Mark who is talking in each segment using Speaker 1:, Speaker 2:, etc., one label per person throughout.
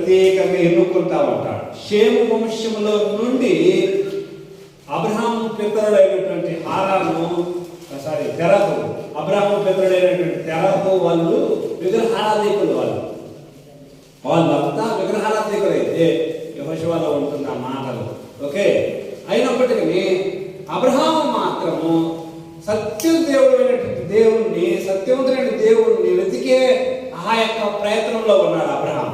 Speaker 1: ప్రత్యేకంగా ఎన్నుకుంటా ఉంటాడు. షేము వంశములో నుండి అబ్రహాము పితరుడైనటువంటి తెరహు, అబ్రహాము పితరుడైనటువంటి తెరహు వాళ్ళు విగ్రహారాధికులు. వాళ్ళంతా విగ్రహారాధికులైతే యెహోషువలో ఉంటుంది ఆ మాటలు. ఓకే, అయినప్పటికీ అబ్రహాము మాత్రము సత్యవంతుడైన దేవుణ్ణి వెతికే ఆ యొక్క ప్రయత్నంలో ఉన్నాడు. అబ్రహాం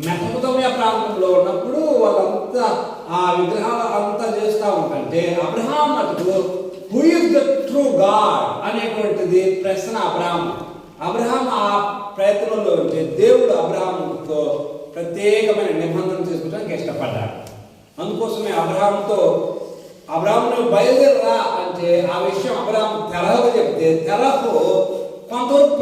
Speaker 1: మెసొపొతామియా ప్రాంతంలో ఉన్నప్పుడు వాళ్ళంతా ఆ విగ్రహాలు అంతా చేస్తూ ఉంటే అబ్రహాం మటుకు who is the true God అనేటువంటిది ప్రశ్న. అబ్రహాం ఆ ప్రయత్నంలో ఉంటే దేవుడు అబ్రహాంతో ప్రత్యేకమైన నిబంధన చేసుకోవడానికి ఇష్టపడ్డాడు. అందుకోసమే అబ్రహామును బయలుదేరరా అంటే ఆ విషయం అబ్రహాం తెరహకు చెప్తే తెరహు కొంతవరకు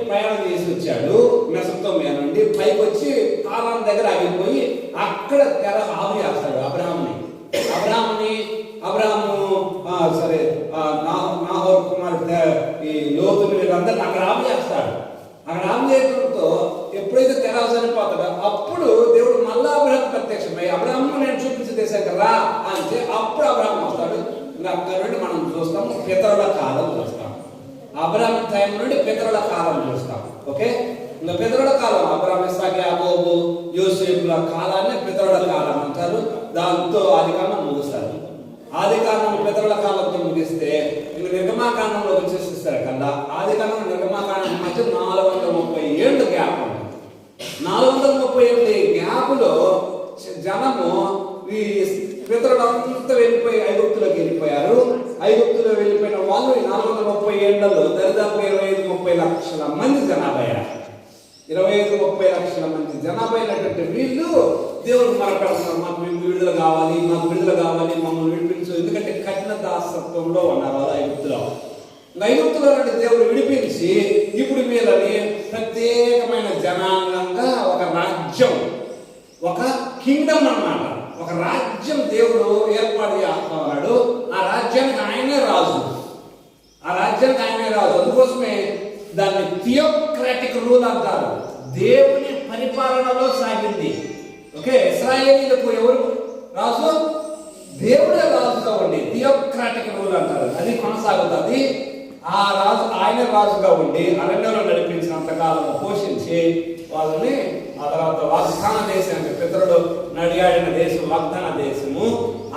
Speaker 1: ప్రయాణం చేసి వచ్చాడు. మెసొపొతామియా నుండి పైకి వచ్చి హారాన్ దగ్గర ఆగిపోయి అక్కడ తెరహు ఆవి చేస్తాడు అబ్రహాముని. నాహోరు కుమారుడు ఈ లోతుని వీళ్ళందరినీ అక్కడ ఆవి చేస్తాడు. అక్కడ ఆవి చేయడంతో ఎప్పుడైతే తెరహు చనిపోతాడో అప్పుడు దేవుడు మళ్ళా అబ్రహాం ప్రత్యక్షమై అబ్రహాము నేను చూపించే దేశానికి రా అంటే అప్పుడు అబ్రహాం వస్తాడు. ఇంకా అక్కడ నుండి మనం చూస్తాము పితరుల కాలం చూస్తాం. అబ్రహాం టైం నుండి పితరుల కాలం చూస్తాం. ఓకే, ఇంకా పితరుల కాలం అబ్రహాం, ఇస్సాకు, యాకోబు, యోసేపుల కాలాన్ని పితరుల కాలం అంటారు. దాంతో ఆదికాండం ముగుస్తారు. ఆదికాండం పితరుల కాలంతో ముగిస్తే ఇంక నిర్గమాకాండంలో వచ్చేసిస్తారు కదా. ఆదికాండం నిర్గమాకాండం మధ్య 430 ఏళ్ళు గ్యాప్ ఉంది. 430 ఏళ్ళ గ్యాప్లో జనము ఈ పితరులంతా వెళ్ళిపోయి ఐగుప్తులోకి వెళ్ళిపోయారు. ఐగుప్తులో వెళ్ళిపోయిన వాళ్ళు 430 ఏళ్లలో దరిదాపు 25-30 లక్షల మంది జనాభా అయ్యారు. 25-30 లక్షల మంది జనాభా అయినటువంటి వీళ్ళు దేవుడు మరపెడుతున్నారు, మాకు విడుదల కావాలి, మమ్మల్ని విడిపించు. ఎందుకంటే కఠిన దాసత్వంలో ఉన్నారు వాళ్ళు ఐగుప్తులో. ఐగుప్తులో దేవుడు విడిపించి ఇప్పుడు వీళ్ళని ప్రత్యేకమైన జనాంగంగా ఒక రాజ్యం, ఒక కింగ్డమ్ అన్నమాట, ఒక రాజ్యం దేవుడు ఏర్పాటు చేస్తున్నాడు. ఆ రాజ్యానికి ఆయనే రాజు. అందుకోసమే దాన్ని థియోక్రాటిక్ రూల్ అంటారు. దేవుని పరిపాలనలో సాగింది. ఓకే, ఇశ్రాయేలీలకు ఎవరు రాజు? దేవుడే రాజుగా ఉండి థియోక్రాటిక్ రూల్ అంటారు. అది కొనసాగుతుంది. ఆ రాజు ఆయన రాజుగా ఉండి అరణ్యంలో నడిపించినంతకాలం పోషించి వాళ్ళని ఆ తర్వాత వాగ్దాన దేశానికి, పితరుడు నడియాడిన దేశం వాగ్దాన దేశము,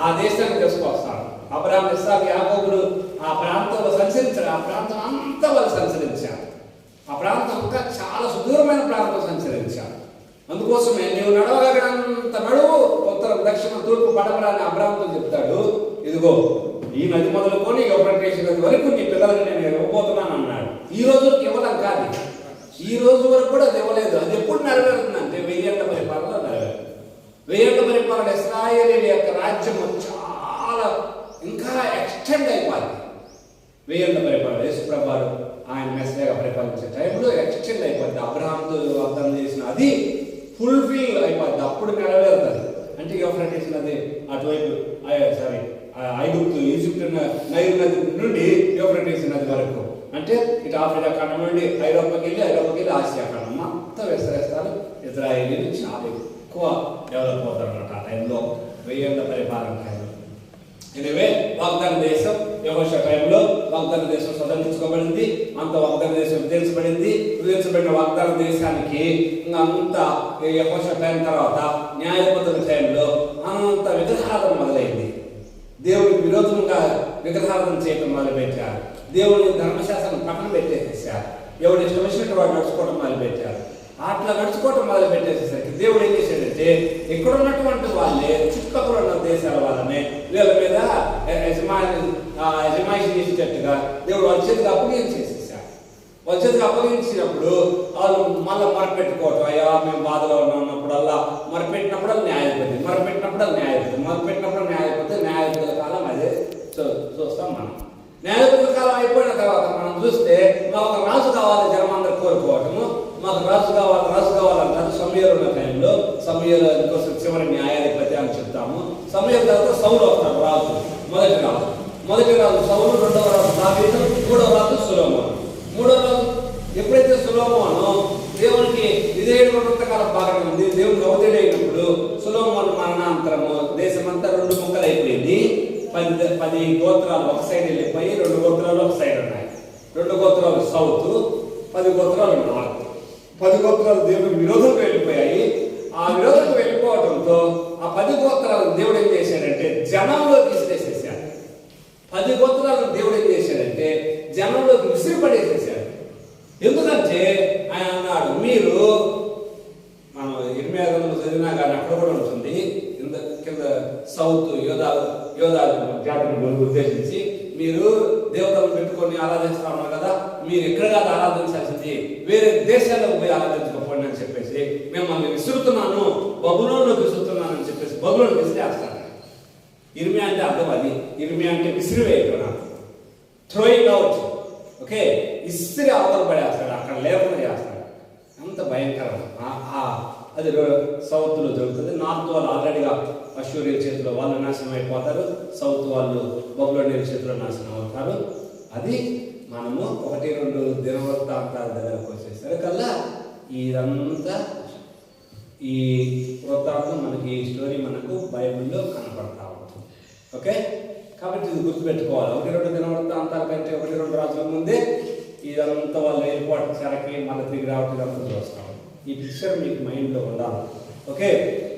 Speaker 1: ఆ దేశానికి తీసుకొస్తాడు. అబ్రహాము, ఇస్సాకు, యాకోబులు ఆ ప్రాంతంలో సంచరించారు. ఆ ప్రాంతం అంతా వాళ్ళు సంచరించారు. ఆ ప్రాంతం ఇంకా చాలా సుదూరమైన ప్రాంతం సంచరించారు. అందుకోసమే నీవు నడవగలిగినంత నడువు, ఉత్తరం, దక్షిణ, తూర్పు, పడమర అని అబ్రహాముతో చెప్తాడు. ఇదిగో ఈ నది మొదలుకొని యూఫ్రటీసు నది వరకు నీ పిల్లలకి నేను ఇవ్వబోతున్నాను అన్నాడు. ఈ రోజు ఇవ్వడం కాదు, ఈ రోజు వరకు కూడా అది ఇవ్వలేదు. అది ఎప్పుడు నెరవేరుతుందంటే 1000 ఏళ్ల పరిపాలన నెరవేరు. 1000 ఏళ్ల పరిపాలన ఇశ్రాయేలీయుల యొక్క రాజ్యము చాలా ఇంకా ఎక్స్టెండ్ అయిపోయింది. 1000 ఏళ్ల పరిపాలన యేసుప్రభువు ఆయన మెస్సియాగా పరిపాలించే టైంలో ఎక్స్టెండ్ అయిపోద్ది. అబ్రహాముతో వాగ్దానం చేసిన అది ఫుల్ఫిల్ అయిపోద్ది. అప్పుడు నెరవేరుతుంది. అంటే యూఫ్రటీసు నది అటువైపు ఐగుప్తు, ఈజిప్ట్, నైల్ నది నుండి యూఫ్రటీసు నది వరకు, అంటే ఇటు ఆఫ్రికా ఖండం నుండి ఐరోపాకి వెళ్ళి ఆసియా ఖండం మొత్తం విస్తరిస్తారు. ఇజ్రాయేలీలు చాలా ఎక్కువ డెవలప్ అవుతారు అన్నమాట ఆ టైంలో, 1000 ఏళ్ల పరిపాలన టైంలో. ఎనివే, వాగ్దాన దేశం యెహోషువ టైంలో వాగ్దాన దేశం సదరించుకోబడింది. అంత వాగ్దాన దేశం విధించబడిన వాగ్దాన దేశానికి అంత యెహోషువ టైం తర్వాత న్యాయాధిపతుల టైంలో అంత విగ్రహారాధన మొదలైంది. దేవుడికి విరోధంగా విగ్రహారాధన చేయటం మొదలుపెట్టారు. దేవుని ధర్మశాస్త్రం పక్కన పెట్టేసేసారు. ఎవడు ఇష్టం వచ్చినట్టు వాడు నడుచుకోవడం మొదలుపెట్టారు. అట్లా నడుచుకోవటం మొదలుపెట్టేసేసరికి దేవుడు ఏం చేశాడంటే ఇక్కడ ఉన్నటువంటి వాళ్ళే చుట్టుపక్కల ఉన్న దేశాల వాళ్ళని వీళ్ళ మీద యజమాయిషి చేసేటట్టుగా దేవుడు వాళ్ళ చేతికి అప్పగించేసేసారు. వాళ్ళ చేతికి అప్పగించినప్పుడు వాళ్ళు మళ్ళీ మొరపెట్టుకోవటం, అయ్యా మేము బాధలో ఉన్నప్పుడల్లా మొరపెట్టినప్పుడు న్యాయపతి, న్యాయపతుల కాలం అదే చూస్తాం మనం. న్యాయపతుల కాలం అయిపోయిన తర్వాత మనం చూస్తే మాకు రాజు కావాలి, జనం అందరూ కోరుకోవటము, మాకు రాజు కావాలంటారు. సమూయేలు ఉన్న టైంలో సమూయేలు కోసం చివరి న్యాయాధిపతి అని చెప్తాము. సమూయేలు తర్వాత సౌలు వస్తాడు రాజు, మొదటి రాజు సౌలు, రెండవ రాజు దావీదు, మూడవ రాజు సొలొమోను. మూడవ రాజు ఎప్పుడైతే సొలొమోను దేవునికి ఇదే వృత్తకాలం బాగానే ఉంది. దేవుడు అవధుడైనప్పుడు సొలొమోను మరణాంతరము దేశమంతా 2 ముక్కలు అయిపోయింది. 10 గోత్రాలు ఒక సైడ్ వెళ్ళిపోయి 2 గోత్రాలు ఒక సైడ్ ఉన్నాయి. 2 గోత్రాలు సౌత్, 10 గోత్రాలు నార్త్. 10 గోత్రాలు దేవుడికి విరోధంగా వెళ్ళిపోయాయి. ఆ విరోధంగా వెళ్ళిపోవడంతో ఆ 10 గోత్రాలు దేవుడు ఏం చేశాడంటే జనంలోకి విసిరేసేసాడు. 10 గోత్రాలను దేవుడు ఏం చేశాడంటే జనంలోకి విసిరిపడేసేసాడు. ఎందుకంటే ఆయన అన్నాడు, మీరు మనం 8 చదివినా కానీ అక్కడ కూడా ఉంటుంది కింద సౌత్ యోధా జాతిని ఉద్దేశించి, మీరు దేవతలను పెట్టుకొని ఆరాధిస్తా ఉన్నారు కదా, మీరు ఇక్కడ కాదు ఆరాధించాల్సింది, వేరే దేశాలకు పోయి ఆరాధించకపోండి అని చెప్పేసి మిమ్మల్ని విసురుతున్నాను, బబులోనులోకి విసురుతున్నాను అని చెప్పేసి బబులోను విసిరేస్తాను. ఇర్మియా అంటే అర్థం అది. ఇర్మియా అంటే విసిరివేయడం, థ్రోయింగ్ అవుట్. ఓకే, ఇస్త్రీ అవతల పడేస్తాడు, అక్కడ లేకుండా చేస్తాడు. అంత భయంకరం. అది సౌత్లో జరుగుతుంది. నార్త్ వాళ్ళు ఆల్రెడీగా అశ్షూరియల చేతిలో వాళ్ళు నాశనం అయిపోతారు. సౌత్ వాళ్ళు బబులోనియల చేతిలో నాశనం అవుతారు. అది మనము 1-2 దినవృత్తాంతాల దగ్గరకు వచ్చేసరికల్లా ఇదంతా ఈ వృత్తాంతం మనకి, ఈ స్టోరీ మనకు బైబిల్లో కనపడతా ఉంటుంది. ఓకే, కాబట్టి ఇది గుర్తుపెట్టుకోవాలి. 1-2 దినవృత్తాంతాల కంటే 1-2 రాజుల ముందే ఇదంతా వాళ్ళు ఎయిర్పోర్ట్ చెరకి మళ్ళీ తిరిగి రావటం ఇదంతా చూస్తాం. ఈ పిక్చర్ మీకు మైండ్లో ఉండాలి. ఓకే,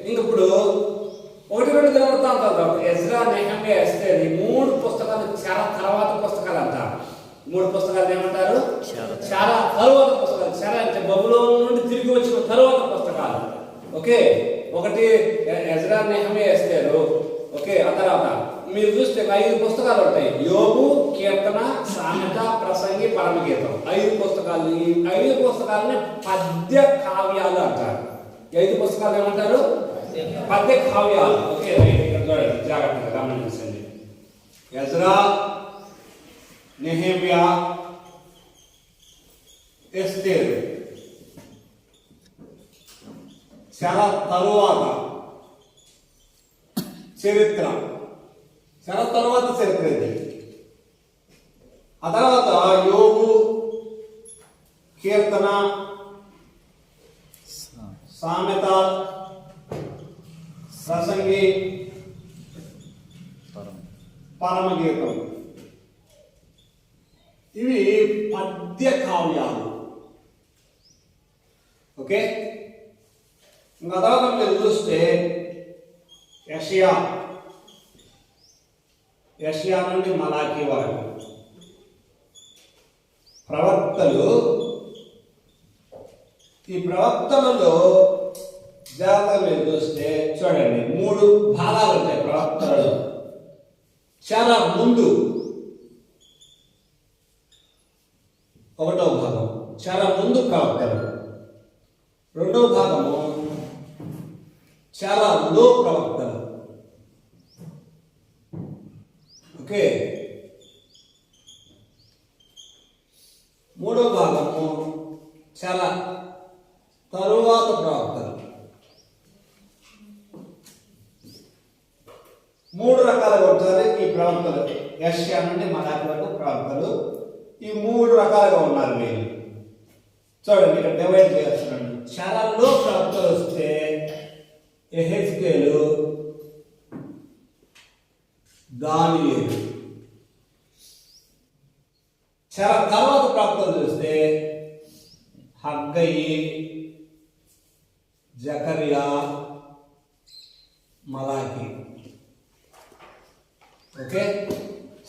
Speaker 1: ఇంక ఇప్పుడు 1-2 దినవృత్తాంతాలు తర్వాత ఎజ్రా, నెహెమ్యా, ఎస్తేర్, ఈ 3 పుస్తకాలు చాలా తర్వాత పుస్తకాలు అంటారు. 3 పుస్తకాలు ఏమంటారు? చాలా తరువాత పుస్తకాలు. చాలా అంటే బబులోను నుండి తిరిగి వచ్చిన తరువాత పుస్తకాలు. ఓకే, ఒకటి ఎజ్రా, నెహెమ్యా, ఎస్తేరు. ఓకే, ఆ తర్వాత మీరు చూస్తే 5 పుస్తకాలు ఉంటాయి. యోబు, కీర్తన, సామెత, ప్రసంగి, పరమగీతం. 5 పుస్తకాలు. ఈ 5 పుస్తకాలని పద్య కావ్యాలు అంటారు. 5 పుస్తకాలు ఏమంటారు? పద్య కావ్యాలు. ఓకే, ఇక్కడ చూడండి, జాగ్రత్తగా గమనించండి. ఎజ్రా, నెహెమ్యా, ఎస్తేర్ చాలా తరువాత చరిత్ర. చాలా తర్వాత చరిత్ర ఇది. ఆ తర్వాత యోబు, కీర్తన, సామెత, ప్రసంగి, పరమగీతం. ఇవి పద్య కావ్యాలు. ఓకే, ఇంకా తర్వాత మీరు చూస్తే యెషయా నుండి మలాకీ వరకు ప్రవక్తలు. ఈ ప్రవక్తలలో జాగ్రత్తగా మీరు చూస్తే చూడండి, 3 భాగాలు ఉంటాయి ప్రవక్తలలో. చాలా ముందు 1వ భాగం చాలా ముందు ప్రవక్తలు. 2వ భాగము చాలా లో ప్రవక్తలు. ఓకే, 3వ భాగము చాలా తరువాత ప్రవక్తలు. 3 రకాలుగా ఉంటారు ఈ ప్రవక్తలు. యెషయా నుండి మలాకీ వరకు ప్రవక్తలు ఈ 3 రకాలుగా ఉన్నారు. మీరు చూడండి, ఇక్కడ డివైడ్ చేస్తున్నాను. చాలా లో ప్రవక్తలు వస్తే యెహెజ్కేలు, దానియేలు. చాలా తర్వాత ప్రవక్తలు చూస్తే హగ్గయి, జకరియా, మలాకీ. ఓకే,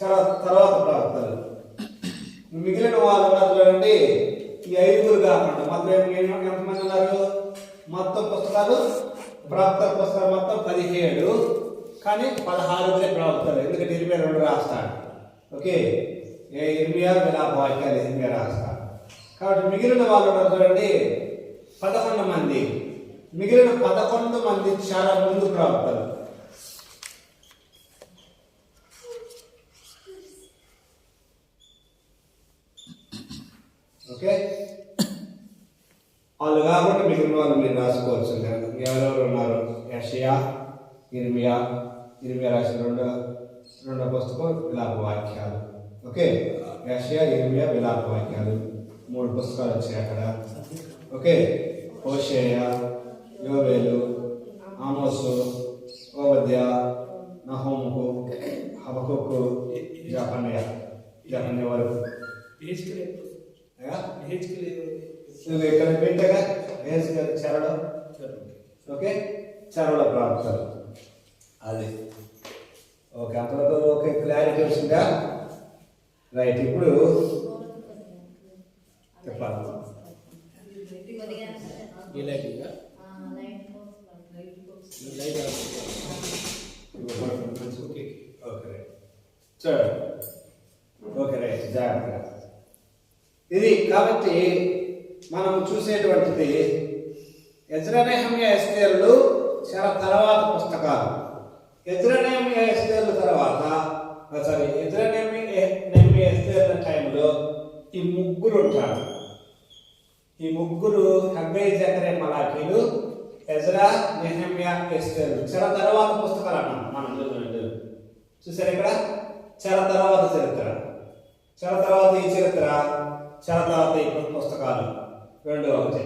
Speaker 1: చాలా తర్వాత ప్రవక్తలు. మిగిలిన వాళ్ళు ఉన్నారు చూడండి, ఈ 5 కాకుండా మొత్తం ఎంతమంది ఉన్నారు? మొత్తం పుస్తకాలు ప్రవక్తల పుస్తకాలు మొత్తం 17, కానీ 16 ప్రవక్తలు. ఎందుకంటే 22 రాస్తాడు. ఓకే, ఇర్మియా, విలాప వాక్యాలు ఇర్మియా రాస్తాడు. కాబట్టి మిగిలిన వాళ్ళు ఉన్నారు చూడండి 11 మంది. మిగిలిన 11 మంది చాలా ముందు ప్రవక్తలు. ఓకే, వాళ్ళు కాబట్టి మిగిలిన వాళ్ళు మీరు రాసుకోవచ్చు. ఎవరెవరు ఉన్నారు? యెషయా, ఇర్మియా రాసిన రెండో పుస్తకం విలాప వాక్యాలు. ఓకే, యెషయా, ఇర్మియా, విలాప వాక్యాలు 3 పుస్తకాలు వచ్చాయి అక్కడ. ఓకే, హోషేయ, యోవేలు, ఆమోసు, ఓబద్య, నహూము, హబకుకు, జఫన్య వరకు. నువ్వు ఇక్కడ పెట్టగా చెరలో, ఓకే, చెరలో ప్రార్థన అది ఓకే. అంతవరకు ఓకే, క్లారిటీ వచ్చిందా? రైట్. ఇప్పుడు చెప్పాలి. ఓకే రైట్, జాగ్రత్తగా. ఇది కాబట్టి మనం చూసేటువంటిది ఎజ్రా, నెహెమ్యా, ఎస్తేరులు చాలా తర్వాత పుస్తకాలు. ఎజ్రా, నెహెమ్యా, ఎస్తేరుల తర్వాత ఎజ్రా, నెహెమ్యా, ఎస్తేరుల టైంలో ఈ ముగ్గురు ఉంటారు. ఈ ముగ్గురు హగ్గై, జకర్యా, మలాకీలు, ఎజ్రా, నెహెమ్యా, ఎస్తేరు చాలా తర్వాత పుస్తకాలు అన్నాం మనం. చూసారు ఇక్కడ, చాలా తర్వాత చరిత్ర, చాలా తర్వాత ఈ చరిత్ర, చాలా తర్వాత ఈ పుస్తకాలు, రెండు ఒకటే.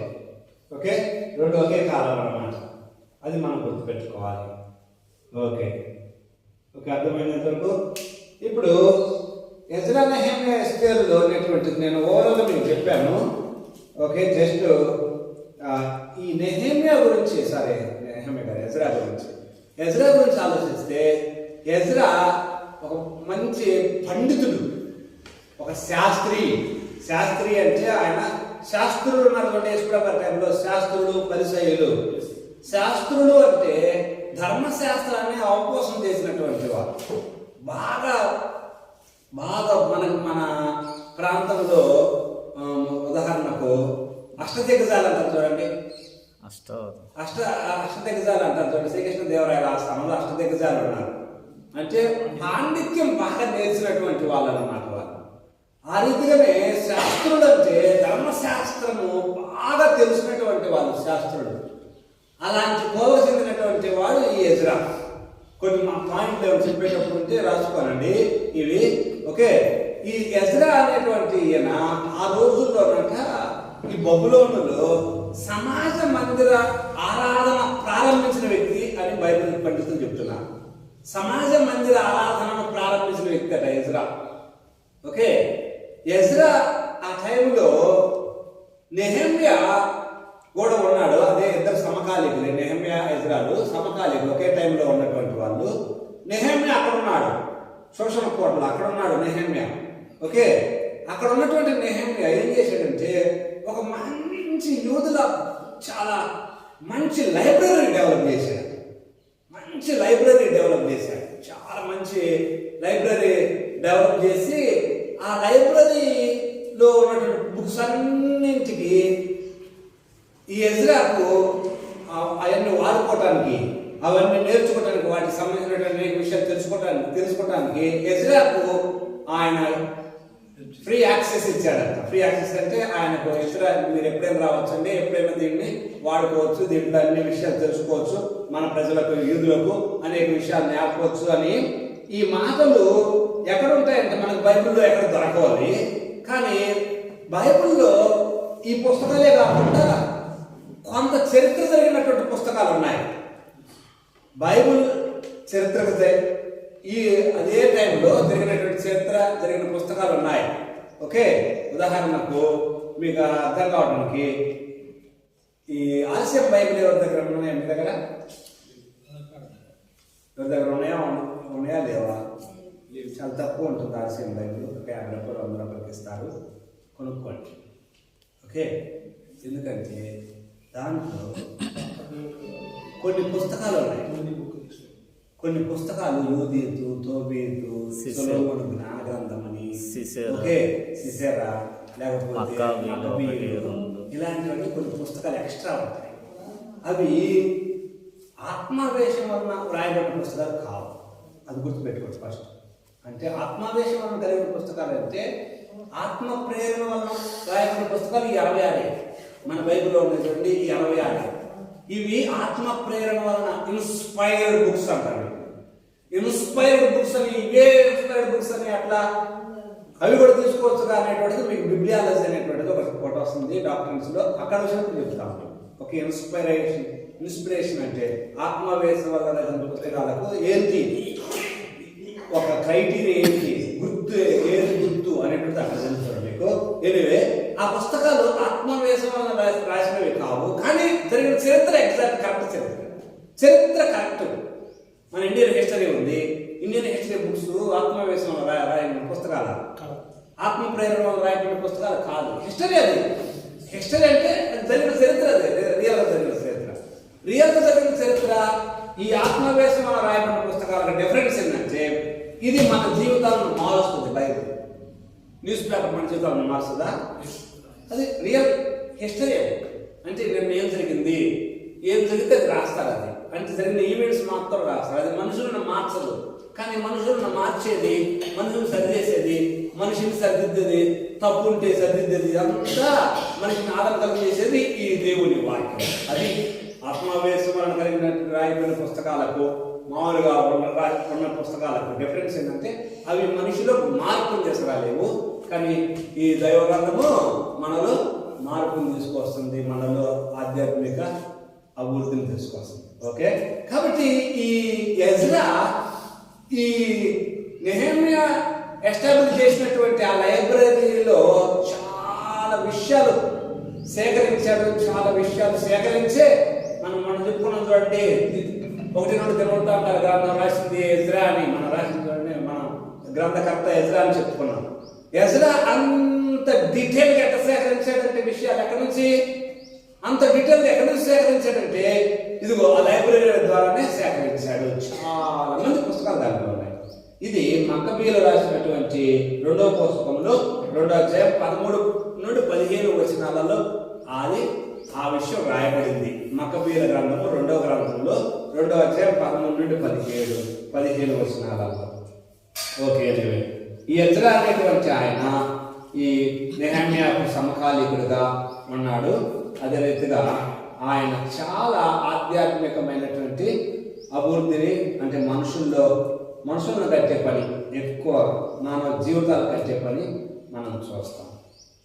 Speaker 1: ఓకే, రెండు ఒకే కాలం అన్నమాట. అది మనం గుర్తుపెట్టుకోవాలి. ఓకే ఓకే, అర్థమైనంత వరకు. ఇప్పుడు ఎజ్రా, నెహెమ్యా, ఎస్తేరులో అనేటువంటిది నేను ఓవరాల్గా మీకు చెప్పాను. ఓకే, జస్ట్ ఈ నెహెమ్యా గురించి, సరే నెహెమ్యా గారు ఎజ్రా గురించి ఆలోచిస్తే, ఎజ్రా ఒక మంచి పండితుడు, ఒక శాస్త్రి అంటే ఆయన శాస్త్రులు ఉన్నటువంటి యేసుప్రభు టైంలో శాస్త్రులు, పరిసయ్యులు. శాస్త్రులు అంటే ధర్మశాస్త్రాన్ని అవపోసం చేసినటువంటి వారు. బాగా మన ప్రాంతంలో ఉదాహరణకు అష్టదిగ్గజాలు అంటారు చూడండి. అష్టదిగ్గజాలు అంటారు చూడండి. శ్రీకృష్ణదేవరాయల ఆస్థానంలో అష్టదిగ్గజాలు ఉన్నారు. అంటే పాండిత్యం బాగా నేర్చినటువంటి వాళ్ళు అన్నమాట వాళ్ళు. ఆ రీతిగానే శాస్త్రుడు అంటే ధర్మశాస్త్రము బాగా తెలిసినటువంటి వాళ్ళు శాస్త్రుడు. అలాంటి కోవ చెందినటువంటి వాడు ఈ ఎజ్రా. కొన్ని మా పాయింట్లు ఏమైనా చెప్పేటప్పుడు ఉంటే రాసుకోనండి ఇవి. ఓకే, ఈ ఎజ్రా అనేటువంటి ఈయన ఆ రోజుల్లోనట ఈ బబులోనులో సమాజ మందిర ఆరాధన ప్రారంభించిన వ్యక్తి అని బైబిల్ పండితులు చెప్తున్నారు. సమాజ మందిర ఆరాధనను ప్రారంభించిన వ్యక్తి అట ఎజ్రా. ఓకే, ఎజ్రా ఆ టైంలో నెహెమ్యా కూడా ఉన్నాడు. అదే ఇద్దరు సమకాలీకులే, నెహెమ్యా, ఎజ్రాలు సమకాలీకులు, ఒకే టైంలో ఉన్నటువంటి వాళ్ళు. నెహెమ్యా అక్కడ ఉన్నాడు, శోషణ కోటలో అక్కడ ఉన్నాడు నెహెమ్యా. ఓకే, అక్కడ ఉన్నటువంటి నెహెమ్యా ఏం చేశాడంటే ఒక మంచి యూదుల చాలా మంచి లైబ్రరీ డెవలప్ చేశాడు. చాలా మంచి లైబ్రరీ డెవలప్ చేసి ఆ లైబ్రరీలో ఉన్నటువంటి బుక్స్ అన్నింటికి ఈ ఎజ్రాకు అవన్నీ వాడుకోవటానికి, అవన్నీ నేర్చుకోవటానికి, వాటికి సంబంధించినటువంటి విషయాలు తెలుసుకోవటానికి ఎజ్రాకు ఆయన ఫ్రీ యాక్సెస్ ఇచ్చాడంట. ఫ్రీ యాక్సెస్ అంటే ఆయనకు ఎజ్రా మీరు ఎప్పుడైనా రావచ్చండి, ఎప్పుడైనా దీన్ని వాడుకోవచ్చు, దీంట్లో అన్ని విషయాలు తెలుసుకోవచ్చు, మన ప్రజలకు, యూదులకు అనేక విషయాలు నేర్పవచ్చు అని. ఈ మాటలు ఎక్కడ ఉంటాయంటే మనకు బైబిల్లో ఎక్కడ దొరకవాలి. కానీ బైబిల్లో ఈ పుస్తకాలే కాకుండా కొంత చరిత్ర జరిగినటువంటి పుస్తకాలు ఉన్నాయి. బైబిల్ చరిత్రకు అదే టైంలో జరిగిన పుస్తకాలు ఉన్నాయి. ఓకే, ఉదాహరణకు మీకు అర్థం కావడానికి ఈ ఆసియా బైబిల్ ఎవరి దగ్గర ఉన్నాయా? మీ దగ్గర ఎవరి దగ్గర ఉన్నాయా లేవా? చాలా తక్కువ ఉంటుంది ఆసియా బైబిల్. ఒక 50 రూపాయలు 100 రూపాయలకి ఇస్తారు, కొనుక్కోండి. ఓకే, ఎందుకంటే దాంట్లో కొన్ని పుస్తకాలు ఉన్నాయి. కొన్ని పుస్తకాలు యూదీతు, తోబీతు, సొలొమోను జ్ఞాన గ్రంథం అని, ఓకే, సిసెరా, లేకపోతే ఇలాంటివన్నీ కొన్ని పుస్తకాలు ఎక్స్ట్రా ఉంటాయి. అవి ఆత్మావేశం వలన రాయబడిన పుస్తకాలు కావు. అది గుర్తుపెట్టుకోండి ఫస్ట్. అంటే ఆత్మావేశం వలన కలిగిన పుస్తకాలు అంటే ఆత్మ ప్రేరణ వలన రాయబడిన పుస్తకాలు ఈ 66. మన బైబిల్లో ఉన్నటువంటి ఈ 66 ఇవి ఆత్మ ప్రేరణ వలన ఇన్స్పైర్డ్ బుక్స్ అంటారు. ఇన్స్పైర్డ్ బుక్స్ అని, ఇవే ఇన్స్పైర్డ్ బుక్స్ అని అట్లా అవి కూడా తీసుకోవచ్చు అనేటువంటిది మీకు బిబ్లియాలజీ అనేటువంటిది ఒక ఫోటో వస్తుంది డాక్టర్స్లో, అక్కడ విషయం చెప్తాము. ఒక ఇన్స్పిరేషన్ అంటే ఆత్మవేశం వల్ల రాసిన పుస్తకాలకు ఏంటి ఒక క్రైటీరియా ఏంటి, ఏది గుర్తు అనేటువంటి అక్కడ తెలుస్తుంది మీకు. ఎనివే ఆ పుస్తకాలు ఆత్మవేశం వల్ల రాసినవి కావు, కానీ జరిగిన చరిత్ర ఎగ్జాక్ట్ కరెక్ట్ చరిత్ర కరెక్ట్. మన ఇండియన్ హిస్టరీ ఉంది, ఇండియన్ హిస్టరీ బుక్స్ ఆత్మవేశం రాయబడిన పుస్తకాల, ఆత్మ ప్రేరణ వల్ల రాయబడిన పుస్తకాలు కాదు. హిస్టరీ అది. హిస్టరీ అంటే జరిగిన చరిత్ర, అది రియల్గా జరిగిన చరిత్ర. రియల్గా జరిగిన చరిత్ర ఈ ఆత్మవేశం వల్ల రాయబడిన పుస్తకాలకు డిఫరెన్స్ ఏంటంటే ఇది మన జీవితాలను మారుస్తుంది. బైబిల్ న్యూస్ పేపర్ మన జీవితాలను మారుస్తుందా? అది రియల్ హిస్టరీ. అది అంటే నేను ఏం జరిగింది, ఏం జరిగితే అది రాస్తారు. అది అంటే జరిగిన ఈవెంట్స్ మాత్రం రాస్తారు. అది మనుషులను మార్చదు, కానీ మనుషులను మార్చేది, మనుషులు సరిచేసేది, మనిషిని సరిదిద్దేది, తప్పు ఉంటే సరిదిద్దేది, అంతా మనిషిని ఆధారం చేసేది ఈ దేవుని వాక్యం. అది ఆత్మావేశం వలన కలిగినట్టు రాయబడిన పుస్తకాలకు మామూలుగా ఉన్న పుస్తకాలకు డిఫరెన్స్ ఏంటంటే అవి మనిషిలో మార్పులు తీసుకురాలేవు, కానీ ఈ దైవ గ్రంథము మనలో మార్పును తీసుకొస్తుంది, మనలో ఆధ్యాత్మిక అభివృద్ధిని తీసుకొస్తుంది. ఓకే, కాబట్టి ఈ ఎజ్రా ఈ నెహెమ్యా ఎస్టాబ్లిష్ చేసినటువంటి ఆ లైబ్రరీలో చాలా విషయాలు సేకరించాడు. చాలా విషయాలు సేకరించే మనం చెప్పుకున్నాం చూడండి, 1-2 దినవృత్తాంతాల గ్రంథం రాసింది ఎజ్రా అని మనం రాసింది చూడండి, మనం గ్రంథకర్త ఎజ్రా అని చెప్పుకున్నాం. ఎజ్రా అంత డీటెయిల్గా ఎక్కడ సేకరించాడంటే విషయాలు ఎక్కడి నుంచి అంత డీటెయిల్గా ఎక్కడి నుంచి సేకరించాడంటే ఇదిగో ఆ లైబ్రరీ ద్వారానే సేకరించాడు. చాలా మంది పుస్తకాలు దాంట్లో ఉన్నాయి. ఇది మక్కబీయులు రాసినటువంటి 2వ పుస్తకంలో 2వ అధ్యాయం 13 నుండి 15 వచనాలలో అది ఆ విషయం రాయబడింది. మక్కబీయుల గ్రంథము 2వ గ్రంథంలో 2వ అధ్యాయం 13 నుండి 15 వచనాలలో. ఓకే, ఈ ఎజ్రా అనేటువంటి ఆయన ఈ నెహెమ్యాకు సమకాలీకుడుగా ఉన్నాడు. అదే రీతిగా ఆయన చాలా ఆధ్యాత్మికమైనటువంటి అభివృద్ధిని, అంటే మనుషులను కట్టే పని, ఎక్కువ మానవ జీవితాలు కట్టే పని మనం చూస్తాం.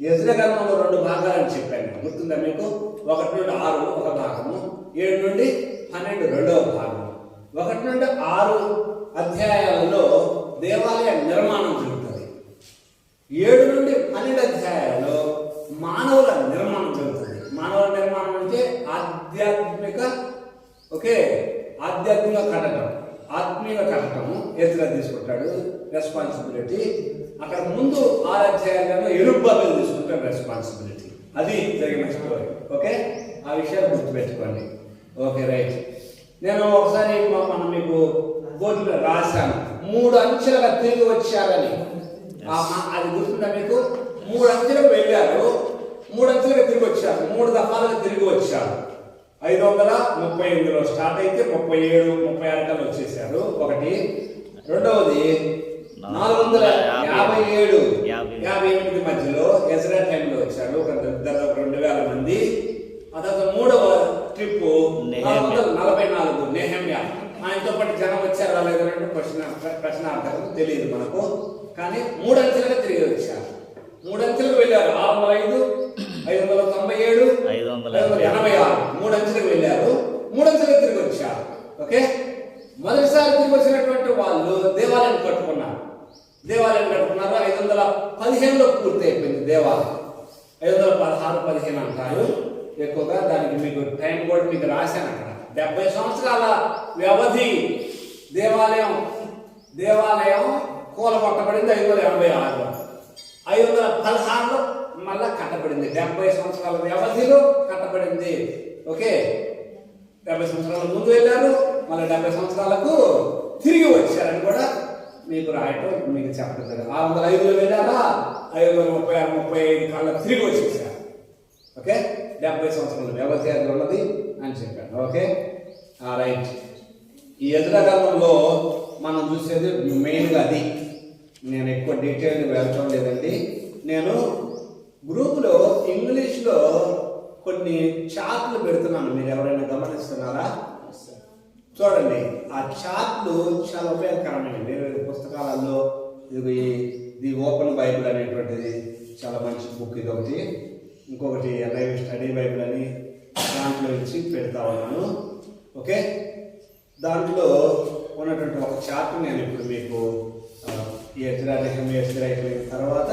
Speaker 1: ఎజ్రా గ్రంథంలో 2 భాగాలని చెప్పాను, గుర్తుందా మీకు? 1 నుండి 6 ఒక భాగము, 7 నుండి 12 రెండవ భాగము. 1 నుండి 6 అధ్యాయాలలో దేవాలయ నిర్మాణం జరుగుతుంది. 7 నుండి 12 అధ్యాయాలలో మానవుల నిర్మాణం జరుగుతుంది. మానవుల నిర్మాణం అంటే ఆధ్యాత్మిక కట్టడం, ఆత్మీయ కట్టడము ఎజ్రా తీసుకుంటాడు రెస్పాన్సిబిలిటీ. అక్కడ ముందు 6 అధ్యాయాలను యెరుబ్బయలు తీసుకుంటాడు రెస్పాన్సిబిలిటీ. అది జరిగిన స్టోరీ. ఓకే, ఆ విషయాలు గుర్తుపెట్టుకోండి. Okay, right. నేను ఒకసారి మనం మీకు బోర్డులో రాశాను, 3 అంచెలుగా తిరిగి వచ్చారని. అది గుర్తుందా మీకు? 3 అంచెలకు వెళ్ళారు, 3 అంచెలుగా తిరిగి వచ్చారు, 3 దఫాలుగా తిరిగి వచ్చారు. 538లో స్టార్ట్ అయితే 37, 36 వచ్చేసారు. ఒకటి. రెండవది 457, 58 మధ్యలో ఎజ్రా టైంలో వచ్చారు, దాదాపు 2000 మంది. ఆ తర్వాత 3వ ట్రిప్ 444 నెహెమ్యా. ఆయనతో పాటు జనం వచ్చారు రాలేదంటే ప్రశ్నార్థకం తెలియదు మనకు, కానీ 3 అంచెలుగా తిరిగి వచ్చారు. 3 అంచెలకు వెళ్ళారు. 605, 597, 586 3 అంచెలకు వెళ్ళారు. 3 అంచెలకు తిరిగి వచ్చారు. ఓకే, మొదటిసారి తిరిగి వచ్చినటువంటి వాళ్ళు దేవాలయాన్ని కట్టుకున్నారు. 515లో పూర్తి అయిపోయింది దేవాలయం. 516, 15 అంటారు ఎక్కువగా. దానికి మీకు టైం కూడా మీకు రాశాను అక్కడ. 70 సంవత్సరాల వ్యవధి దేవాలయం కూలగొట్టబడింది. 586లో, 516లో మళ్ళా కట్టబడింది. 70 సంవత్సరాల వ్యవధిలో కట్టబడింది. ఓకే, 70 సంవత్సరాల ముందు వెళ్ళారు, మళ్ళీ 70 సంవత్సరాలకు తిరిగి వచ్చారని కూడా మీకు రాయటం, మీకు చెప్పడం జరిగింది. 605లో వెళ్ళారా, 536, 35 కాళ్ళకు తిరిగి వచ్చేసారు. ఓకే, 70 సంవత్సరాల వ్యవధి అది ఉన్నది అని చెప్పాను. Okay, right. ఈ ఎజ్రా గ్రంథంలో మనం చూసేది మెయిన్గా అది. నేను ఎక్కువ డీటెయిల్ వెళ్ళటం లేదండి. నేను గ్రూపులో ఇంగ్లీష్లో కొన్ని చార్ట్లు పెడుతున్నాను, మీరు ఎవరైనా గమనిస్తున్నారా? చూడండి, ఆ చార్ట్లు చాలా ఉపయోగకరమైనవి. వేరే పుస్తకాలలో ఇది ఓపెన్ బైబిల్ అనేటువంటిది చాలా మంచి బుక్. ఇది ఒకటి. ఇంకొకటి NIV స్టడీ బైబిల్ అని,
Speaker 2: దాంట్లో ఇచ్చి పెడతా ఉన్నాను. ఓకే, దాంట్లో ఉన్నటువంటి ఒక చార్ట్ నేను ఇప్పుడు మీకు ఎజ్రా నెహెమియా అయిపోయిన తర్వాత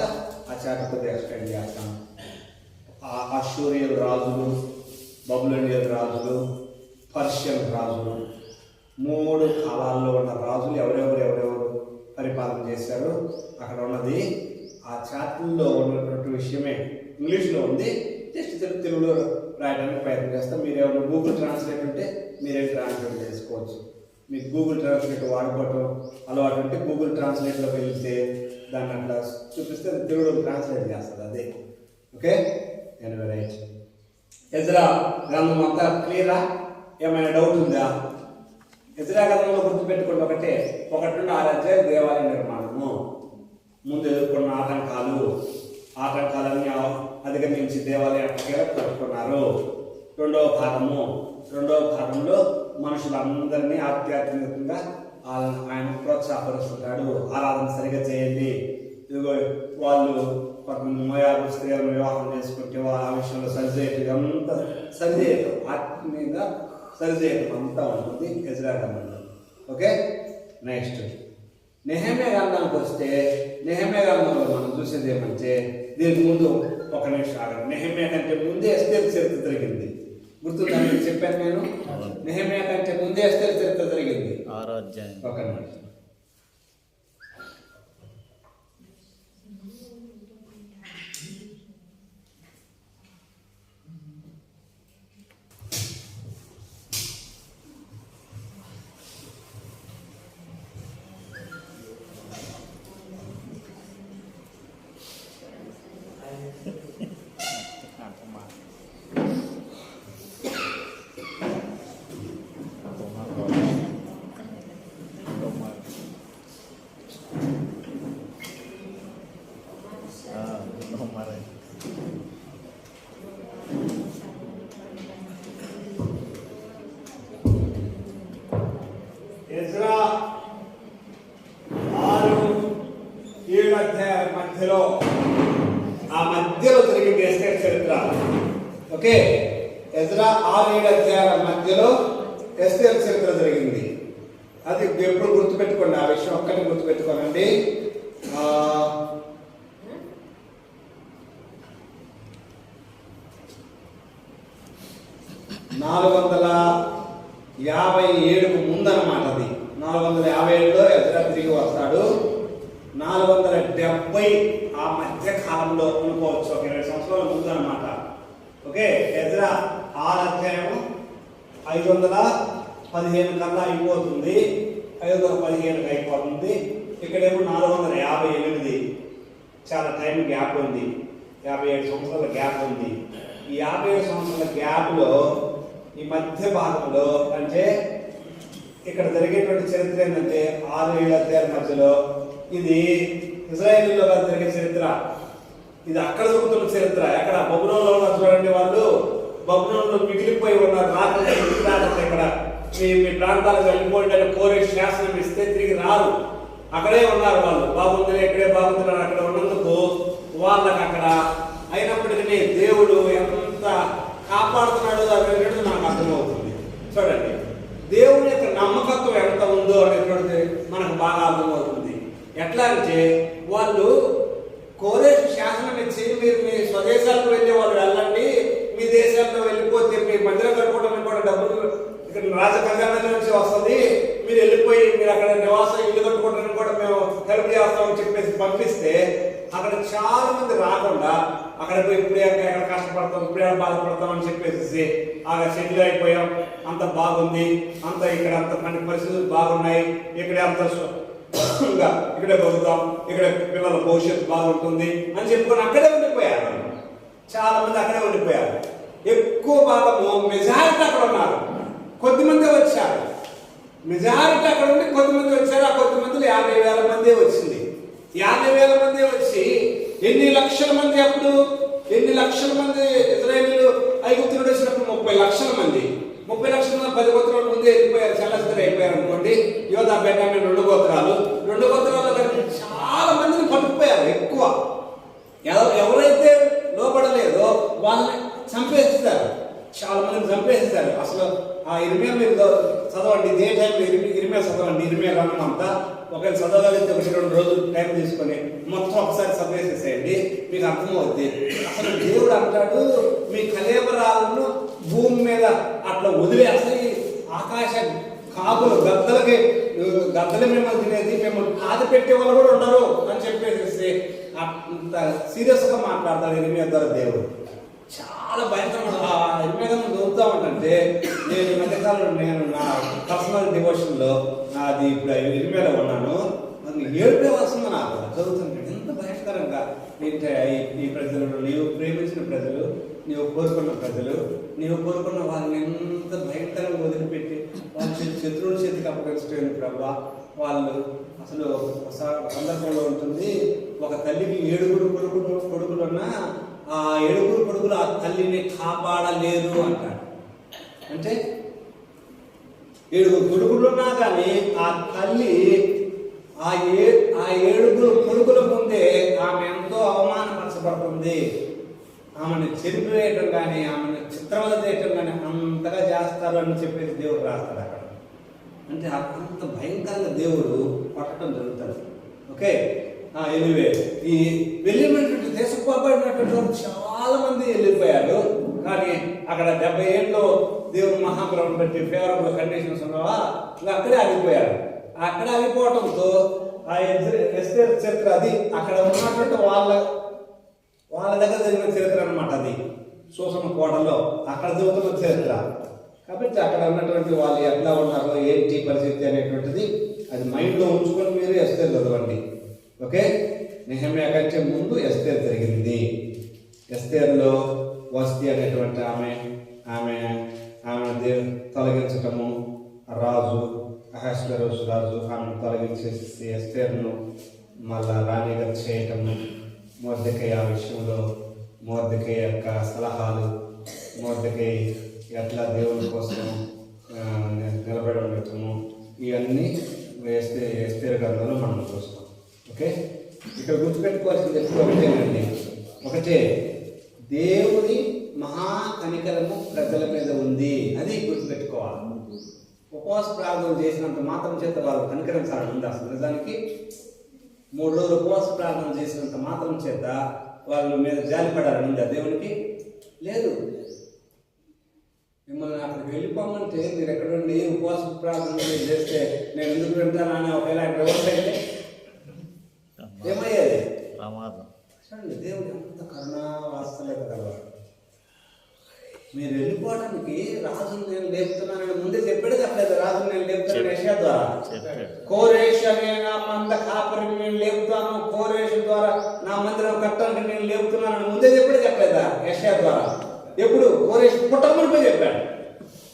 Speaker 2: ఆ చార్ట్ కొద్దిగా ఎక్స్ప్లెయిన్ చేస్తాను. అష్షూరియల్ రాజులు, బబులోనియన్ రాజులు, పర్షియన్ రాజులు, 3 కాలాల్లో ఉన్న రాజులు ఎవరెవరు పరిపాలన చేశారు అక్కడ ఉన్నది ఆ చార్టుల్లో ఉన్నటువంటి విషయమే. ఇంగ్లీష్లో ఉంది, జస్ట్ తెలుగులో రాయడానికి ప్రయత్నం చేస్తాం. మీరు ఏమైనా గూగుల్ ట్రాన్స్లేట్ ఉంటే మీరే ట్రాన్స్లేట్ చేసుకోవచ్చు. మీకు గూగుల్ ట్రాన్స్లేట్ వాడుకోవటం అలవాటు ఉంటే గూగుల్ ట్రాన్స్లేట్లో వెళ్తే దాన్ని అట్లా చూపిస్తే తెలుగులో ట్రాన్స్లేట్ చేస్తుంది అదే. Okay, anyway right. ఎజ్రా గ్రంథం అంతా క్లియరా? ఏమైనా డౌట్ ఉందా? ఎజ్రా గ్రంథంలో గుర్తుపెట్టుకోండి, 1 నుండి 6 అధ్యాయం దేవాలయ నిర్మాణము. ముందు ఎదుర్కొన్న ఆటంకాలన్నీ అధిగమించి దేవాలయానికి కట్టుకున్నారు. రెండవ భాగంలో మనుషులందరినీ ఆధ్యాత్మికంగా ఆయన ప్రోత్సాహపరుస్తుంటాడు. ఆరాధన సరిగా చేయండి. ఇదిగో వాళ్ళు కొంతమంది మోయాబు స్త్రీలను వివాహం చేసుకుంటే ఆ విషయంలో సరిచేయటం ఆత్మీయంగా సరిచేయటం అంతా ఉంటుంది ఎజ్రా గ్రంథంలో. ఓకే, నెక్స్ట్ నెహెమియా గ్రంథానికి వస్తే నెహెమియా గ్రంథంలో మనం చూసేది ఏమంటే, దీనికి ముందు ఒక నిమిషం ఆగండి. నెహెమియా కంటే ముందే ఎస్తేరు చరిత్ర జరిగింది. గుర్తుందని చెప్పాను నేను. నెహెమియా కంటే ముందే ఎస్తేరు చరిత్ర జరిగింది.
Speaker 3: 6వ అధ్యాయం.
Speaker 2: ఒక నిమిషం. ఎజ్రా 6-7 అధ్యాయాల మధ్యలో జరిగింది ఎస్తేరు చరిత్ర. ఓకే, ఎజ్రా 6-7 అధ్యాయాల మధ్యలో ఎస్తేరు చరిత్ర జరిగింది. అది ఎప్పుడు గుర్తుపెట్టుకోండి, ఆ విషయం ఒక్కటి గుర్తుపెట్టుకోనండి. 457కు ముందు అన్నమాట. అది 457లో ఎజ్రా తిరిగి వస్తాడు. 470 ఆ మధ్య కాలంలో అనుకోవచ్చు, ఒక 20 సంవత్సరాల ముందు అన్నమాట. ఓకే, ఎజ్రా 6 అధ్యాయం 515 కల్లా అయిపోతుంది. 515కి అయిపోతుంది. ఇక్కడేమో 458. చాలా టైం గ్యాప్ ఉంది, 57 సంవత్సరాల గ్యాప్ ఉంది. ఈ 57 సంవత్సరాల గ్యాప్లో ఈ మధ్య భాగంలో అంటే ఇక్కడ జరిగేటువంటి చరిత్ర ఏంటంటే 6-7 అధ్యాయాల మధ్యలో ఇది ఇజ్రాయేలీలో జరిగే చరిత్ర. ఇది అక్కడ జరుగుతున్న చరిత్ర. ఎక్కడ బబులోనులో ఉన్నారు చూడండి, వాళ్ళు బబులోనులో మిగిలిపోయి ఉన్నారు. రాత్రి ఇక్కడ మీ ప్రాంతాలకు వెళ్ళిపోండి అని కోరేష్ శాసనం ఇస్తే తిరిగి రారు, అక్కడే ఉన్నారు వాళ్ళు. బాగుంది ఇక్కడే బాగుంది అక్కడ ఉన్నందుకు వాళ్ళకి అక్కడ అయినప్పటికీ దేవుడు ఎంత కాపాడుతున్నాడు అనేటువంటిది మనకు అర్థమవుతుంది. చూడండి, దేవుని యొక్క నమ్మకత్వం ఎంత ఉందో అనేటువంటిది మనకు బాగా అర్థమవుతుంది. ఎట్లా అంటే వాళ్ళు కోరేష్ శాసనం ఇచ్చి మీరు మీ స్వదేశాలకు వెళ్ళే వాళ్ళు వెళ్ళండి, మీ దేశాల్లో వెళ్ళిపోతే మీ మందిరం కట్టుకోవడానికి కూడా డబ్బులు ఇక్కడ రాజ ఖజానా నుంచి వస్తుంది, మీరు వెళ్ళిపోయి మీరు అక్కడ నివాసం ఇల్లు కట్టుకోవడానికి కూడా మేము హెల్ప్ చేస్తామని చెప్పేసి పంపిస్తే అక్కడ చాలా మంది రాకుండా అక్కడ పోయి ఇప్పుడే ఎక్కడ కష్టపడతాం, ఇప్పుడే బాధపడతాం అని చెప్పేసి అక్కడ సెటిల్ అయిపోయాం, అంత బాగుంది, అంత ఇక్కడ అంత మన పరిస్థితులు బాగున్నాయి, ఇక్కడే అంత ఇక్కడే బతుకుతాం, ఇక్కడ పిల్లల భవిష్యత్తు బాగుంటుంది అని చెప్పుకొని అక్కడే ఉండిపోయారు. చాలా మంది అక్కడే ఉండిపోయారు. ఎక్కువ భాగము మెజారిటీ అక్కడ ఉన్నారు, కొద్దిమంది వచ్చారు. మెజారిటీ అక్కడ ఉండి కొద్దిమంది వచ్చారు. ఆ కొద్దిమందిలో 50,000 మంది వచ్చింది. 50,000 మంది వచ్చి ఎన్ని లక్షల మంది, అప్పుడు ఎన్ని లక్షల మంది ఇజ్రాయేలీలు ఐగుప్తులు వచ్చినప్పుడు 30 లక్షల మంది. 30 లక్షల మంది 10 గోత్రాల ముందే వెళ్ళిపోయారు, చల్లసిద్ధులు అయిపోయారు అనుకోండి. యోధా బెన్యామీన్ 2 గోత్రాలు, 2 గోత్రాల్లో చాలా మందిని పట్టుకుపోయారు. ఎక్కువ ఎవరైతే లోపడలేదో వాళ్ళని చంపేస్తారు, చాలా మంది ఆ ఇరిమియా మీరు చదవండి, ఇదే టైంలో ఇరిమియా చదవండి, ఇరిమియా గ్రంథం అంతా. ఒకవేళ చదవగలిగితే 1-2 రోజులు టైం తీసుకొని మొత్తం ఒకసారి చదివేసేసేయండి, మీకు అర్థమవుద్ది. అసలు దేవుడు అంటాడు, మీ కళేబరాలను భూమి మీద అట్లా వదిలేస్తే ఆకాశ కాకులు గద్దలు మిమ్మల్ని తినేది, మిమ్మల్ని ఆది పెట్టే వాళ్ళు కూడా ఉండరు అని చెప్పేసి అంత సీరియస్ గా మాట్లాడతాడు ఇరిమియా ద్వారా దేవుడు. చాలా భయంకరమైన ఇరిమియా గ్రంథం చదువుతా ఉంటే నేను ఈ మధ్యకాలంలో నేను నా పర్సనల్ డివోషన్ లో అది ఇప్పుడు ఇరిమియాలో ఉన్నాను. ఏడుపే వస్తుంది నాకు చదువుతుంటే. ఎంత భయంకరంగా ఈ ప్రజలు, నీవు ప్రేమించిన ప్రజలు, నీవు కోరుకున్న ప్రజలు, నీవు కోరుకున్న వాళ్ళని ఎంత భయంకరంగా వదిలిపెట్టి వాళ్ళ శత్రువుల చేతికి అప్పగించలేదు ప్రభా. వాళ్ళు అసలు సందర్భంలో ఉంటుంది, ఒక తల్లికి 7 కొడుకులున్నా ఆ 7 కొడుకులు ఆ తల్లిని కాపాడలేరు అంటాడు. అంటే 7 కొడుకులున్నా కానీ ఆ తల్లి ఆ 7 కొడుకుల ముందే ఆమె ఎంతో అవమానపరచబడుతుంది. ఆమెను చెరిపివేయటం కానీ, ఆమెను చిత్రవద చేయటం కానీ అంతగా చేస్తారు అని చెప్పేసి దేవుడు రాస్తాడు అక్కడ. అంటే అంత భయంకరంగా దేవుడు పట్టడం జరుగుతుంది. ఓకే, ఎనివే ఈ వెళ్ళినటువంటి దేశపోబడినటువంటి వాళ్ళు చాలా మంది వెళ్ళిపోయారు. కానీ అక్కడ 70 ఏళ్ళు దేవుడు మహాప్రభుని బట్టి ఫేవరబుల్ కండిషన్స్ ఉన్నవా, ఇంకా అక్కడే ఆగిపోయారు. అక్కడ ఆగిపోవడంతో ఆ ఎస్తేరు చరిత్ర అది అక్కడ ఉన్నటువంటి వాళ్ళ దగ్గర జరిగిన చరిత్ర అనమాట. అది సూసన కోటలో అక్కడ జరుగుతున్న చరిత్ర. కాబట్టి అక్కడ ఉన్నటువంటి వాళ్ళు ఎట్లా ఉన్నారో ఏంటి పరిస్థితి అనేటువంటిది అది మైండ్లో ఉంచుకొని మీరు ఎస్తేరు చదవండి. ఓకే, నెహెమ్యా కంటే ముందు ఎస్తేరు జరిగింది. ఎస్తేరులో వస్తి అనేటువంటి ఆమె తొలగించటము, రాజు అహష్వేరోషు రాజు ఆమెను తొలగించేసి ఎస్తేరును మళ్ళా రాణిగా చేయటము, మొర్దెకై ఆ విషయంలో మొర్దెకై యొక్క సలహాలు, మొర్దెకై ఎట్లా దేవుని కోసం నిలబడి ఉండటము, ఇవన్నీ ఎస్తేరు గ్రంథంలో మనం చూస్తాం. ఓకే, ఇక్కడ గుర్తుపెట్టుకోవాల్సింది ఎప్పుడు ఒకటే, దేవుని మహా కనికరము ప్రజల మీద ఉంది. అది గుర్తుపెట్టుకోవాలి. ఉపవాస ప్రార్థన చేసినంత మాత్రం చేత వాళ్ళు కనికరించాలని ఉంది అసలు నిజానికి? 3 రోజులు ఉపవాస ప్రార్థన చేసినంత మాత్రం చేత వాళ్ళ మీద జాలిపడాలని ఉందా దేవునికి? లేదు. మిమ్మల్ని అక్కడికి వెళ్ళిపోమంటే మీరు ఎక్కడుండి ఉపవాస ప్రార్థన చేస్తే నేను ఎందుకు వింటానా అని ఒకవేళ ఆయన వ్యవస్థ ఏమయ్యేది? చూడండి, దేవుడు ఎంత కరుణా వాత్సల్యత కలవాడు. మీరు వెళ్ళిపోవడానికి రాజును నేను లేపుతున్నానని ముందే చెప్పాడు చెప్పలేదు? రాజును నేను లేపుతాను యెషయా ద్వారా. కోరేష్ అనే నా మంద కాపరిని నేను లేపుతాను, కోరేష్ ద్వారా నా మందిరం కట్టడానికి నేను లేపుతున్నానని ముందే చెప్పాడు చెప్పలేదా యెషయా ద్వారా? ఎప్పుడు? కోరేష్ పుట్టకమునిపై చెప్పాడు,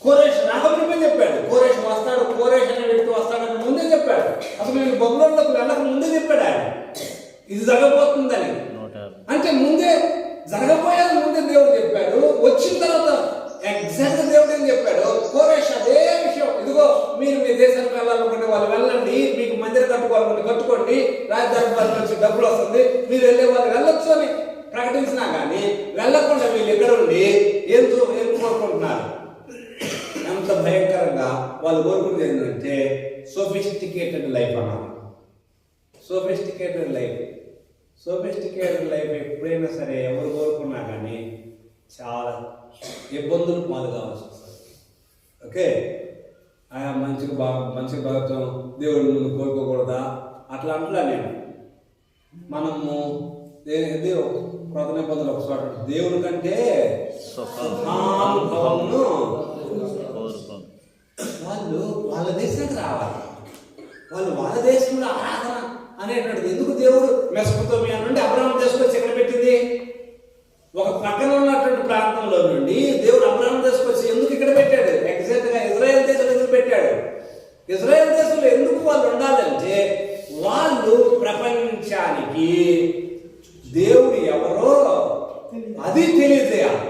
Speaker 2: కోరేష్ రాకమునిపై చెప్పాడు. కోరేష్ వస్తాడు, కోరేష్ అనే వ్యక్తి వస్తాడని ముందే చెప్పాడు. అసలు నేను బబులోనులోకి వెళ్ళక ముందే చెప్పాడు ఆయన ఇది జరగబోతుందని. అంటే ముందే జరగబోయేది ముందే దేవుడు చెప్పాడు. వచ్చిన తర్వాత ఎగ్జాక్ట్ దేవుడు ఏం చెప్పాడు? కోరేష్ అదే విషయం, ఇదిగో మీరు మీ దేశానికి వెళ్ళాలనుకుంటే వాళ్ళు వెళ్ళండి, మీకు మందిరం కట్టుకోవాలనుకుంటే కట్టుకోండి, రాజధాని నుంచి డబ్బులు వస్తుంది, మీరు వెళ్ళే వాళ్ళు వెళ్ళొచ్చు అని ప్రకటించినా కానీ వెళ్ళకుండా వీళ్ళు ఎక్కడ ఉండి ఏం కోరుకుంటున్నారు? ఎంత భయంకరంగా వాళ్ళు కోరుకుంటుంది ఏంటంటే సోఫిస్టికేటెడ్ లైఫ్ అన్నారు. సోఫిస్టికేటెడ్ లైఫ్ ఎప్పుడైనా సరే ఎవరు కోరుకున్నా కానీ చాలా ఇబ్బందులు పాలు కావాల్సి వస్తుంది. ఓకే, ఆయా మంచి భగత్వం దేవుడి ముందు కోరుకోకూడదా అట్లా అంటున్నా నేను. మనము కొత్త నిబంధనలు ఒక చోట దేవుని కంటే వాళ్ళు వాళ్ళ దేశానికి రావాలి, వాళ్ళు వాళ్ళ దేశంలో ఆరాధన అనేటువంటిది. ఎందుకు దేవుడు మెసొపొతామియా నుండి అబ్రహాము తీసుకొచ్చి ఎక్కడ పెట్టింది? ఒక పక్కన ఉన్నటువంటి ప్రాంతంలో నుండి దేవుడు అబ్రహాము తీసుకొచ్చి ఎందుకు ఇక్కడ పెట్టాడు? ఎగ్జాక్ట్ గా ఇజ్రాయెల్ దేశంలో ఎందుకు పెట్టాడు? ఇజ్రాయెల్ దేశంలో ఎందుకు వాళ్ళు ఉండాలంటే వాళ్ళు ప్రపంచానికి దేవుడు ఎవరో అది తెలియజేయాలి,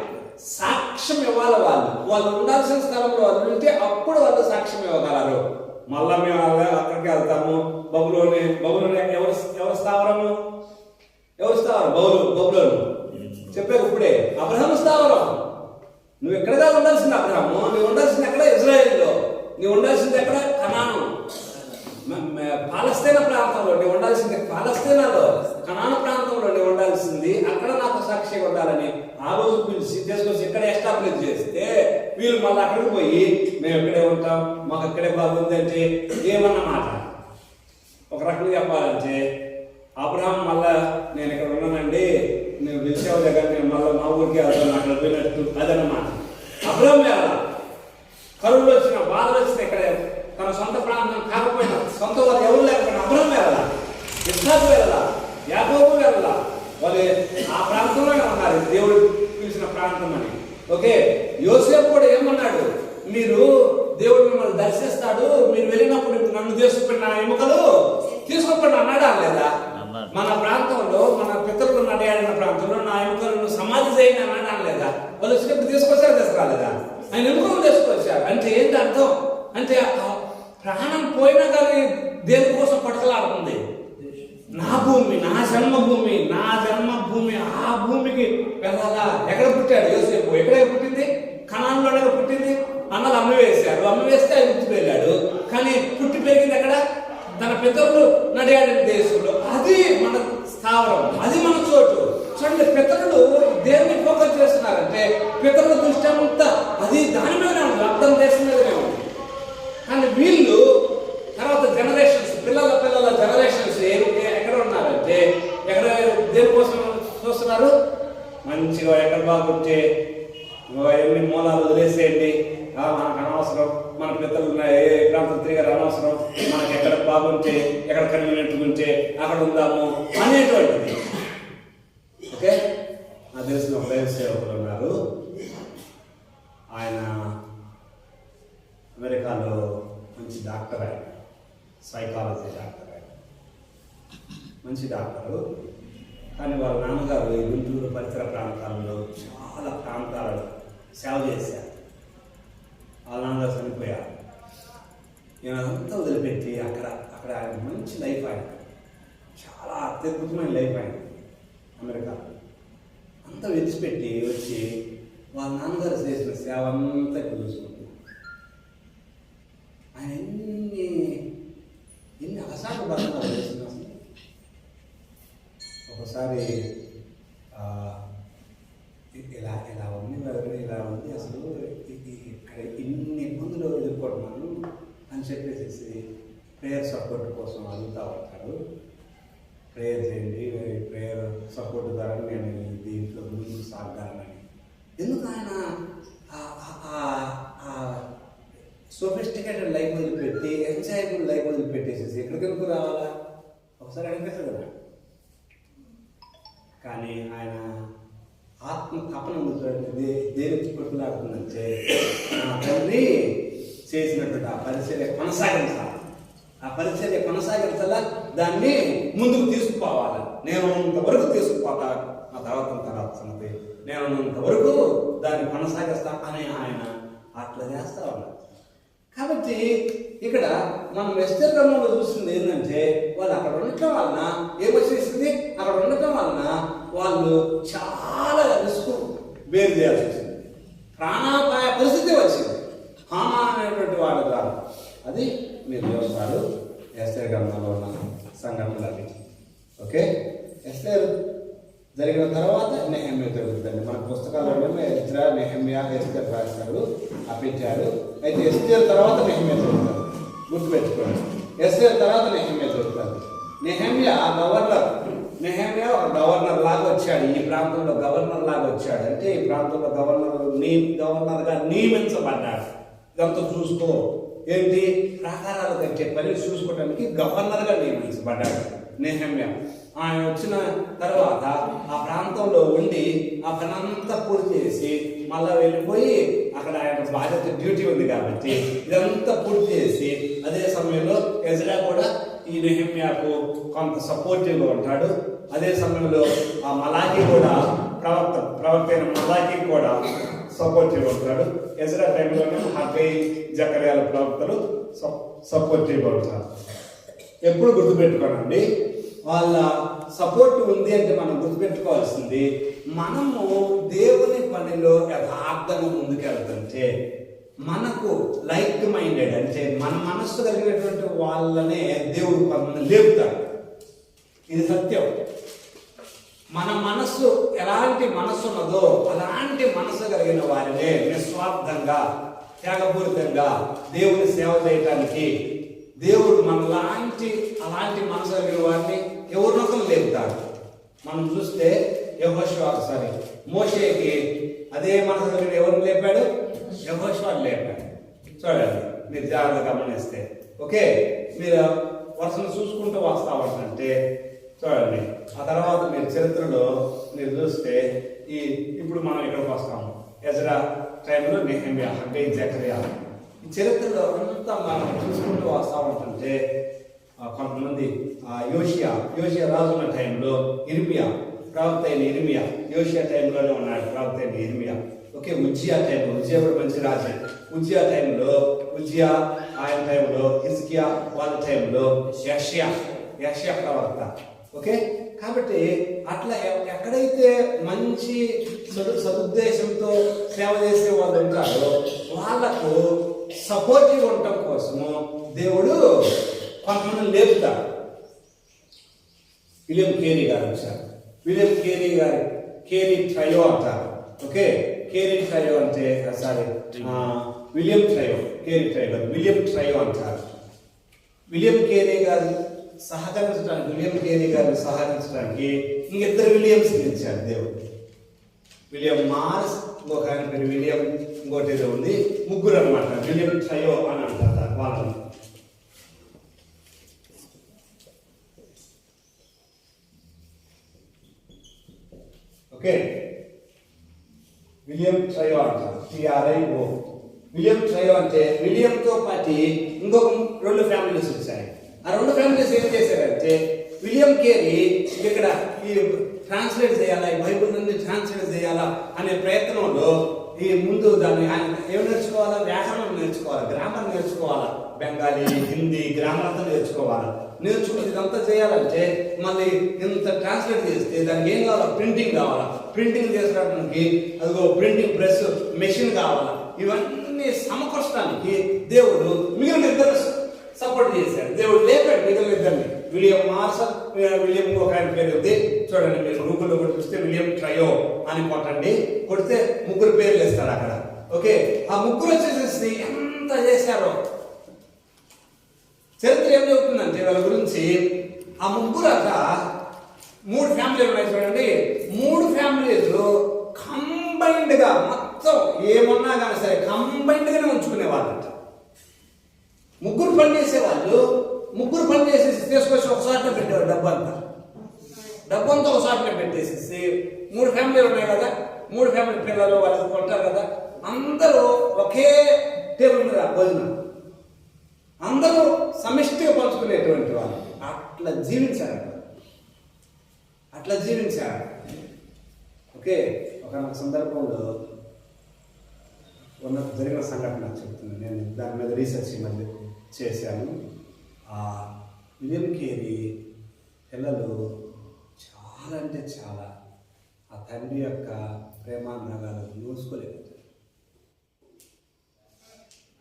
Speaker 2: సాక్ష్యం ఇవ్వాలి. వాళ్ళు ఉండాల్సిన స్థలంలో వాళ్ళు ఉంటే అప్పుడు వాళ్ళు సాక్ష్యం ఇవ్వగలరు. మళ్ళా మేము అక్కడికి వెళ్తాము. బబులోని ఎవరు స్థావరము? బబులోను చెప్పారు ఇప్పుడే. అబ్రహాము స్థావరం.
Speaker 1: నువ్వు ఎక్కడగా ఉండాల్సింది అబ్రహాము, నువ్వు ఉండాల్సింది ఎక్కడ? ఇజ్రాయేల్లో. నువ్వు ఉండాల్సింది ఎక్కడ? కనాను, పాలస్తీనా ప్రాంతంలో. నువ్వు ఉండాల్సింది పాలస్తీనాలో, కనాను ప్రాంతంలో నువ్వు ఉండాల్సింది. అక్కడ నాకు సాక్షిగా ఉండాలని ఆ రోజు పిలిచి తీసుకొచ్చి ఇక్కడ ఎస్టాబ్లిష్ చేస్తే వీళ్ళు మళ్ళీ అక్కడికి పోయి మేము ఇక్కడే ఉంటాం, మాకు ఇక్కడే బాగుంది అంటే ఏమన్నా మాట. ఒక రకంగా చెప్పాలంటే అబ్రహాం మళ్ళా నేను ఇక్కడ ఉన్నానండి, నేను పిలిచావు దగ్గర నేను మళ్ళీ మా ఊరికి వెళ్తాను అక్కడ పోయినట్టు అదన్నమాట. అబ్రహాం వెళ్ళాల, కరువులు వచ్చిన బాధలు వచ్చిన ఇక్కడ తన సొంత ప్రాంతం కాకపోయినా, సొంత వాళ్ళు ఎవరు లేకపోయినా అబ్రహాం వెళ్ళాల, ఇస్సాకు వెళ్ళాల, యాకోబు వెళ్ళాల. వాళ్ళు ఆ ప్రాంతంలోనే ఉన్నారు, దేవుడు పిలిచిన ప్రాంతం అని. ఓకే, యోసేపు కూడా ఏమన్నాడు? మీరు దేవుడు మిమ్మల్ని దర్శిస్తాడు, మీరు వెళ్ళినప్పుడు నన్ను తీసుకుపోయిన నా ఎముకలు తీసుకోకుండా అన్నాడా లేదా? మన ప్రాంతంలో మన పితరులు నడయాడిన ప్రాంతంలో నా ఎముకలను సమాధి చేయండి అన్నాడా లేదా? వాళ్ళు వచ్చినప్పుడు తీసుకొచ్చారు, తీసుకురాలేదా? ఆయన ఎముకలు తీసుకొచ్చారు. అంటే ఏంటి అర్థం? అంటే ప్రాణం పోయినా కానీ దేనికోసం పడకలాడుతుంది. నా భూమి, నా జన్మభూమి, నా జన్మభూమి, ఆ భూమికి వెళ్ళాలా? ఎక్కడ పుట్టాడు యోసేపు? ఎక్కడ పుట్టింది? కనానులోనే పుట్టింది. అన్నలు అమ్మ వేశారు, అమ్మ వేస్తే ఆయన పుట్టి పెరిగాడు. కానీ పుట్టి పెరిగింది ఎక్కడ? తన పితరులు నడియాడిన దేశంలో. అది మన స్థావరం, అది మన చోటు. చూడండి, పితరులు దేన్ని ఫోకస్ చేస్తున్నారంటే పితరుల దృష్టి అంతా అది దాని మీదనే ఉంది, అర్థం దేశం మీదనే ఉంది. కానీ వీళ్ళు తర్వాత జనరేషన్స్, పిల్లల జనరేషన్స్ ఎక్కడ ఉన్నారంటే ఎక్కడ దేనికోసం చూస్తున్నారు? మంచిగా ఎక్కడ బాగుంటే ఎన్ని మూలాలు వదిలేసేయండి, మనకు అనవసరం, మన పిల్లలు ఏ ప్రాంతం తిరిగారు అనవసరం, మనకి ఎక్కడ బాగుంటే ఎక్కడ కన్వీనియంట్గా ఉంటే అక్కడ ఉందాము అనేటువంటిది. ఓకే, నాకు తెలిసిన ఒక దైవ సేవకులు ఉన్నారు. ఆయన అమెరికాలో మంచి డాక్టర్, ఆయన సైకాలజీ డాక్టర్, ఆయన మంచి డాక్టరు. కానీ వాళ్ళ నాన్నగారు ఈ గుంటూరు పరిసర ప్రాంతాల్లో చాలా ప్రాంతాలలో సేవ చేశారు. వాళ్ళ నాన్నగారు చనిపోయారు. ఈయనంతా వదిలిపెట్టి అక్కడ ఆయన మంచి లైఫ్, ఆయన చాలా అత్యద్భుతమైన లైఫ్, ఆయన అమెరికా అంతా విడిచిపెట్టి వచ్చి వాళ్ళ నాన్నగారు చేసిన సేవ అంతా ఇక్కడ చూసుకుంటున్నారు. ఆయన ఎన్ని అసాధ్య బతకాలు చేసిన అసలు. ఒకసారి ఇలా ఉంది ఇలా ఉంది అసలు, ఇక్కడ ఇన్ని ఇబ్బందులు ఎదుర్కొంటున్నాను అని చెప్పేసి ప్రేయర్ సపోర్ట్ కోసం అడుగుతూ ఉంటారు. ప్రేయర్ చేయండి, ప్రేయర్ సపోర్ట్ ద్వారా నేను దీంట్లో ముందుకు సాగాలని. ఎందుకు ఆయన సోఫిస్టికేటెడ్ లైఫ్ వదిలిపెట్టి ఎంజాయబుల్ లైఫ్ వదిలిపెట్టేసేసి ఎక్కడికెళ్ళకు రావాలా? ఒకసారి అనిపిస్తుంది కదా. కానీ ఆయన ఆత్మ తపన ఉంది, దేనికి కొట్టులాడుతుందంటే నా తండ్రి చేసినటువంటి ఆ పరిచర్య కొనసాగించాలి, ఆ పరిచర్య కొనసాగించాలా, దాన్ని ముందుకు తీసుకుపోవాలి. నేను ఇంతవరకు తీసుకుపోతా, నా తర్వాత సంగతి నేను ఇంతవరకు దాన్ని కొనసాగిస్తా అని ఆయన అట్లా చేస్తా ఉన్నారు. కాబట్టి ఇక్కడ మనం ఎస్తేర్ గ్రంథంలో చూస్తుంది ఏంటంటే వాళ్ళు అక్కడ ఉండటం వలన ఏమొచ్చేసింది, అక్కడ ఉండటం వలన వాళ్ళు చాలా రిస్క్ బేరు చేయాల్సి వచ్చింది, ప్రాణాపాయ పరిస్థితి వచ్చింది. హామా అనేటువంటి వాళ్ళ ద్వారా అది మీరు చూస్తారు ఎస్తేర్ గ్రంథంలో ఉన్న సంఘటనలు అవి. ఓకే, ఎస్తేర్ జరిగిన తర్వాత నెహెమ్యా జరుగుతుందండి. మన పుస్తకాలలో ఎజ్రా, నెహెమ్యా, ఎస్తేర్ రాశారు, అప్పించారు. అయితే ఎస్తేర్ తర్వాత నెహెమ్యా జరుగుతారు, గుర్తుపెట్టుకోండి. ఎస్తేర్ తర్వాత నెహెమ్యా జరుగుతారు. నెహెమ్యా గవర్నర్, నెహెమ్యా ఒక గవర్నర్ లాగా వచ్చాడు, ఈ ప్రాంతంలో గవర్నర్ లాగా వచ్చాడు. అంటే ఈ ప్రాంతంలో గవర్నర్గా నియమించబడ్డాడు. ఇదంతా చూసుకో ఏంటి, ప్రాకారాలు కట్టే పని చూసుకోవడానికి గవర్నర్గా నియమించబడ్డాడు నెహెమ్యా. ఆయన వచ్చిన తర్వాత ఆ ప్రాంతంలో ఉండి ఆ పని అంతా పూర్తి చేసి మళ్ళా వెళ్ళిపోయి అక్కడ ఆయన బాధ్యత డ్యూటీ ఉంది కాబట్టి ఇదంతా పూర్తి చేసి అదే సమయంలో ఎజ్రా కూడా ఈ నెహెమ్యాకు కొంత సపోర్టివ్గా ఉంటాడు. అదే సమయంలో ఆ మలాకి కూడా ప్రవక్త అయిన మలాకి కూడా సపోర్టివ్గా ఉంటాడు. ఎజ్రా టైంలోనే హగ్గై, జకర్యాల ప్రవక్తలు సపోర్టివ్గా ఉంటారు. ఎప్పుడు గుర్తుపెట్టుకోనండి,
Speaker 2: వాళ్ళ సపోర్ట్ ఉంది అంటే మనం గుర్తుపెట్టుకోవాల్సింది, మనము దేవుని పనిలో యథార్థంగా ముందుకెళ్తుంటే మనకు లైక్ మైండెడ్ అంటే మన మనస్సు కలిగినటువంటి వాళ్ళనే దేవుడు కొంతమంది లేపుతాడు. ఇది సత్యం. మన మనస్సు ఎలాంటి మనస్సు ఉన్నదో అలాంటి మనస్సు కలిగిన వారినే నిస్వార్థంగా త్యాగపూరితంగా దేవుని సేవ చేయటానికి దేవుడు అలాంటి మనసు కలిగిన వారిని ఎవరినొకరు లేపుతాడు. మనం చూస్తే మోషేకి అదే మనసు కలిగిన ఎవరిని లేపాడు? యెహోషువను లేపాడు. చూడండి, మీరు జాగ్రత్తగా గమనిస్తే. ఓకే, మీరు వర్షం చూసుకుంటూ వస్తా ఉంటుంటే చూడండి, ఆ తర్వాత మీరు చరిత్రలో మీరు చూస్తే ఇప్పుడు మనం ఇక్కడికి వస్తాము. ఎజ్రా టైంలో నెహెమ్యా, హగ్గై, జకర్యా, ఈ చరిత్రలో అంతా మనం చూసుకుంటూ వస్తూ ఉంటుంటే కొంతమంది యోషియా రాజున్న టైంలో ప్రవక్త అయిన ఇర్మియా యోషియా టైంలోనే ఉన్నాడు, ప్రవక్త అయిన ఇర్మియా. ఓకే, ఉజ్జియా టైంలో, ఉజ్జియా కూడా మంచి రాజే. ఉజ్జియా ఆయన టైంలో, హిజ్కియా వాళ్ళ టైంలో యెషయా ప్రవక్త. ఓకే, కాబట్టి అట్లా ఎక్కడైతే మంచి సదుద్దేశంతో సేవ చేసే వాళ్ళు ఉంటారో వాళ్ళకు సపోర్టివ్ ఉండటం కోసము దేవుడు కొంతమంది లేపుతాడు. విలియం కేరీ గారు వచ్చారు. విలియం కేరీ గారి కేరీ ట్రయో అంటారు. ఓకే, కేరీ ట్రయో అంటే విలియం ట్రయో అంటారు. విలియం కేరీ గారు సహకరించడానికి ఇంకిద్దరు విలియమ్స్ ఇచ్చాడు దేవుడు. విలియం మార్స్, ఇంకొక ఆయన పేరు విలియం, ఇంకోటి ఏదో ఉంది, ముగ్గురు అనమాట. విలియం ట్రయో అని అంటారు వాళ్ళని. ఓకే, విలియం ట్రయో అంటారు, TRIO. విలియం ట్రయో అంటే విలియంతో పాటు ఇంకొక 2 ఫ్యామిలీస్ వచ్చాయి. ఆ 2 ఫ్యామిలీస్ ఏం చేశారంటే, విలియం కేరీ ఇక్కడ ఈ ట్రాన్స్లేట్ చేయాలా, ఈ బైబిల్ నుండి ట్రాన్స్లేట్ చేయాలా అనే ప్రయత్నంలో ఈ ముందు దాన్ని ఆయన ఏం నేర్చుకోవాలా? వ్యాకరణం నేర్చుకోవాలా, గ్రామర్ నేర్చుకోవాలా, బెంగాలీ, హిందీ గ్రామర్ అంతా నేర్చుకుని ఇదంతా చేయాలంటే మళ్ళీ ఇంత ట్రాన్స్లేట్ చేస్తే దానికి ఏం కావాలా? ప్రింటింగ్ కావాలా. ప్రింటింగ్ చేసుకోవడానికి అదిగో ప్రింటింగ్ ప్రెస్ మెషిన్ కావాలా. ఇవన్నీ సమకూర్చడానికి దేవుడు మిగిలిన ఇద్దరు సపోర్ట్ చేశాడు. దేవుడు లేపాడు మిగిలిన ఇద్దరిని. విలియం మార్స్, విలియం ఒక ఆయన పేరు ఉంది. చూడండి, మీరు గూగుల్లో కూడా చూస్తే విలియం ట్రయో అని కొడితే 3 పేర్లు వేస్తారు అక్కడ. ఓకే, ఆ 3 వచ్చేసేసి ఎంత చేశారో చరిత్ర ఏం చెబుతుందంటే వాళ్ళ గురించి. ఆ 3 అక్కడ 3 ఫ్యామిలీలు ఉన్నాయి చూడండి. 3 ఫ్యామిలీలు కంబైన్డ్ గా మొత్తం ఏమన్నా కానీ సరే కంబైన్డ్ గానే ఉంచుకునేవాళ్ళంట. 3 పని చేసేవాళ్ళు, 3 పని చేసేసి తీసుకొచ్చి ఒకసారినే పెట్టేవారు. డబ్బంతా ఒకసారినే పెట్టేసేసి 3 ఫ్యామిలీలు ఉన్నాయి కదా, 3 ఫ్యామిలీ పిల్లలు వాళ్ళు కొంటారు కదా, అందరూ ఒకే టేబుల్ మీద భోజనం, అందరూ సమిష్టిగా పంచుకునేటువంటి వాళ్ళు. అట్లా జీవించారు. ఓకే, ఒక సందర్భంలో జరిగిన సంఘటన చెప్తున్నాను. నేను దాని మీద రీసెర్చ్ మధ్య చేశాను. విలియం కేరీ పిల్లలు చాలా అంటే చాలా ఆ తండ్రి యొక్క ప్రేమానురాగాలకు నోచుకోలేకపోతారు.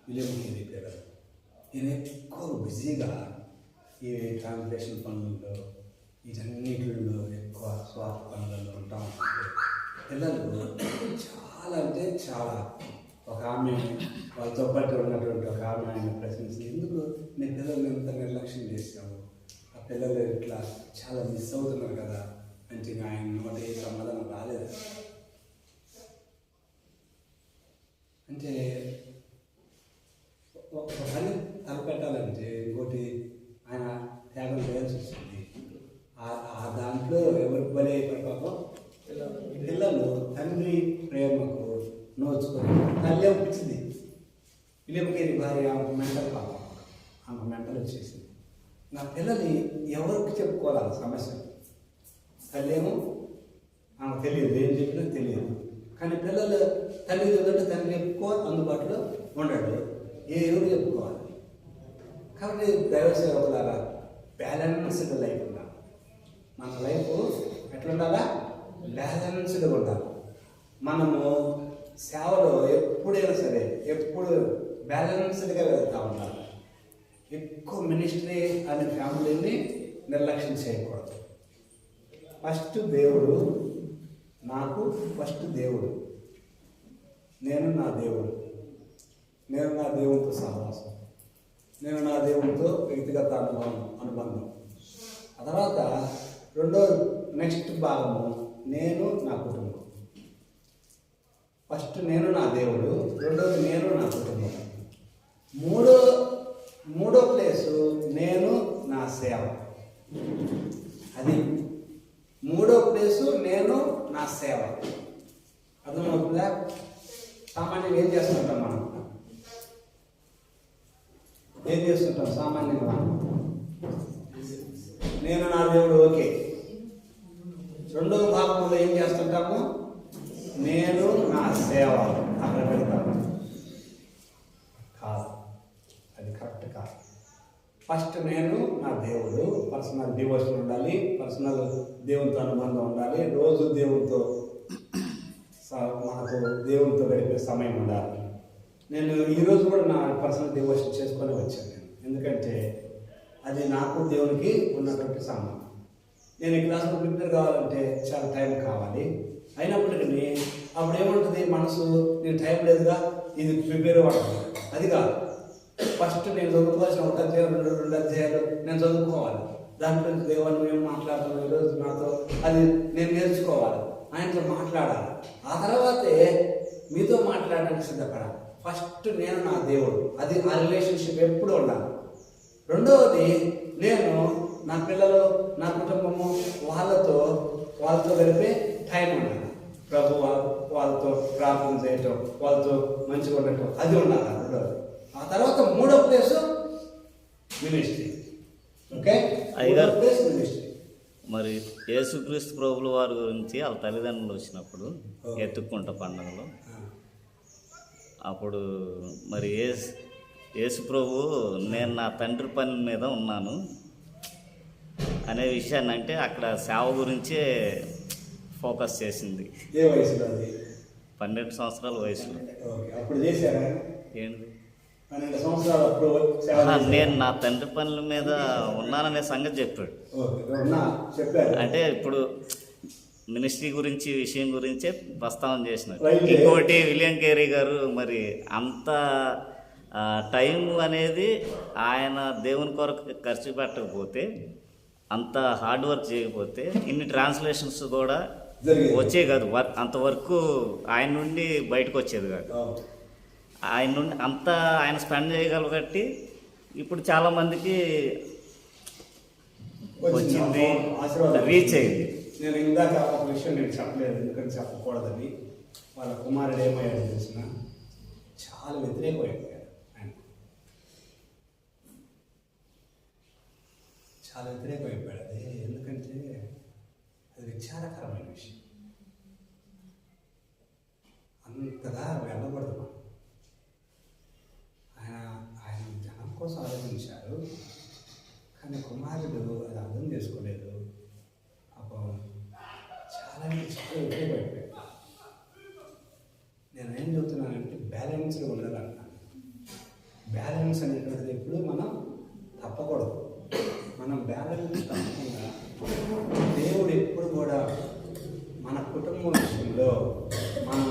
Speaker 2: విలియం కేరీ పిల్లలు ఈయన ఎక్కువ బిజీగా ఈ ట్రాన్స్లేషన్ పనుల్లో వీటన్నిటిలో ఎక్కువ స్వార్థ పనులలో ఉంటా ఉంటే పిల్లలు చాలా అంటే చాలా. ఒక ఆమె వాళ్ళతో పాటు ఉన్నటువంటి ఒక ఆమె ఆయన ప్రశ్నించి, ఎందుకు నీ పిల్లలు ఎంత నిర్లక్ష్యం చేశావు, ఆ పిల్లలు ఇట్లా చాలా మిస్ అవుతున్నారు కదా అంటే ఆయన నోట ఏ సమాధానం రాలేదు. అంటే ఒక పని తలపెట్టాలంటే ఇంకోటి ఆయన త్యాగం చేయాల్సి వస్తుంది. ఆ దాంట్లో ఎవరికి బలి అయిపోయి పాపం పిల్లలు తండ్రి ప్రేమకు నోచుకొని తల్లి అనిపించింది. విలియం కేరీ భార్య మెంటల్ పాపం, ఆమె మెంటల్ వచ్చేసింది. నా పిల్లలు ఎవరికి చెప్పుకోవాలి సమస్య? తల్లి ఏమో ఆమె తెలియదు, ఏం చెప్పినా తెలియదు. కానీ పిల్లలు తల్లి చెప్తుంటే తల్లి చెప్పుకోవాలి, అందుబాటులో ఉండడు, ఎవరు చెప్పుకోవాలి. కాబట్టి దైవ సేవకులారా బ్యాలెన్స్డ్ లైఫ్ ఉండాలి.
Speaker 1: మన లైఫ్ ఎట్లుండాలా? బ్యాలెన్స్డ్గా ఉండాలి. మనము సేవలో ఎప్పుడైనా సరే ఎప్పుడు బ్యాలెన్స్డ్గా వెళ్తూ ఉండాలి. ఎక్కువ మినిస్ట్రీ అనే ఫ్యామిలీని నిర్లక్ష్యం చేయకూడదు. ఫస్ట్ దేవుడు, నాకు ఫస్ట్ దేవుడు, నేను నా దేవుడు, నేను నా దేవునితో సహవాసం, నేను నా దేవునితో వ్యక్తిగత అనుబంధం. ఆ తర్వాత రెండో నెక్స్ట్ భాగము నేను నా కుటుంబం. ఫస్ట్ నేను నా దేవుడు, రెండోది నేను నా కుటుంబం. మూడో ప్లేసు నేను నా సేవ. అది మూడో ప్లేసు నేను నా సేవ. అర్థమవుతుందా? సామాన్యంగా ఏం చేస్తుంటాం మనం? ఏం చేస్తుంటాం సామాన్యంగా? నేను నా దేవుడు ఓకే. రెండవ భాగంలో ఏం చేస్తుంటాము? నేను నా సేవ అక్కడ పెడతాము. కాదు, అది కరెక్ట్ కాదు. ఫస్ట్ నేను నా దేవుడు, పర్సనల్ డివోషన్ ఉండాలి, పర్సనల్ దేవునితో అనుబంధం ఉండాలి, రోజు దేవునితో మనకు దేవునితో గడిపే సమయం ఉండాలి. నేను ఈరోజు కూడా నా పర్సనల్ డివోషన్ చేసుకొని వచ్చాను నేను. ఎందుకంటే అది నాకు దేవునికి ఉన్నటువంటి సంబంధం. నేను ఈ క్లాస్లో ప్రిపేర్ కావాలంటే చాలా టైం కావాలి. అయినప్పటికీ అప్పుడు ఏముంటుంది మనసు, నేను టైం లేదుగా ఇది ప్రిపేర్ అవ్వడం. అది కాదు, ఫస్ట్ నేను చదువుకోవాల్సిన 1 అధ్యాయం 2 అధ్యాయాలు నేను చదువుకోవాలి. దాంట్లో దేవుని ఏం మాట్లాడుతున్నాను ఈరోజు నాతో, అది నేను నేర్చుకోవాలి, ఆయనతో మాట్లాడాలి. ఆ తర్వాతే మీతో మాట్లాడడానికి సిద్ధపడాలి. ఫస్ట్ నేను నా దేవుడు, అది ఆ రిలేషన్షిప్ ఎప్పుడు ఉండాలి. రెండవది నేను నా పిల్లలు, నా కుటుంబము, వాళ్ళతో గడిపే టైం ఉండాలి. ప్రభు వాళ్ళతో ప్రార్థన చేయటం, వాళ్ళతో మంచిగా ఉండటం, అది ఉండాలి రెండవది. ఆ తర్వాత మూడో ప్లేస్ మినిస్ట్రీ. ఓకే, మూడో ప్లేస్ మినిస్ట్రీ.
Speaker 3: మరి యేసుక్రీస్తు ప్రభుల వారి గురించి వాళ్ళ తల్లిదండ్రులు వచ్చినప్పుడు ఎత్తుక్కుంట పండుగలో, అప్పుడు మరి యేసు ప్రభు నేను నా తండ్రి పని మీద ఉన్నాను అనే విషయాన్ని, అంటే అక్కడ సేవ గురించే ఫోకస్ చేసింది.
Speaker 1: ఏ వయసులో అది?
Speaker 3: 12 సంవత్సరాల వయసులో.
Speaker 1: అప్పుడు చేశారా?
Speaker 3: ఏంటి
Speaker 1: 12 సంవత్సరాలు అప్పుడు
Speaker 3: నేను నా తండ్రి పనుల మీద ఉన్నాననే సంగతి చెప్పాడు. అంటే ఇప్పుడు మినిస్ట్రీ గురించి విషయం గురించే ప్రస్తావన చేసినారు. ఇంకోటి విలియం కేరీ గారు మరి అంత టైం అనేది ఆయన దేవుని కొరకు ఖర్చు పెట్టకపోతే, అంత హార్డ్ వర్క్ చేయకపోతే ఇన్ని ట్రాన్స్లేషన్స్ కూడా వచ్చే కాదు. అంతవరకు ఆయన నుండి బయటకు వచ్చేది కాదు. ఆయన నుండి అంతా ఆయన స్పెండ్ చేయగలగట్టి ఇప్పుడు చాలామందికి వచ్చింది, రీచ్ అయింది.
Speaker 1: నేను ఇందాక ఒక విషయం నేను చెప్పలేదు, ఎందుకంటే చెప్పకూడదని. వాళ్ళ కుమారుడు ఏమయ్యాడు తెలిసిన, చాలా వ్యతిరేకమైపోయాడు. ఆయన చాలా వ్యతిరేకమైపోయాడు. అది ఎందుకంటే అది విచారకరమైన విషయం. అంతగా వెళ్ళకూడదు మనం. ఆయన జనం కోసం ఆలోచించారు, కానీ కుమారుడు అది అర్థం చేసుకోలేదు. అప్పుడు చాలా వ్యతిరేకమైపోయాడు. నేను ఏం చెబుతున్నానంటే బ్యాలెన్స్గా ఉండాలంటున్నాను. బ్యాలెన్స్ అనేటువంటిది ఎప్పుడు మనం తప్పకూడదు. మనం బ్యాలెన్స్ తప్పకుండా దేవుడు ఎప్పుడు కూడా మన కుటుంబం విషయంలో మనం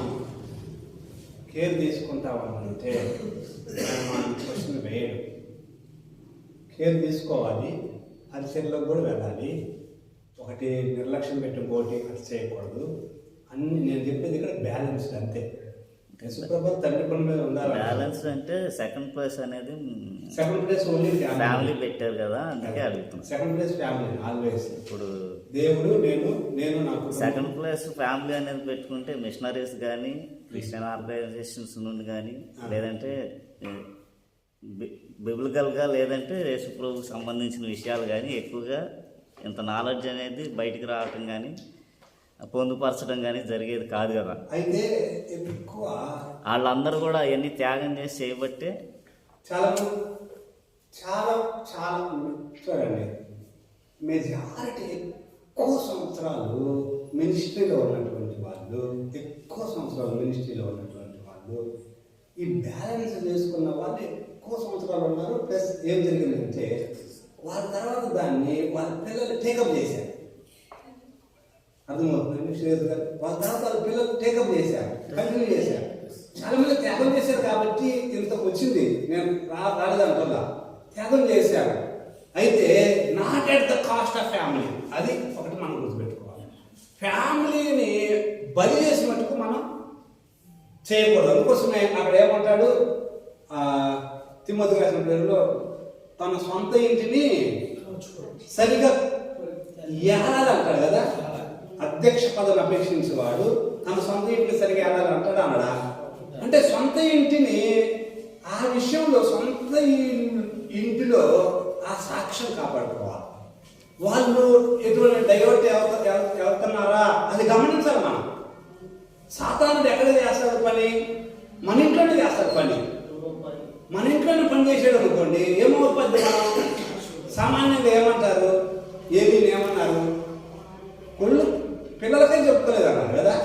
Speaker 1: కేర్ తీసుకుంటామంటే మనం క్వశ్చన్ వేయడం. కేర్ తీసుకోవాలి, పరిచర్లో కూడా వెళ్ళాలి. ఒకటి నిర్లక్ష్యం పెట్టి ఇంకోటి అది చేయకూడదు. అన్ని నేను చెప్పేది ఇక్కడ బ్యాలెన్స్ అంతే. యశుప్రభు తండ్రి పని మీద ఉండాలి.
Speaker 3: బ్యాలెన్స్ అంటే సెకండ్ ప్లేస్ అనేది,
Speaker 1: సెకండ్ ప్లేస్ ఓన్లీ
Speaker 3: ఫ్యామిలీ పెట్టారు కదా, అందుకే అడుగుతున్నాను.
Speaker 1: Second place family always.
Speaker 3: ఇప్పుడు
Speaker 1: దేవుడు, నేను నాకు
Speaker 3: సెకండ్ ప్లేస్ ఫ్యామిలీ అనేది పెట్టుకుంటే మిషనరీస్ కానీ, క్రిస్టియన్ ఆర్గనైజేషన్స్ నుండి కానీ, లేదంటే బిబ్లికల్గా, లేదంటే యేసుప్రభుకు సంబంధించిన విషయాలు కానీ ఎక్కువగా ఇంత నాలెడ్జ్ అనేది బయటికి రావటం కానీ పొందుపరచడం కానీ జరిగేది కాదు కదా.
Speaker 1: అయితే ఎక్కువ
Speaker 3: వాళ్ళందరూ కూడా అవన్నీ త్యాగం చేసి చేయబట్టే
Speaker 1: చాలా చాలా చాలా చూడండి, మెజారిటీ ఎక్కువ
Speaker 2: మినిస్ట్రీలో ఉన్నటువంటి వాళ్ళు, ఎక్కువ సంవత్సరాలు మినిస్ట్రీలో ఉన్నటువంటి వాళ్ళు, ఈ బ్యాలెన్స్ చేసుకున్న వాళ్ళు ఎక్కువ సంవత్సరాలు ఉన్నారు. ప్లస్ ఏం జరిగిందంటే వాళ్ళ తర్వాత దాన్ని వాళ్ళ పిల్లలు టేకప్ చేశారు. అర్థమవుతుందండి శ్రేయస్ గారు? వాళ్ళ తర్వాత వాళ్ళ పిల్లలు టేకప్ చేశారు, కంటిన్యూ చేశారు. చాలా మంది త్యాగం చేశారు కాబట్టి ఇంతకు వచ్చింది. నేను రాలేదంటల్లా త్యాగం చేశారు. అయితే not at the cost of family. అది ఒకటి మనం గుర్తుపెట్టుకోవాలి. ఫ్యామిలీని బలి చేసి మటుకు మనం చేయకూడదు. అందుకోసమే అక్కడ ఏమంటాడు తిమోతి రాసిన పేరులో, తన సొంత ఇంటిని సరిగా ఏలాలంటాడు కదా. అధ్యక్ష పదవిని అపేక్షించేవాడు తన సొంత ఇంటిని సరిగా ఏలాలంటాడు అన్నాడా? అంటే సొంత ఇంటిని ఆ విషయంలో సొంత ఇంటిలో ఆ సాక్ష్యం కాపాడుకోవాలి. వాళ్ళు ఎటువంటి డైవర్ట్ వెళ్తున్నారా అది గమనించాలి మనం. సాతానుడు ఎక్కడ చేస్తాడు పని? మన ఇంట్లోనే చేస్తాడు పని. మన ఇంట్లోనే పని చేసాడు అనుకోండి, ఏమవుతుంది? మనం సామాన్యంగా ఏమంటారు? ఏది ఏమన్నారు? కొళ్ళు పిల్లలకే చెప్పుకోలేదు అన్నారు కదా.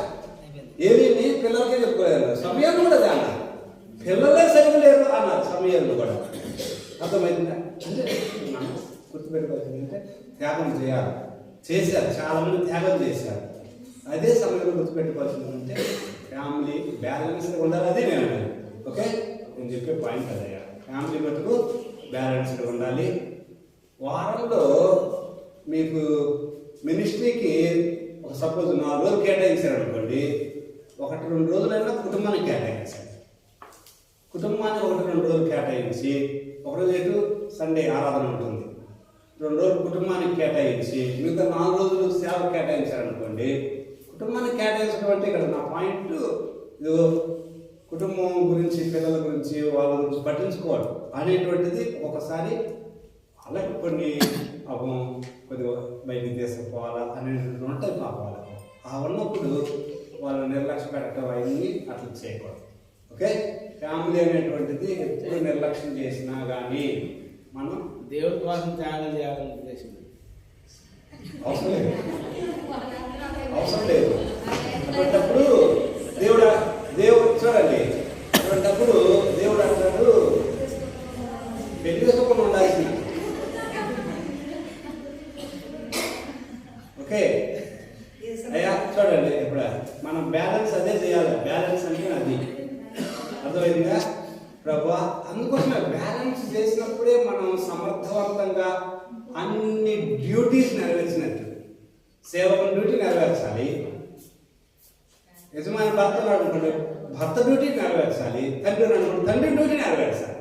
Speaker 2: ఏవిని పిల్లలకే చెప్పుకోలేదు అన్నారు. సమయాన్ని కూడా అన్నారు, పిల్లలే సరిగ్గా లేరు అన్నారు సమయాన్ని కూడా. అర్థమైందా? అంటే మనం గుర్తుపెట్టుకోవాల్సింది అంటే త్యాగం చేయాలి. చేశారు, చాలా మంది త్యాగం చేశారు. అదే సమయంలో గుర్తుపెట్టుకోవాల్సింది అంటే ఫ్యామిలీ బ్యాలెన్స్గా ఉండాలి. అది నేను అన్నాను. ఓకే, నేను చెప్పే పాయింట్ అదయ్యా. ఫ్యామిలీ మటుకు బ్యాలెన్స్గా ఉండాలి. వారంలో మీకు మినిస్ట్రీకి ఒక సపోజ్ 4 రోజులు కేటాయించారు అనుకోండి, 1-2 రోజులైనా కుటుంబానికి కేటాయించాలి. కుటుంబానికి 1-2 రోజులు కేటాయించి, ఒకరోజు ఎటు సండే ఆరాధన ఉంటుంది, 2 రోజులు కుటుంబానికి కేటాయించి మిగతా 4 రోజులు సేవకు కేటాయించారనుకోండి. కుటుంబానికి కేటాయించడం అంటే ఇక్కడ నా పాయింట్ ఇది, కుటుంబం గురించి, పిల్లల గురించి, వాళ్ళ గురించి పట్టించుకోవాలి అనేటువంటిది ఒకసారి అలాగే కొన్ని కొద్దిగా బయటికి తీసుకుపోవాలా అనేటువంటి ఉంటాయి పాపాలు. ఆ ఉన్నప్పుడు వాళ్ళు నిర్లక్ష్య పెట్టడం అయింది అట్లా చేయకూడదు. ఓకే, ఫ్యామిలీ అనేటువంటిది ఎప్పుడు నిర్లక్ష్యం చేసినా కానీ మనం
Speaker 4: దేవుడి కోసం త్యాగం చేయాలని ఉద్దేశం
Speaker 2: అవసరం లేదు. అటువంటిప్పుడు దేవుడు చూడండి, అటువంటిప్పుడు దేవుడు అంటాడు పెళ్లి చేసుకోకుండా ఉండాల్సిన. ఓకే అయ్యా చూడండి, ఇప్పుడు మనం బ్యాలెన్స్ అదే చేయాలి. బ్యాలెన్స్ అంటే అది అర్థమైందా ప్రభా? అందుకోసమే బ్యాలెన్స్ చేసినప్పుడే మనం సమర్థవంతంగా అన్ని డ్యూటీస్ నెరవేర్చినట్టు. సేవకుని డ్యూటీ నెరవేర్చాలి, యజమాని భర్త అనుకుంటే భర్త డ్యూటీ నెరవేర్చాలి, తండ్రి అనుకుంటే తండ్రి డ్యూటీ నెరవేర్చాలి.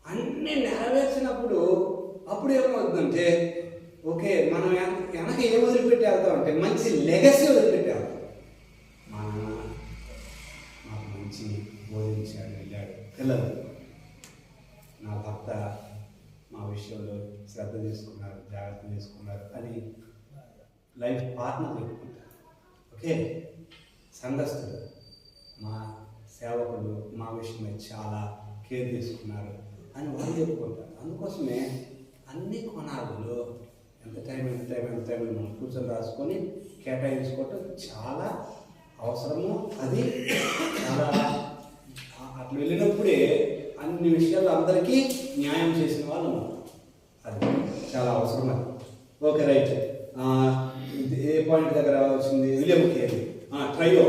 Speaker 2: అన్నీ నెరవేర్చినప్పుడు అప్పుడు ఏమవుతుందంటే ఓకే, మనం వెనక ఏం వదిలిపెట్టి వెళ్తామంటే మంచి లెగసీ వదిలిపెట్టి వెళ్తాం. మాకు మంచి బోధించాడు, వెళ్ళాడు, పిల్లలు నా భర్త మా విషయంలో శ్రద్ధ తీసుకున్నారు, జాగ్రత్త తీసుకున్నారు అని లైఫ్ పార్ట్నర్ చెప్పుకుంటారు. ఓకే, సంఘస్థులు మా సేవకులు మా విషయమే చాలా కేర్ తీసుకున్నారు అని వాళ్ళు చెప్పుకుంటారు. అందుకోసమే అన్ని కొనాలలో ఎంత టైం మనం కూర్చొని రాసుకొని కేటాయించుకోవటం చాలా అవసరము. అది చాలా అట్లా వెళ్ళినప్పుడే అన్ని విషయాలు అందరికీ న్యాయం చేసిన వాళ్ళు అది చాలా అవసరం. అది ఓకే రైట్. ఏ పాయింట్ దగ్గర వచ్చింది? విలియం కేరీ ట్రయో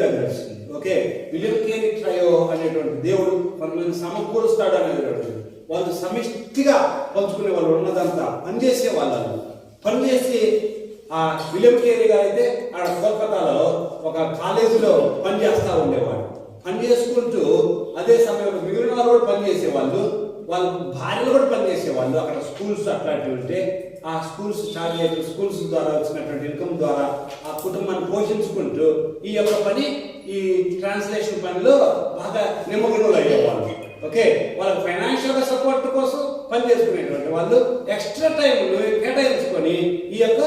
Speaker 2: దగ్గర వచ్చింది. ఓకే, విలియం కేరీ ట్రయో అనేటువంటి దేవుడు కొంతమంది సమకూరుస్తాడు అనేటువంటి వాళ్ళు సమిష్టిగా పంచుకునే వాళ్ళు, ఉన్నదంతా పనిచేసే వాళ్ళు. పనిచేసి ఆ విలియం కేరీ గారు అయితే ఆడ కోల్కతాలో ఒక కాలేజీలో పనిచేస్తూ ఉండేవాడు. పని చేసుకుంటూ అదే సమయంలో మిగిలిన వాళ్ళు కూడా పనిచేసేవాళ్ళు, వాళ్ళ భార్యలు కూడా పనిచేసేవాళ్ళు. అక్కడ స్కూల్స్ అట్లాంటివి ఉంటే ఆ స్కూల్స్ స్కూల్స్ ద్వారా వచ్చినటువంటి ఇన్కమ్ ద్వారా ఆ కుటుంబాన్ని పోషించుకుంటూ ఈ యొక్క పని, ఈ ట్రాన్స్లేషన్ పనిలో బాగా నిమగ్నులు అయ్యేవాళ్ళు. ఓకే, వాళ్ళకి ఫైనాన్షియల్గా సపోర్ట్ కోసం పని చేసుకునేటువంటి వాళ్ళు ఎక్స్ట్రా టైం కేటాయించుకొని ఈ యొక్క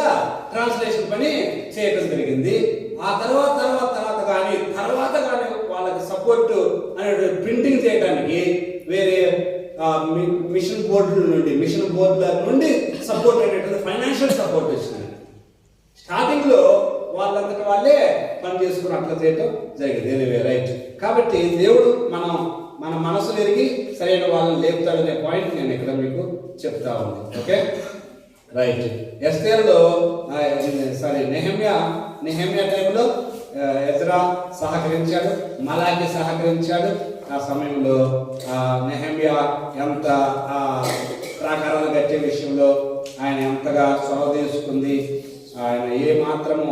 Speaker 2: ట్రాన్స్లేషన్ పని చేయడం జరిగింది. ఆ తర్వాత కానీ వాళ్ళకి సపోర్ట్ అనేటువంటి ప్రింటింగ్ చేయడానికి వేరే మిషన్ బోర్డుల నుండి సపోర్ట్ అనేటువంటి ఫైనాన్షియల్ సపోర్ట్ వచ్చింది. స్టార్టింగ్ లో
Speaker 1: వాళ్ళంతటి వాళ్ళే పని చేసుకుని అట్లా చేయటం జరిగింది. Anyway right. కాబట్టి దేవుడు మన మనసులు ఎరిగి సరైన వాళ్ళని లేపుతాడనే పాయింట్ నేను ఇక్కడ మీకు చెప్తా ఉంది. Okay right. ఎస్తేరులో నెహెమ్యా టైంలో ఎజ్రా సహకరించాడు, మలాకి సహకరించాడు. ఆ సమయంలో నెహెమ్యా ఎంత ప్రాకారాలు కట్టే విషయంలో ఆయన ఎంతగా చొరవ తీసుకుంది. ఆయన ఏ మాత్రము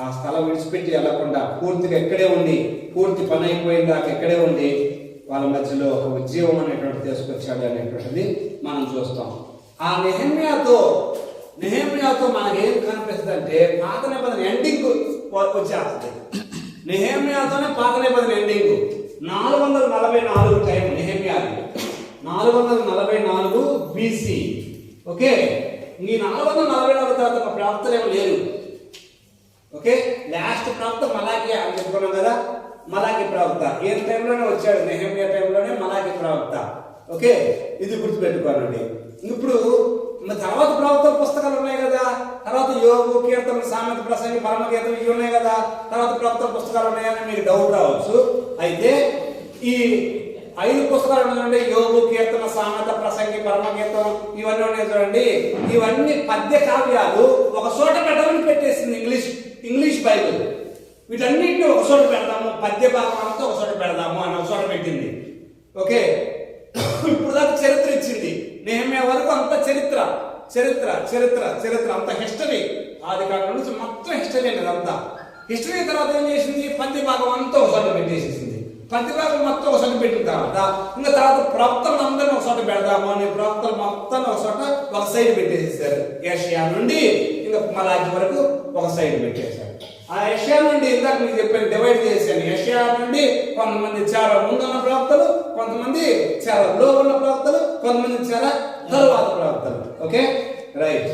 Speaker 1: ఆ స్థలం విడిచిపెట్టి వెళ్లకుండా పూర్తిగా ఎక్కడే ఉండి, పూర్తి పని అయిపోయిన దాకా ఎక్కడే ఉండి వాళ్ళ మధ్యలో ఒక ఉద్యోగం అనేటువంటి తీసుకొచ్చాడు అనేటువంటిది మనం చూస్తాం. ఆ నెహెమ్యాతో మనకేం కనిపిస్తుంది అంటే పాత నిబంధన ఎండింగ్ వచ్చేస్తుంది. నెహెమ్యాతోనే పాత నిబంధన ఎండింగ్. 444 టైం నెహెమ్యాది 444 BC. ఓకే, ఈ 444 తర్వాత ఒక ప్రవక్తలు ఏమో లేరు. ఓకే, లాస్ట్ ప్రవక్త మలాకి అని చెప్పుకున్నాం కదా. మలాకి ప్రవక్త ఏ టైంలోనే వచ్చాడు, నెహెమ్యా టైంలోనే మలాకి ప్రవక్త. ఓకే, ఇది గుర్తుపెట్టుకోనండి. ఇప్పుడు తర్వాత ప్రవక్త పుస్తకాలు ఉన్నాయి కదా, తర్వాత యోగు, కీర్తన, సామెత, ప్రసంగి, పరమగీతం ఇవి ఉన్నాయి కదా, తర్వాత ప్రవక్త పుస్తకాలు ఉన్నాయని మీకు డౌట్ రావచ్చు. అయితే ఈ 5 పుస్తకాలు ఉన్నాయండి, యోగు, కీర్తన, సామెత, ప్రసంగి, పరమగీతం ఇవన్నీ ఉన్నాయి చూడండి. ఇవన్నీ పద్య కావ్యాలు ఒక చోట పెట్టమని పెట్టేసింది ఇంగ్లీష్ బైబిల్. వీటన్నిటిని ఒక చోట పెడదాము, పద్య భాగం అంతా ఒక చోట పెడదాము అని ఒక చోట పెట్టింది. ఓకే, ఇప్పుడు దాకా చరిత్ర ఇచ్చింది. నెహెమ్యా వరకు అంత చరిత్ర అంత హిస్టరీ. ఆది కాలం నుంచి మొత్తం హిస్టరీ అనేది అంతా. హిస్టరీ తర్వాత ఏం చేసింది, పద్య భాగం అంతా ఒక చోట పెట్టేసేసింది. పద్య భాగం మొత్తం ఒక చోట పెట్టిన తర్వాత ఇంకా తర్వాత ప్రవక్తలు అందరినీ ఒక చోట పెడదాము అని ప్రవక్తలు మొత్తం ఒక చోట ఒక సైడ్ పెట్టేసేసారు. యెషయా నుండి ఇంకా మలాకి వరకు ఒక సైడ్ పెట్టేశారు. ఆ యెషయా నుండి ఇందాక మీకు చెప్పాను, డివైడ్ చేశాను. యెషయా నుండి కొంతమంది చాలా ముందున్న ప్రవక్తలు, కొంతమంది చాలా లో ఉన్న ప్రవక్తలు, కొంతమంది చాలా తరువాత ప్రవక్తలు. Okay right.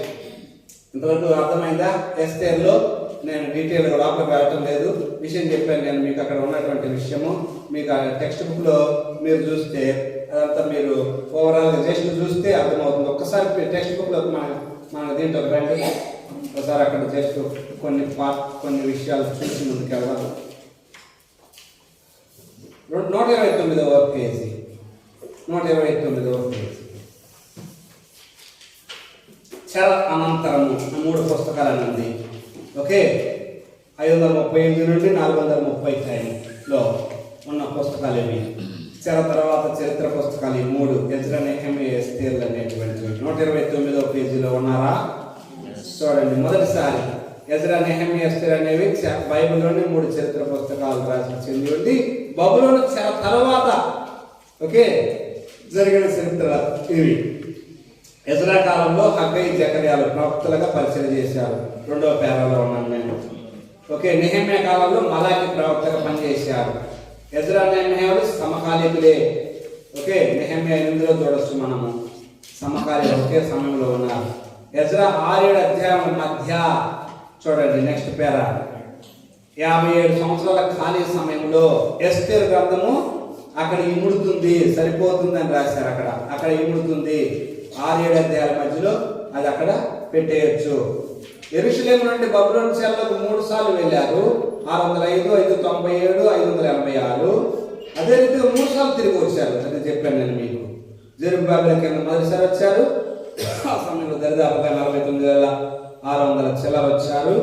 Speaker 1: ఇంతవరకు అర్థమైందా? ఎస్తేర్లో నేను డీటెయిల్గా లోపలికి వెళ్ళటం లేదు, విషయం చెప్పాను నేను మీకు. అక్కడ ఉన్నటువంటి విషయము మీకు ఆ టెక్స్ట్ బుక్లో మీరు చూస్తే అదంతా మీరు ఓవరాల్గా జస్ట్ చూస్తే అర్థమవుతుంది. ఒక్కసారి టెక్స్ట్ బుక్లో మన దీంట్లో రండి, ఒకసారి అక్కడ జస్ట్ కొన్ని విషయాలు చూసి ముందుకు వెళ్దాం. 129వ పేజీ, 129వ పేజీ. చర అనంతరము 3 పుస్తకాలని ఉంది. ఓకే, 538 నుండి 430 టైంలో ఉన్న పుస్తకాలు ఇవి. చర తర్వాత చరిత్ర పుస్తకాలు ఈ 3, ఎజ్రా, నెహెమ్యా, ఎస్తేర్లు అనేటువంటివి. 129వ పేజీలో ఉన్నారా? చూడండి, మొదటిసారి ఎజ్రా, నెహెమ్యా, ఎస్తేర్ అనేవి బైబిల్లోని 3 చరిత్ర పుస్తకాలు రాసింది ఉంది. బబులోను చెర తర్వాత ఓకే జరిగిన చరిత్ర ఇవి. ఎజ్రా కాలంలో హగ్గై, జకర్యాలు ప్రవక్తలుగా పరిచయం చేశారు. 2వ పేరాలో ఉన్నాను నేను. ఓకే, నెహెమ్యా కాలంలో మలాకి ప్రవక్తగా పనిచేశారు. ఎజ్రా, నెహెమ్యాలు సమకాలీకులే. ఓకే, నెహెమ్యా 8లో చూడొచ్చు మనము, సమకాలీన ఒకే సమయంలో ఉన్నారు. ఎజ్రా 6-7 అధ్యాయుల మధ్య చూడండి, నెక్స్ట్ పేరా 57 సంవత్సరాల ఖాళీ సమయంలో ఎస్తేరు గ్రంథము అక్కడ ఇముడుతుంది, సరిపోతుంది అని రాశారు. అక్కడ ఇముడుతుంది. 6-7 అధ్యాయాల మధ్యలో అది అక్కడ పెట్టేయచ్చు. యెరూషలేము నుండి బబులోను చెరలోకి 3 సార్లు వెళ్ళారు. 605, 597, 586. అదే రీతిగా 3 సార్లు తిరిగి వచ్చారు. అది చెప్పాను నేను మీకు. జెరుబ్బాబెలు కింద మొదటిసారి వచ్చారు, ఆ సమయంలో దరిదాపుగా 49,600 చిల్లర వచ్చారు.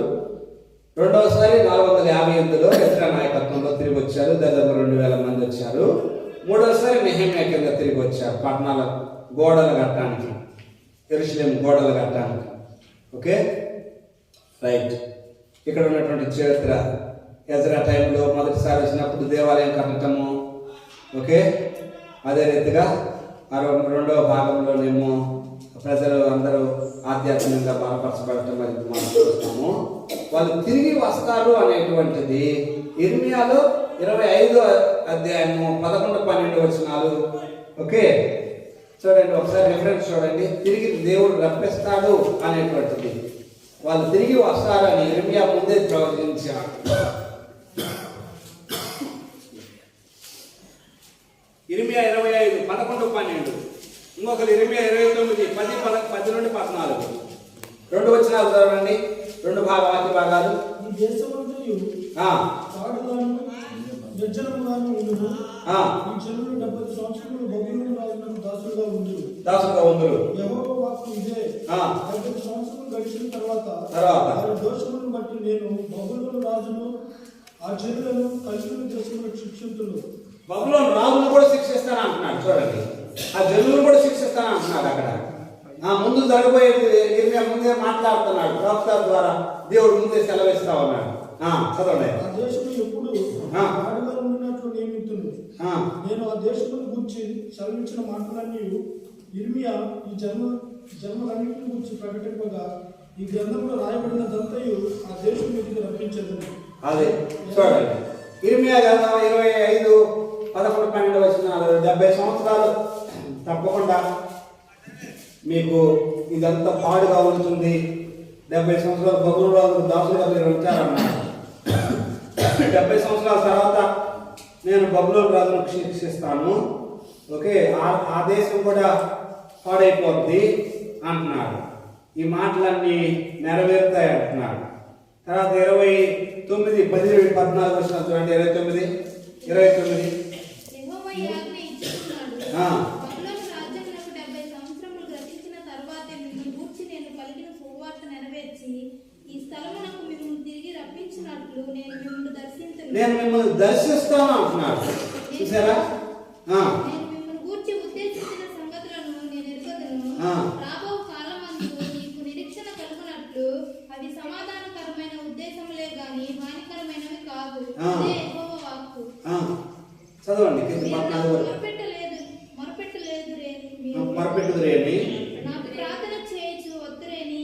Speaker 1: 2వసారి 458లో ఎజ్రా నాయకత్వంలో తిరిగి వచ్చారు, దాదాపు 2,000 మంది వచ్చారు. 3వసారి నెహెమ్యా కింద తిరిగి వచ్చారు, పట్టణాల గోడలు కట్టడానికి, యెరూషలేము గోడలు కట్టడానికి. Okay right. ఇక్కడ ఉన్నటువంటి చరిత్ర ఎజ్రా టైంలో మొదటిసారి వచ్చినప్పుడు దేవాలయం కట్టడము. ఓకే, అదే రీతిగా 62వ భాగంలోనేమో ప్రజలు అందరూ ఆధ్యాత్మికంగా బలపరచబడటం అది మనం చూస్తాము. వాళ్ళు తిరిగి వస్తారు అనేటువంటిది ఇర్మియాలో 25వ అధ్యాయము 11-12 వచనాలు. ఓకే చూడండి, ఒకసారి రిఫరెన్స్ చూడండి. తిరిగి దేవుడు రప్పిస్తాడు అనేటువంటిది, వాళ్ళు తిరిగి వస్తారని ఇర్మియా ముందే ప్రవచించాడు. ఇర్మియా 25, 11-12. ఇంకొకరు ఇర్మియా 29, 10 నుండి 14. 2 వచనాలు చదవండి. 2 వాక్య భాగాలు.
Speaker 5: ఈ దేశమంతయు
Speaker 1: ఆ,
Speaker 5: పాడుగాను నిర్జనముగాను ఉండును.
Speaker 1: ఆ,
Speaker 5: ఈ జనులు 70 సంవత్సరములు బబులోను రాజునకు దాసులుగా ఉండురు.
Speaker 1: దాసుగా ఉందరు.
Speaker 5: యెహోవా వాక్కు ఇదే.
Speaker 1: ఆ,
Speaker 5: 70 సంవత్సరములు గడిచిన తర్వాత
Speaker 1: తర్వాత
Speaker 5: వారి దోషములను బట్టి నేను బబులోను రాజును ఆ జనులను కలిసిన దేశములకు శిక్షింతును.
Speaker 1: బబులోను రాజును కూడా శిక్షిస్తాను అంటున్నాడు. చూడండి, ఆ జనులను కూడా శిక్షిస్తాను అంటున్నాడు. అక్కడ ముందు జరగబోయేది ఇర్మియా ముందే మాట్లాడుతున్నాడు. ప్రవక్త ద్వారా దేవుడు ముందే సెలవిస్తా ఉన్నాడు. చదవండి.
Speaker 5: ఆ దేశము ఎప్పుడు పాడుగా ఉండినట్లు నియమితును. నేను ఆ దేశమును గురించి సెలవించిన మాటలన్నీ ఇర్మియా ఈ జన్మలన్నింటిని గురించి ప్రకటింపగా ఈ గ్రంథంలో రాయబడిన దంతయు ఆ దేశం మీదకి రప్పించదు.
Speaker 1: అదే చూడండి, ఇర్మియా గ్రంథం 25, 11, 12 వచనాలు. 70 సంవత్సరాలు తప్పకుండా మీకు ఇదంతా పాడుగా ఉంటుంది. 70 సంవత్సరాలు బబులోను రాజు దాసులుగా మీరు ఉంటారన్నారు. 70 సంవత్సరాల తర్వాత నేను బబులోను రాజును శిక్షిస్తాను. ఓకే, ఆ దేశం కూడా పాడైపోతుంది అంటున్నాడు. ఈ మాటలన్నీ నెరవేరుతాయి అంటున్నాడు. తర్వాత 29, 17, 14 వచనాలు చూడండి. 29.
Speaker 6: యెహోవా ఈ ఆజ్ఞ ఇచ్చుచున్నాడు.
Speaker 1: ఆ.
Speaker 6: బబులోను రాజ్యమునకు 70 సంవత్సరములు గతించిన తరువాతే మిమ్మల్ని గూర్చి నేను పలికిన సువార్త నెరవేర్చి ఈ స్థలమునకు మిమ్మల్ని తిరిగి రప్పించినట్లు నేను మిమ్మల్ని
Speaker 1: దర్శిస్తాను అంటున్నాడు. చూసారా?
Speaker 6: నేను మిమ్మల్ని గూర్చి ఉద్దేశించిన సంగతులను నేను ఎరుగదను. రాబో కాలమందు నీకు నిరీక్షణ కలుగునట్లు అవి సమాధానకరమైన ఉద్దేశములే గాని హానికరమైనవి కాదు. అదే యెహోవా వాక్కు.
Speaker 1: చదవండి.
Speaker 6: మొరపెట్టుదురేని నాకు ప్రార్థన చేయొచ్చు వద్దురేని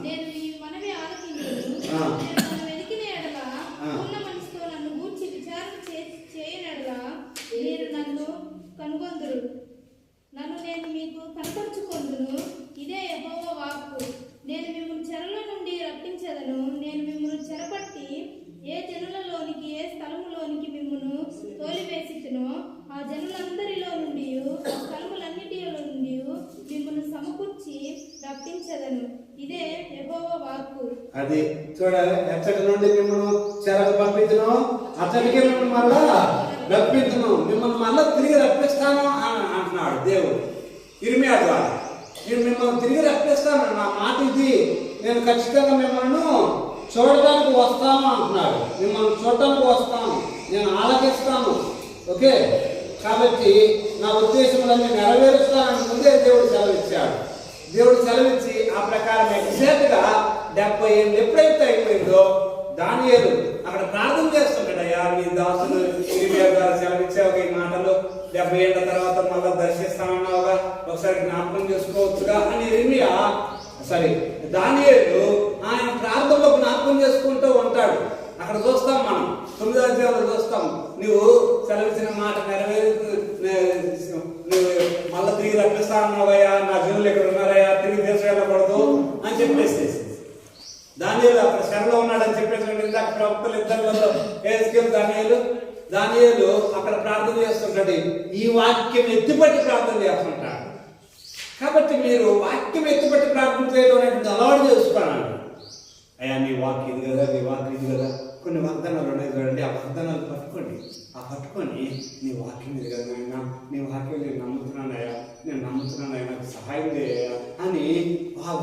Speaker 6: నేను ఈ మనవి ఆలకించును. నేను నన్ను వెతికిన ఎడల పూర్ణ మనసుతో నన్ను గూర్చి విచారణ చేయనెడల మీరు నన్ను కనుగొందురు. నన్ను నేను మీకు కనపరుచుకొందును. ఇదే యెహోవా వాక్కు. నేను మిమ్మల్ని చెరలో నుండి రప్పించెదను. నేను మిమ్మల్ని చెరపట్టి ఏ జనులలోనికి ఏ స్థలములోనికి మిమ్మును తోలివేసితునో ఆ జనులందరిలో నుండి ఆ స్థలములన్నిటిలో నుండి మిమ్మును సమకూర్చి రప్పించెదను. ఇదే యెహోవా వాక్కు.
Speaker 1: అది చూడాలి. ఎచ్చటి నుండి మిమ్మల్ని చెరకు పంపించను, అచ్చటికే మిమ్మల్ని మళ్ళా రప్పించను, మిమ్మల్ని మళ్ళా తిరిగి రప్పిస్తాను అని అంటున్నాడు దేవుడు ఇర్మియా ద్వారా. నేను మిమ్మల్ని తిరిగి రప్పిస్తాను, నా మాట ఇది. నేను ఖచ్చితంగా మిమ్మల్ని చూడటానికి వస్తాను అంటున్నాడు. మిమ్మల్ని చూడటానికి వస్తాను, నేను ఆలకిస్తాను. ఓకే, కాబట్టి నా ఉద్దేశములన్నీ నెరవేరుస్తానని ముందే దేవుడు సెలవిచ్చాడు. దేవుడు సెలవిచ్చి ఆ ప్రకారం ఎగ్జాక్ట్గా 70 ఏళ్ళు ఎప్పుడైతే అయిపోయిందో దానియేలు అక్కడ ప్రార్థన చేస్తుంటాడు. అయ్యా, నీ దాసులు ఇర్మియా ద్వారా సెలవిచ్చావు ఈ మాటలు, 70 ఏళ్ల తర్వాత మళ్ళీ దర్శిస్తానన్నావుగా, ఒకసారి జ్ఞాపకం చేసుకోవచ్చుగా అని ఇర్మియా దానియేలు ఆయన ప్రార్థనలో జ్ఞాపకం చేసుకుంటూ ఉంటాడు. అక్కడ చూస్తాం మనం 9వ అధ్యాయంలో చూస్తాం. నువ్వు సెలవిచ్చిన మాట నువ్వు మళ్ళీ తిరిగి రప్పిస్తానన్నావయ్యా, నా జనులు ఎక్కడ ఉన్నారయ్యా, తిరిగి దేశం వెళ్ళకూడదు అని చెప్పేసి దానియేలు అక్కడ శరలో ఉన్నాడని చెప్పేసి ఇందాక ప్రవక్తలు ఇద్దరు హెజ్కేలు దానియేలు అక్కడ ప్రార్థన చేస్తుంటాడు. ఈ వాక్యం ఎత్తిపట్టి ప్రార్థన చేస్తుంటాడు. కాబట్టి మీరు వాక్యం ఎత్తిపట్టి ప్రార్థన చేయడం అనేది అలవాటు చేసుకోవాలి. అయ్యా, నీ వాక్యం ఇది కదా, నీ వాక్యం ఇది కదా. కొన్ని వాగ్దానాలు ఉన్నాయి చూడండి, ఆ వాగ్దానాలు పట్టుకొని నీ వాక్యం ఇది కదా నాయన, నీ వాక్యం నేను నమ్ముతున్నానయ్యా, నాకు సహాయం చేయ అని ఆ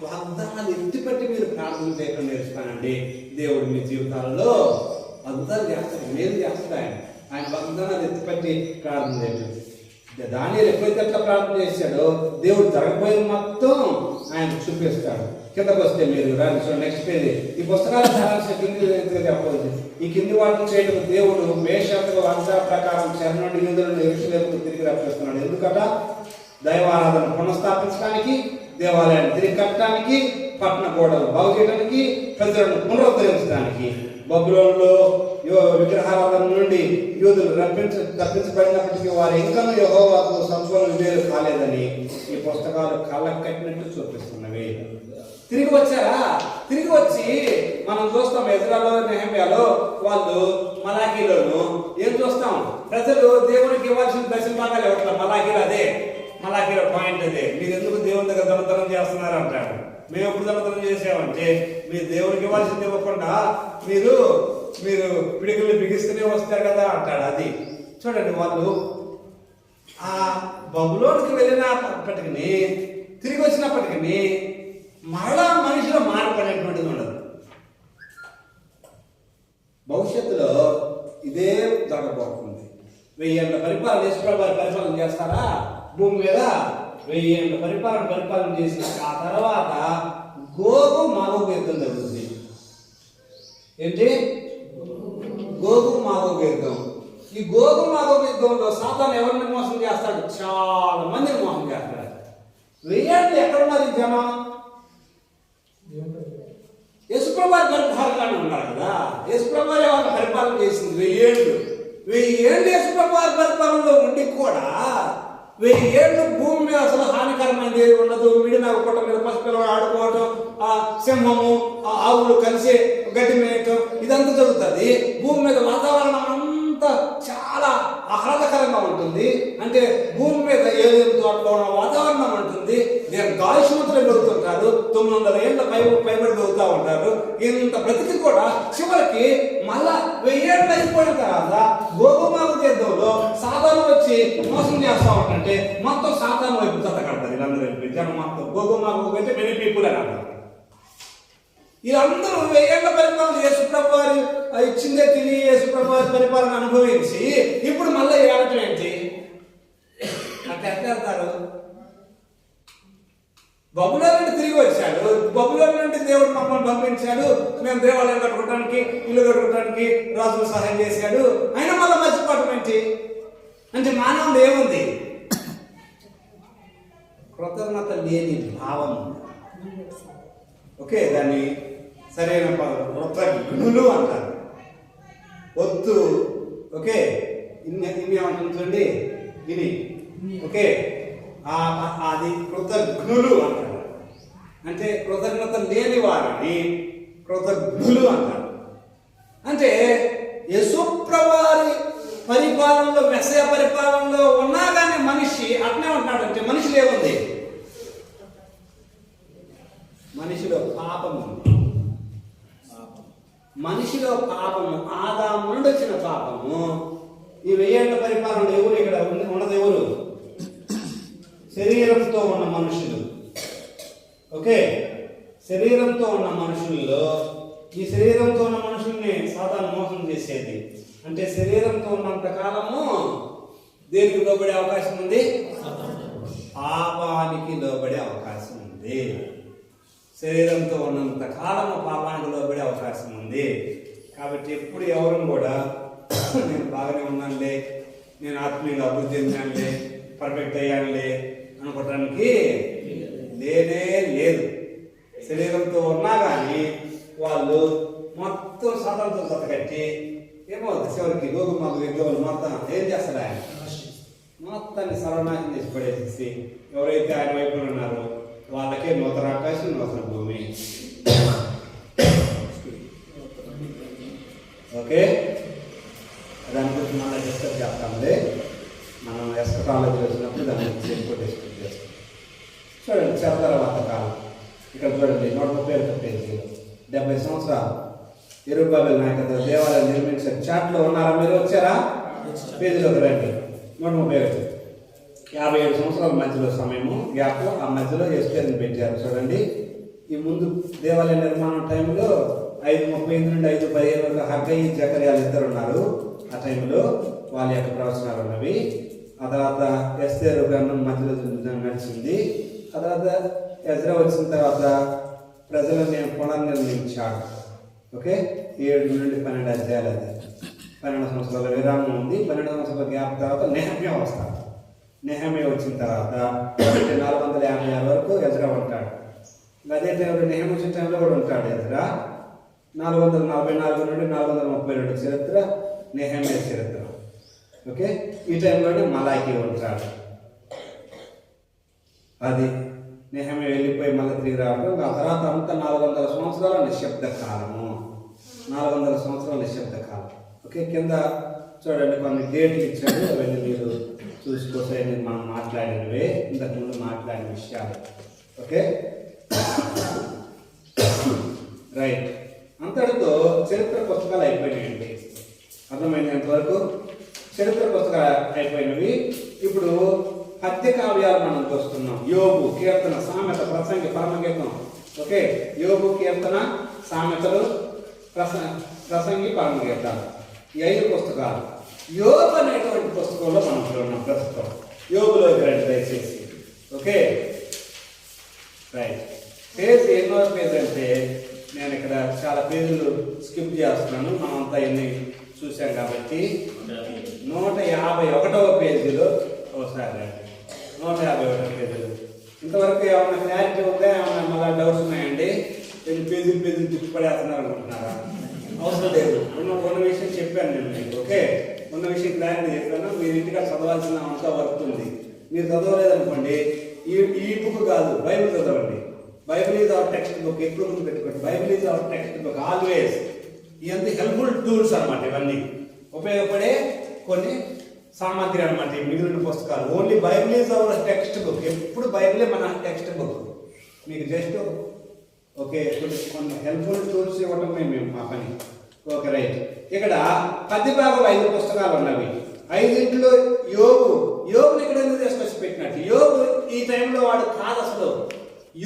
Speaker 1: వాగ్దానాలు ఎత్తిపట్టి మీరు ప్రార్థన చేయడం నేర్చుకోనండి. దేవుడు మీ జీవితాలలో అద్భుతాలు చేస్తాడు, మేలు చేస్తాడు. ఆయన వాగ్దానాలు ఎత్తిపట్టి ప్రార్థన చేయడం. దానియేలు ఎప్పుడైతే అట్లా ప్రార్థన చేశాడో దేవుడు జరగబోయేది మొత్తం ఆయన చూపిస్తాడు. కిందకు వస్తే మీరు రాదు. Next page. ఈ పుస్తకాల సారాంశం కింది చెప్పవచ్చు. ఈ కింది వాటిని చేయడం దేవుడు మేషకు వంశా ప్రకారం చెర నుండి యూదులను యెరూషలేముకు తిరిగి రప్పిస్తున్నాడు. ఎందుకట? దైవారాధన పునఃస్థాపించడానికి, దేవాలయాన్ని తిరిగి కట్టడానికి, పట్టణ గోడలు బాగు చేయడానికి, ప్రజలను పునరుద్ధరించడానికి. బబులోనులో విగ్రహారాధన నుండి యూదులు తప్పించబడినప్పటికీ వారు ఇంకా యెహోవాకు సంపూర్ణ విధేయులు కాలేదని ఈ పుస్తకాలు కళ్ళకు కట్టినట్టు చూపిస్తున్నవి. తిరిగి వచ్చారా? తిరిగి వచ్చి మనం చూస్తాం ఎజ్రాలో, నెహెమ్యాలో, వాళ్ళు మలాకీలోను ఏం చూస్తాం? ప్రజలు దేవునికి ఇవ్వాల్సిన దశమ భాగాలు ఇవ్వట్లేదు. మలాకీలో పాయింట్ అదే. మీరు ఎందుకు దేవుని దగ్గర దొంగతనం చేస్తున్నారు అంటాడు.
Speaker 2: మేము ఎప్పుడు దొంగతనం చేసామంటే మీరు దేవుడికి ఇవ్వాల్సింది ఇవ్వకుండా మీరు మీరు పిడికిలు బిగిస్తూనే వస్తారు కదా అంటాడు. అది చూడండి, వాళ్ళు ఆ బబులోనికి వెళ్ళినప్పటికీ తిరిగి వచ్చినప్పటికీ మరలా మనిషిలో మార్పు అనేటువంటిది ఉండదు. భవిష్యత్తులో ఇదే జరగబోతుంది. 1000 ఏళ్ళ పరిపాలన యేసుప్రభువు వారు పరిపాలన చేస్తారా భూమి మీద. 1000 ఏళ్ళ పరిపాలన చేసిన ఆ తర్వాత గోగు మాగోగు యుద్ధం జరుగుతుంది. ఏంటి? గోగు మాగోగు యుద్ధం. ఈ గోగు మాగోగు యుద్ధంలో సాతాను ఎవరిని మోసం చేస్తాడు? చాలా మందిని మోసం చేస్తాడు. 1000 ఏళ్ళు ఎక్కడున్నారు ఈ జనం? యేసుప్రభువు వారి పరిపాలన ఉన్నారు కదా. యేసుప్రభువు వారి వాళ్ళని పరిపాలన చేసింది 1000 ఏళ్ళు. 1000 ఏళ్ళు యేసుప్రభువు వారి పరిపాలనలో ఉండి కూడా 1000 ఏళ్ళు భూమి మీద అసలు హానికరమైనది ఏది ఉండదు. మిడిన పుట్ట మీద పసిపిల్లలు ఆడుకోవటం, ఆ సింహము ఆ ఆవులు కలిసి గడ్డి మేయటం, ఇదంతా జరుగుతుంది. భూమి మీద వాతావరణం అంతా చాలా ఆహ్లాదకరంగా ఉంటుంది. అంటే భూమి మీద ఏదైనా తోటలో ఉన్న వాతావరణం ఉంటుంది. నేను గాలి సముద్రం పెరుగుతుంటారు, 900 ఏళ్ళ పైబడి పెరుగుతూ ఉంటారు. ఇంత బ్రతికి కూడా చివరికి మళ్ళా 1000 ఏళ్ళు అయిపోయిన తర్వాత గోగుమాగు యుద్ధంలో సాతాను వచ్చి మోసం చేస్తా ఉంటే మొత్తం సాతాను వైపు జతకడతారు. వీళ్ళందరూ జనం మొత్తం గోగుమాగు అంటే మెనీ పీపుల్ అని అంటారు. వీళ్ళందరూ 1000 ఏళ్ల పరిపాలన యేసుప్రభువు వారి ఇచ్చిందే తిని యేసుప్రభువు వారి పరిపాలన అనుభవించి ఇప్పుడు మళ్ళీ ఏడటం ఏంటి? అట్లా ఎట్లా వెళ్తారు? బబులోను నుండి తిరిగి వచ్చాడు. బబులోను నుండి దేవుడు మమ్మల్ని పంపించాడు. మేము దేవాలయం కట్టుకోవడానికి, ఇల్లు కట్టుకోవడానికి రాజులు సహాయం చేశాడు. అయినా మళ్ళీ మర్చిపోవటం ఏంటి? అంటే మానవుడు ఏముంది? కృతజ్ఞత లేని భావం. ఓకే, దాన్ని సరైన పదం కృతజ్ఞులు అంటారు. ఒత్తు. ఓకే, ఇన్ని ఏమంటుంది చూడండి, ఇది. ఓకే, అది కృతజ్ఞులు అంటారు. అంటే కృతజ్ఞత లేని వారిని కృతజ్ఞులు అంటారు. అంటే యేసుప్రభువు వారి పరిపాలనలో, మెస్సయ పరిపాలనలో ఉన్నా కానీ మనిషి అట్నే ఉంటున్నాడు. అంటే మనిషిలో ఏముంది? మనిషిలో పాపము. మనిషిలో పాపము, ఆదాము నుండి వచ్చిన పాపము. ఈ 1000 ఏళ్ల పరిపాలనలో ఎవరు ఇక్కడ ఉన్నది? ఎవరు? శరీరంతో ఉన్న మనుషులు. ఓకే, శరీరంతో ఉన్న మనుషుల్లో ఈ శరీరంతో ఉన్న మనుషుల్ని సాతాను మోసం చేసేది. అంటే శరీరంతో ఉన్నంత కాలము దేనికి లోబడే అవకాశం ఉంది? పాపానికి లోబడే అవకాశం ఉంది. శరీరంతో ఉన్నంత కాలము పాపానికి లోబడే అవకాశం ఉంది. కాబట్టి ఎప్పుడు ఎవరు కూడా నేను బాగానే ఉన్నానులే, నేను ఆత్మీయంగా అభివృద్ధి చెందానులే, పర్ఫెక్ట్ అయ్యానులే అనుకోవటానికి లేనే లేదు. శరీరంతో ఉన్నా కానీ వాళ్ళు మొత్తం సాధనతో జతకట్టి ఏమో చివరికి గోగుమాగు యుద్ధంలో మొత్తం ఏం చేస్తాడు? ఆయన మొత్తాన్ని సర్వనాశనం చేసి పడేసేసి ఎవరైతే ఆయన వైపు ఉన్నారో వాళ్ళకే నూతన ఆకాశం, నూతన భూమి. ఓకే, దాని గురించి మళ్ళీ డిస్కస్ చేస్తాంలే. మనం ఎస్కటాలజీ వచ్చినప్పుడు దాని గురించి ఎక్కువ డిస్కస్ చేస్తాం. చూడండి, తర్వాత కాలం ఇక్కడ చూడండి 131 పేజీలో 70 సంవత్సరాలు యెరుబ్బయలు నాయకత్వ దేవాలయం నిర్మించారు. చాట్లో ఉన్నారా? మీరు వచ్చారా? పేజీలోకి రండి. 131 57 సంవత్సరాల మధ్యలో సమయము గ్యాప్. ఆ మధ్యలో ఎస్టేర్ని పెట్టారు. చూడండి, ఈ ముందు దేవాలయ నిర్మాణం టైంలో 5:38 నుండి 5:15 వరకు హగ్గయి, జకర్యాలు ఇద్దరు ఉన్నారు. ఆ టైంలో వాళ్ళ యొక్క ప్రవచనాలు ఉన్నవి. ఆ తర్వాత ఎస్తేరు గ్రంథం మధ్యలో నడిచింది. ఆ తర్వాత ఎజ్రా వచ్చిన తర్వాత ప్రజలను పునర్నిర్మించాడు. ఓకే, 7 నుండి 12 అధ్యాయాలు. అది 12 సంవత్సరాల విరామం ఉంది. 12 సంవత్సరాల గ్యాప్ తర్వాత నెహమ్యా వస్తాడు. నెహమ్యా వచ్చిన తర్వాత 456 వరకు ఎజ్రా ఉంటాడు. అదే టైంలో నెహమ్యా వచ్చిన టైంలో కూడా ఉంటాడు ఎజ్రా. 444 నుండి 432 చరిత్ర నెహమ్యా చరిత్ర. ఓకే, ఈ టైంలోనే మలాకి ఉంటాడు. అది నెహమ్యా వెళ్ళిపోయి మళ్ళీ తిరిగి రావడం. ఆ తర్వాత అంతా 400 సంవత్సరాల నిశ్శబ్ద కాలము. 400 సంవత్సరాల నిశ్శబ్ద కాలం. ఓకే, కింద చూడండి కొన్ని డేట్లు ఇచ్చాడు. అవన్నీ మీరు చూసుకోసే మనం మాట్లాడినవే, ఇంతకుముందు మాట్లాడిన విషయాలు. ఓకే, రైట్, అంతటితో చరిత్ర పుస్తకాలు అయిపోయినాయండి. అర్థమైనంతవరకు చరిత్ర పుస్తకాలు అయిపోయినవి. ఇప్పుడు పద్య కావ్యాలు మనం చూస్తున్నాం. యోగు, కీర్తన, సామెత, ప్రసంగి, పరమగీతం. ఓకే, యోగు, కీర్తన, సామెతలు, ప్రసంగి, పరమగీతాలు, ఈ 5 పుస్తకాలు. యోగు అనేటువంటి పుస్తకంలో మనం చూస్తున్నాం ప్రస్తుతం. యోగులో రండి దయచేసి. ఓకే రైట్, పేజ్ ఎన్నో పేజ్ అంటే నేను ఇక్కడ చాలా పేజీలు స్కిప్ చేస్తున్నాను, మనమంతా ఎన్ని చూసాం కాబట్టి. 151వ పేజీలో ఒకసారి 151 పేజీలు. ఇంతవరకు ఏమన్నా క్లారిటీ ఉందా? ఏమన్నా మళ్ళీ డౌట్స్ ఉన్నాయండి? ఎన్ని పేజీలు తిప్పి పడేస్తున్నారు అనుకుంటున్నారా? అవసరం లేదు. ఉన్న విషయం చెప్పాను నేను మీకు. ఓకే, ఉన్న విషయం క్లారిటీ చెప్పాను. మీరు ఇంటికి చదవాల్సిన అంత వర్క్ ఉంది. మీరు చదవలేదనుకోండి, ఈ బుక్ కాదు, బైబిల్ చదవండి. Bible is our text book. ఎప్పుడు ముందు పెట్టుకోండి, Bible is our text book always. ఇవన్నీ హెల్ప్ఫుల్ టూల్స్ అనమాట. ఇవన్నీ ఉపయోగపడే కొన్ని సామాగ్రి అనమాట. ఈ మిగిలిన పుస్తకాలు only Bible is our text book. ఎప్పుడు బైబిలే మన టెక్స్ట్ బుక్. మీకు జస్ట్ ఓకే కొన్ని హెల్ప్ఫుల్ టూల్స్ ఇవ్వటమే మేము మా పని. ఓకే రైట్, ఇక్కడ 10 భాగం 5 పుస్తకాలు ఉన్నవి. 5 యోగుని ఇక్కడ ఎందుకు తీసుకొచ్చి పెట్టినట్టు? యోగు ఈ టైంలో వాడు కాదు అసలు.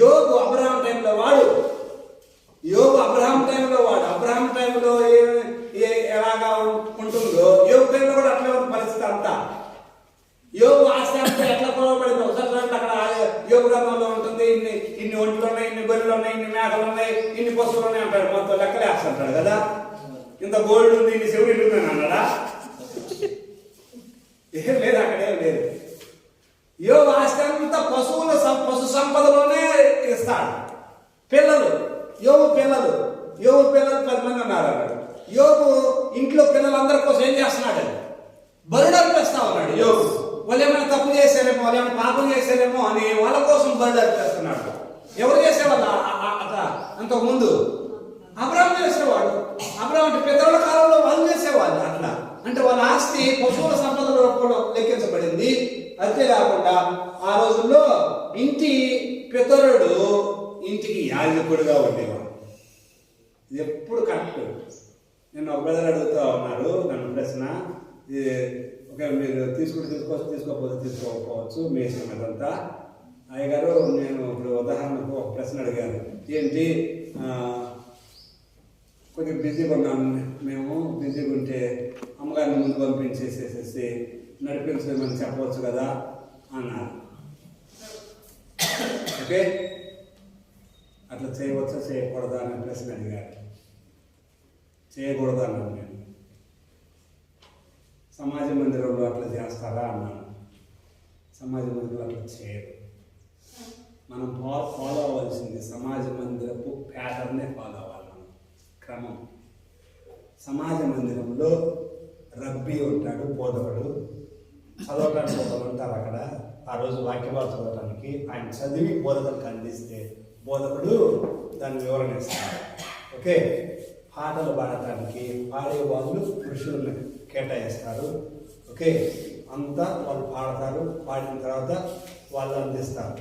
Speaker 2: యోగు అబ్రహాం టైంలో వాడు. యోగు అబ్రహాం టైంలో వాడు. అబ్రహాం టైంలో ఎలాగా ఉంటుందో యోగు టైంలో కూడా అట్లే ఉంది పరిస్థితి అంతా. యోగు ఆస్తి అంతా ఎట్లా గొడవపడింది ఒకసారి అక్కడ యోగు గ్రంథంలో ఉంటుంది. ఇన్ని ఒంట్లు ఉన్నాయి, ఇన్ని గొర్రెలు ఉన్నాయి, ఇన్ని మేకలు ఉన్నాయి, ఇన్ని పశువులు ఉన్నాయి అంటాడు. మొత్తం లెక్కలేస్తుంటాడు కదా. ఇంత గోల్డ్ ఉంది, ఇన్ని శివుడు ఉందని అన్నాడా? ఏం లేదు, అక్కడేం లేదు. యోగు ఆస్తి అంతా పశు సంపదలోనే ఇస్తాడు. యోగు పిల్లలు 10 మంది ఉన్నారు అన్నాడు. యోగు ఇంట్లో పిల్లలందరి కోసం ఏం చేస్తున్నాడు? బరుడు అర్పిస్తా ఉన్నాడు. యోగు వాళ్ళు ఏమైనా తప్పు చేశారేమో, వాళ్ళు ఏమైనా పాపం చేశారేమో అని వాళ్ళ కోసం బరుడు అర్పిస్తున్నాడు. ఎవరు చేసేవాళ్ళు అంతకుముందు? అబ్రహాం చేసేవాడు. అబ్రహాం అంటే పితరుల కాలంలో వాళ్ళు చేసేవాళ్ళు అట్లా. అంటే వాళ్ళ ఆస్తి పశువుల సంపదలో కూడా లెక్కించబడింది. అంతేకాకుండా ఆ రోజుల్లో ఇంటి పితరుడు ఇంటికి యాజకుడుగా ఉండేవాడు. ఇది ఎప్పుడు కరెక్ట్. నేను ఒక బ్రదర్ అడుగుతూ ఉన్నారు నన్ను ప్రశ్న. ఒక మీరు తీసుకోకపోతే తీసుకోకపోవచ్చు, మీ ఇష్టం అదంతా. అయ్యగారు, నేను ఇప్పుడు ఉదాహరణకు ఒక ప్రశ్న అడిగాను. ఏంటి, కొద్దిగా బిజీగా ఉన్నాను, మేము బిజీగా ఉంటే అమ్మగారిని ముందు పంపించేసేసేసి నడిపించమని చెప్పవచ్చు కదా అన్నారు. ఓకే, అట్లా చేయవచ్చా చేయకూడదా అనే ప్రశ్న అడిగారు. చేయకూడదు అన్నాను నేను. సమాజ మందిరంలో అట్లా చేస్తారా అన్నాను. సమాజ మందిరంలో అట్లా చేయరు. మనం ఫాలో అవ్వాల్సింది సమాజ మందిరపు ప్యాటర్నే ఫాలో అవ్వాలి మనం, క్రమం. సమాజ మందిరంలో రబ్బీ ఉంటాడు, బోధకుడు. చదవటానికి ఒకరు ఉంటారు అక్కడ. ఆ రోజు వాక్యభావం చదవటానికి ఆయన చదివి బోధకులకు అందిస్తే బోధకుడు దాన్ని వివరణ ఇస్తాడు. ఓకే, పాటలు పాడటానికి పాడే వాళ్ళు పురుషులను కేటాయిస్తారు. ఓకే, అంతా వాళ్ళు పాడతారు. పాడిన తర్వాత వాళ్ళు అందిస్తారు.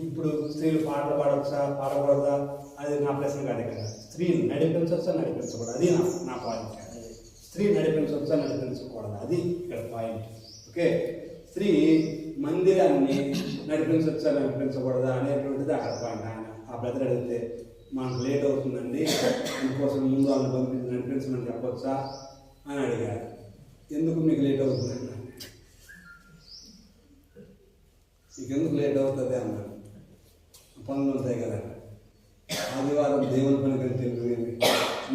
Speaker 2: ఇప్పుడు స్త్రీలు పాటలు పాడవచ్చా పాడకూడదా అది నా ప్రశ్న కాదు. ఇక్కడ స్త్రీలు నడిపించవచ్చా నడిపించకూడదు అది నా పాయింట్. స్త్రీ నడిపించవచ్చా నడిపించకూడదు అది ఇక్కడ పాయింట్. ఓకే, స్త్రీ మందిరాన్ని నడిపించవచ్చా నడిపించకూడదా అనేటువంటిది అక్కడ పాయింట్. ఆయన ఆ బ్రదర్ అడిగితే మనకు లేట్ అవుతుందండి, అందుకోసం ముందు వాళ్ళని పంపించి నడిపించమని చెప్పొచ్చా అని అడిగారు. ఎందుకు మీకు లేట్ అవుతుందండి? మీకు ఎందుకు లేట్ అవుతుంది అన్నారు. పనులు ఉంటాయి కదా, ఆదివారం దేవుని పని కంటే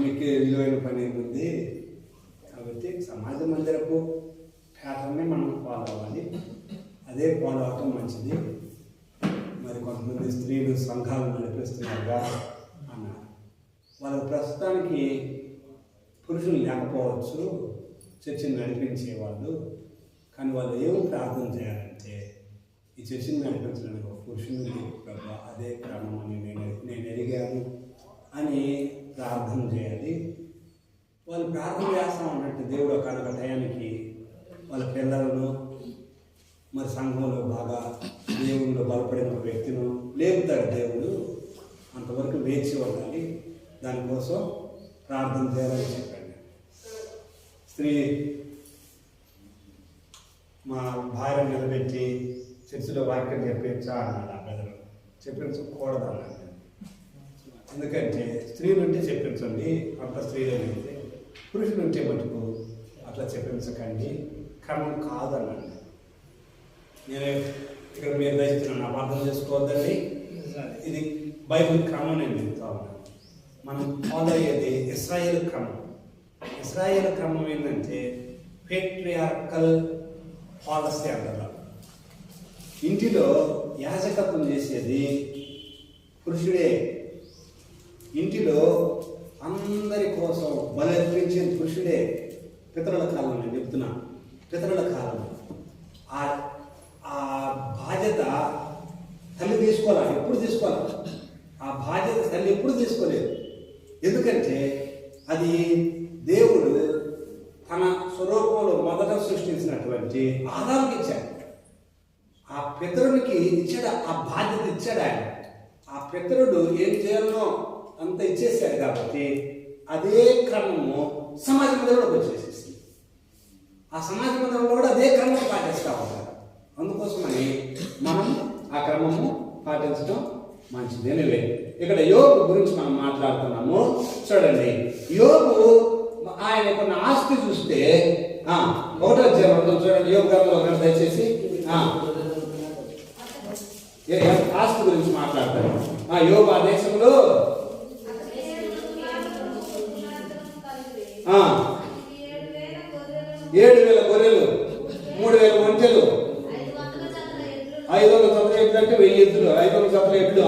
Speaker 2: మీకే విలువైన పని ఏముంది? కాబట్టి సమాజ మందిరపు ప్యాటర్నే మనం ఫాలో అవ్వాలి. అదే ఫాలో అవటం మంచిది. మరి కొంతమంది స్త్రీలు సంఘాలు నడిపిస్తున్నారుగా అన్నారు. వాళ్ళకి ప్రస్తుతానికి పురుషులు లేకపోవచ్చు చర్చిని నడిపించేవాళ్ళు. కానీ వాళ్ళు ఏమి ప్రార్థన చేయాలంటే ఈ చర్చిని నడిపించడానికి ఒక పురుషుని ప్రభా అదే క్రమం అని నేను ఎరిగాను అని ప్రార్థన చేయాలి. వాళ్ళు ప్రార్థన చేస్తూ ఉన్నట్టు దేవుడు ఒక టయానికి వాళ్ళ పిల్లలను మరి సంఘంలో బాగా దేవుళ్ళు బలపడిన ఒక వ్యక్తిను లేపుతాడు దేవుడు. అంతవరకు వేచి ఉండాలి, దానికోసం ప్రార్థన చేయాలని చెప్పండి. స్త్రీ మా భార్య నిలబెట్టి చర్చిలో వాక్యం చెప్పించా అన్నాడు ఆ బ్రదర్. చెప్పించకూడదు అన్నాడు. ఎందుకంటే స్త్రీలు ఉంటే చెప్పించండి, అంత స్త్రీలైతే. పురుషులు ఉంటే మటుకు అట్లా చెప్పించకండి, క్రమం కాదన్నాడు. నేను ఇక్కడ మీరు దయచేస్తున్నాను, అపార్థం చేసుకోవద్దండి. ఇది బైబిల్ క్రమం నేను చెప్తా ఉన్నాను. మనం ఫాలో అయ్యేది ఇశ్రాయేల్ క్రమం. ఇశ్రాయేల్ క్రమం ఏంటంటే పేట్రియార్కల్ పాలసీ అంటారు. ఇంటిలో యాజకత్వం చేసేది పురుషుడే. ఇంటిలో అందరి కోసం బలర్పించేది పురుషుడే. పితరుల కాలం నేను చెప్తున్నా, పితరుల కాలం ఆ బాధ్యత తల్లి తీసుకోవాలి, ఎప్పుడు తీసుకోవాలి. ఆ బాధ్యత తల్లి ఎప్పుడు తీసుకోలేదు. ఎందుకంటే అది దేవుడు తన స్వరూపంలో మొదట సృష్టించినటువంటి ఆదాముకి ఇచ్చాడు. ఆ పితరునికి ఇచ్చాడు, ఆ బాధ్యత ఇచ్చాడు ఆయన. ఆ పితరుడు ఏం చేయాలనో అంత ఇచ్చేసాడు కాబట్టి అదే క్రమము సమాజ మందిరంలోకి వచ్చేసేసి ఆ సమాజ మందిరంలో కూడా అదే క్రమం పాటిస్తూ ఉంటారు. అందుకోసమని మనం ఆ క్రమము పాటించడం మంచిది. ఎనివే, ఇక్కడ యోబు గురించి మనం మాట్లాడుతున్నాము. చూడండి, యోబు ఆయనకున్న ఆస్తి చూస్తే 1వ అధ్యాయం చూడండి, యోబు గ్రంథంలో దయచేసి ఆస్తి గురించి మాట్లాడతారు. యోబు ఆ దేశంలో 7,000 గొర్రెలు, 3,000 ఒంటెలు, 500 జతల ఎడ్లు అంటే 1000 ఎద్దులు, 500 జతల ఎడ్లు,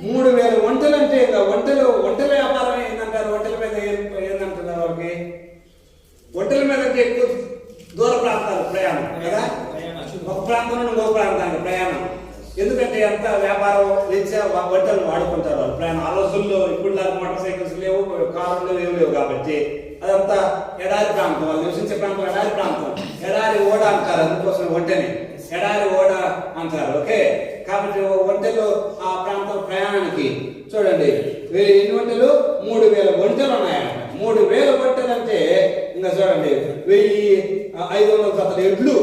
Speaker 2: 3,000 ఒంటెలు. అంటే ఒంటెల వ్యాపారం ఏంటంటారు? ఒంటెల మీద ఏందంటున్నారు వాళ్ళకి? ఒంటెల మీద అంటే ఎక్కువ దూర ప్రాంతాలు ప్రయాణం కదా, ఒక ప్రాంతం నుండి ఇంకో ప్రాంతానికి ప్రయాణం. ఎందుకంటే అంత వ్యాపారం రీత్యా ఒంటెలు వాడుకుంటారు వాళ్ళు ప్రయాణం. ఆ రోజుల్లో ఇప్పుడు మోటార్ సైకిల్స్ లేవు, కార్లు లేవు లేవు కాబట్టి అదంతా ఎడారి ప్రాంతం, వాళ్ళు నివసించే ప్రాంతం ఎడారి ప్రాంతం. ఎడారి ఓడ అంటారు, అందుకోసం ఒంటెని ఎడారి ఓడ అంటారు. ఓకే, కాబట్టి ఒంటెలు ఆ ప్రాంతం ప్రయాణానికి చూడండి ఎన్ని ఒంటెలు? 3,000 ఒంటెలు ఉన్నాయట. 3,000 ఒంటెలు అంటే ఇంకా చూడండి 1,500 జతల ఎడ్లు.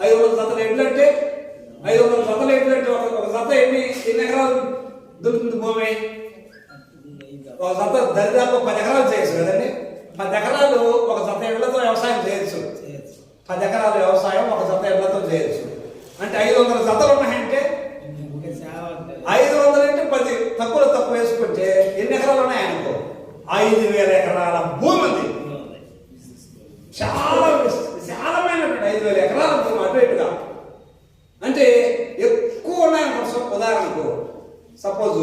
Speaker 2: 500 జతల ఎడ్లు అంటే 500 జతల ఎడ్లు అంటే ఒక జత ఎన్ని ఎకరాలు దొరుకుతుంది భూమి? ఒక జత దరిదాపు 10 ఎకరాలు చేయొచ్చు కదండి. 10 ఎకరాలు ఒక జత ఎడ్లతో వ్యవసాయం చేయొచ్చు. 10 ఎకరాల వ్యవసాయం ఒక జత ఎడ్లతో చేయొచ్చు. అంటే 500 జతలు ఉన్నాయంటే 500 అంటే 10 తక్కువ వేసుకుంటే ఎన్ని ఎకరాలు ఉన్నాయనుకో? 5,000 ఎకరాల భూమి ఉంది. చాలా విశాలమైనటువంటి 5,000 ఎకరాల భూమి అటు ఇటుగా. అంటే ఎక్కువ ఉన్నాయనుకో. ఉదాహరణకు సపోజ్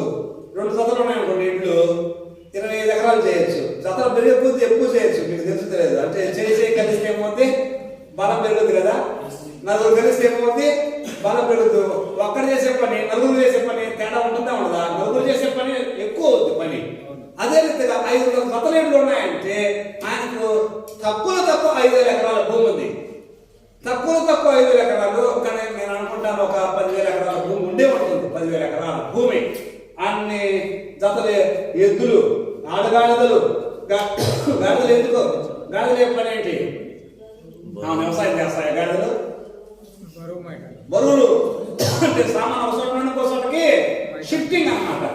Speaker 2: 2 జతలు ఉన్నాయనుకోండి, ఇట్లు 25 ఎకరాలు చేయొచ్చు. జతలు పెరిగిపోతే ఎక్కువ చేయొచ్చు. మీకు తెలుసులేదు అంటే చేసే కలిసి ఏమవుతుంది? బలం పెరుగుతుంది కదా. 4 కలిసి ఏమవుతుంది? బలం పెరుగుతుంది. ఒక్కడు చేసే పని 4 చేసే పని తేడా ఉంటుందా ఉండదా? 4 చేసే పని ఎక్కువ అవుతుంది పని. అదే రీతిగా 500 జతల ఎడ్లు ఉన్నాయంటే ఆయనకు తక్కువ 5,000 ఎకరాల భూమి ఉంది. తక్కువ 5,000 ఎకరాలు. కానీ నేను అనుకుంటాను ఒక 10,000 ఎకరాల భూమి ఉండే ఉంటుంది. 10,000 ఎకరాల భూమి, అన్ని జతల ఎద్దులు, ఆడగాడిదలు. గాడిదలు ఎందుకు? గాడిదలు ఏ పని ఏంటి? వ్యవసాయం చేస్తాయి గాడిదలు. బరువులు అంటే సామాన్ అవసరం కోసంకి షిఫ్టింగ్ అన్నమాట.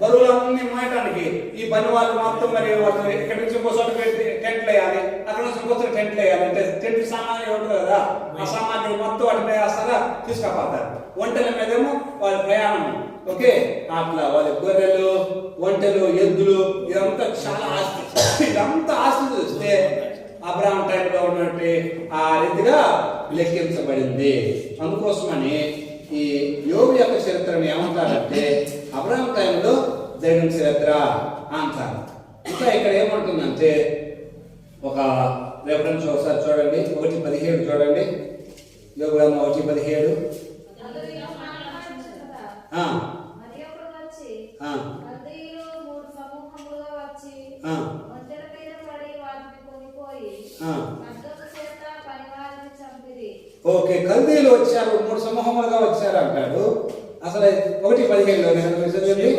Speaker 2: బరువులన్నీ మోయటానికి ఈ పని వాళ్ళు మొత్తం మరి వాళ్ళు ఇక్కడి నుంచి ఇంకోసోట టెంట్లు వేయాలి, అక్కడ నుంచి ఇంకోసారి టెంట్లు వేయాలి. అంటే టెంట్ సామాన్లు ఉంటుంది కదా, ఆ సామాన్లు మొత్తం వాటి ప్రయాసంగా తీసుకుపోతారు. ఒంటెల మీదేమో వాళ్ళ ప్రయాణం. ఓకే, అట్లా వాళ్ళ గొర్రెలు, ఒంటెలు, ఎద్దులు, ఇదంతా చాలా ఆస్తి. ఇదంతా ఆస్తి చూస్తే అబ్రహాం టైంలో ఉన్నట్టు ఆ రీతిగా లెక్కించబడింది. అందుకోసమని ఈ యోబు యొక్క చరిత్రను ఏమంటారంటే అబ్రహాం టైంలో జరిగిన చరిత్ర అంటారు. ఇంకా ఇక్కడ ఏమంటుందంటే ఒక రెఫరెన్స్ ఒకసారి చూడండి, 1:17 చూడండి. యోబు గ్రంథం 1:17.
Speaker 1: ఓకే, కల్దీలు వచ్చారు, 3 సమూహములుగా వచ్చారు అంటాడు. అసలు 1:15లో నేను చదివింది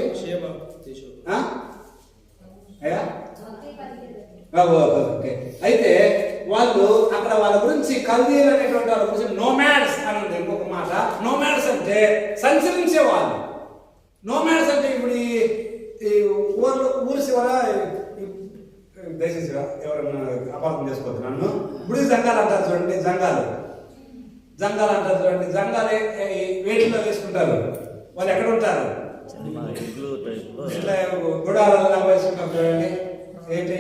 Speaker 1: ఆ? అయ్యా? ఓకే. అయితే వాళ్ళు అక్కడ వాళ్ళ గురించి కల్దీలు అనేటువంటి వాళ్ళ గురించి నోమాడ్స్ అని ఉంది. ఇంకొక మాట, నోమాడ్స్ అంటే సంచరించే వాళ్ళు. నోమాడ్స్ అంటే ఇప్పుడు ఈ ఊరు శివర, దయచేసి ఎవరన్నా అపార్థం చేసుకోవద్దు నన్ను. ఇప్పుడు జంగాలు అంటారు చూడండి, జంగాలు అంటారు చూడండి. జంగాలే వేడిలో వేసుకుంటారు. వాళ్ళు ఎక్కడ ఉంటారు? ఇట్లా గుడారాలు వేసుకుంటారు చూడండి. ఏంటి?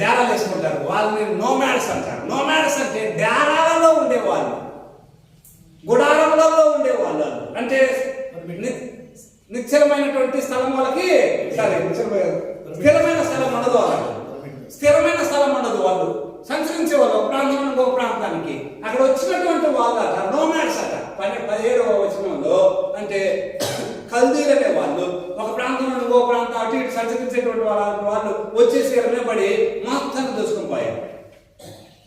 Speaker 1: డేరాలు వేసుకుంటారు. వాళ్ళని నోమాడ్స్ అంటారు. నోమాడ్స్ అంటే డేరాలలో ఉండేవాళ్ళు, గుడారాలలో ఉండేవాళ్ళు. అంటే నిశ్చలమైనటువంటి స్థలం వాళ్ళకి స్థిరమైన స్థలం ఉండదు. వాళ్ళకి స్థిరమైన స్థలం ఉండదు. వాళ్ళు సంచరించే వాళ్ళు ఒక ప్రాంతం నుండి ఇంకో ప్రాంతానికి. అక్కడ వచ్చినటువంటి వాళ్ళు అట నోమాడ్స్ అట. 17వ వచనంలో అంటే కల్దీలు అనే వాళ్ళు ఒక ప్రాంతం నుండి ఇంకో ప్రాంతం అటు ఇటు సంచరించేటువంటి వాళ్ళు వచ్చేసి నిలబడి మొత్తాన్ని దోసుకొని పోయారు.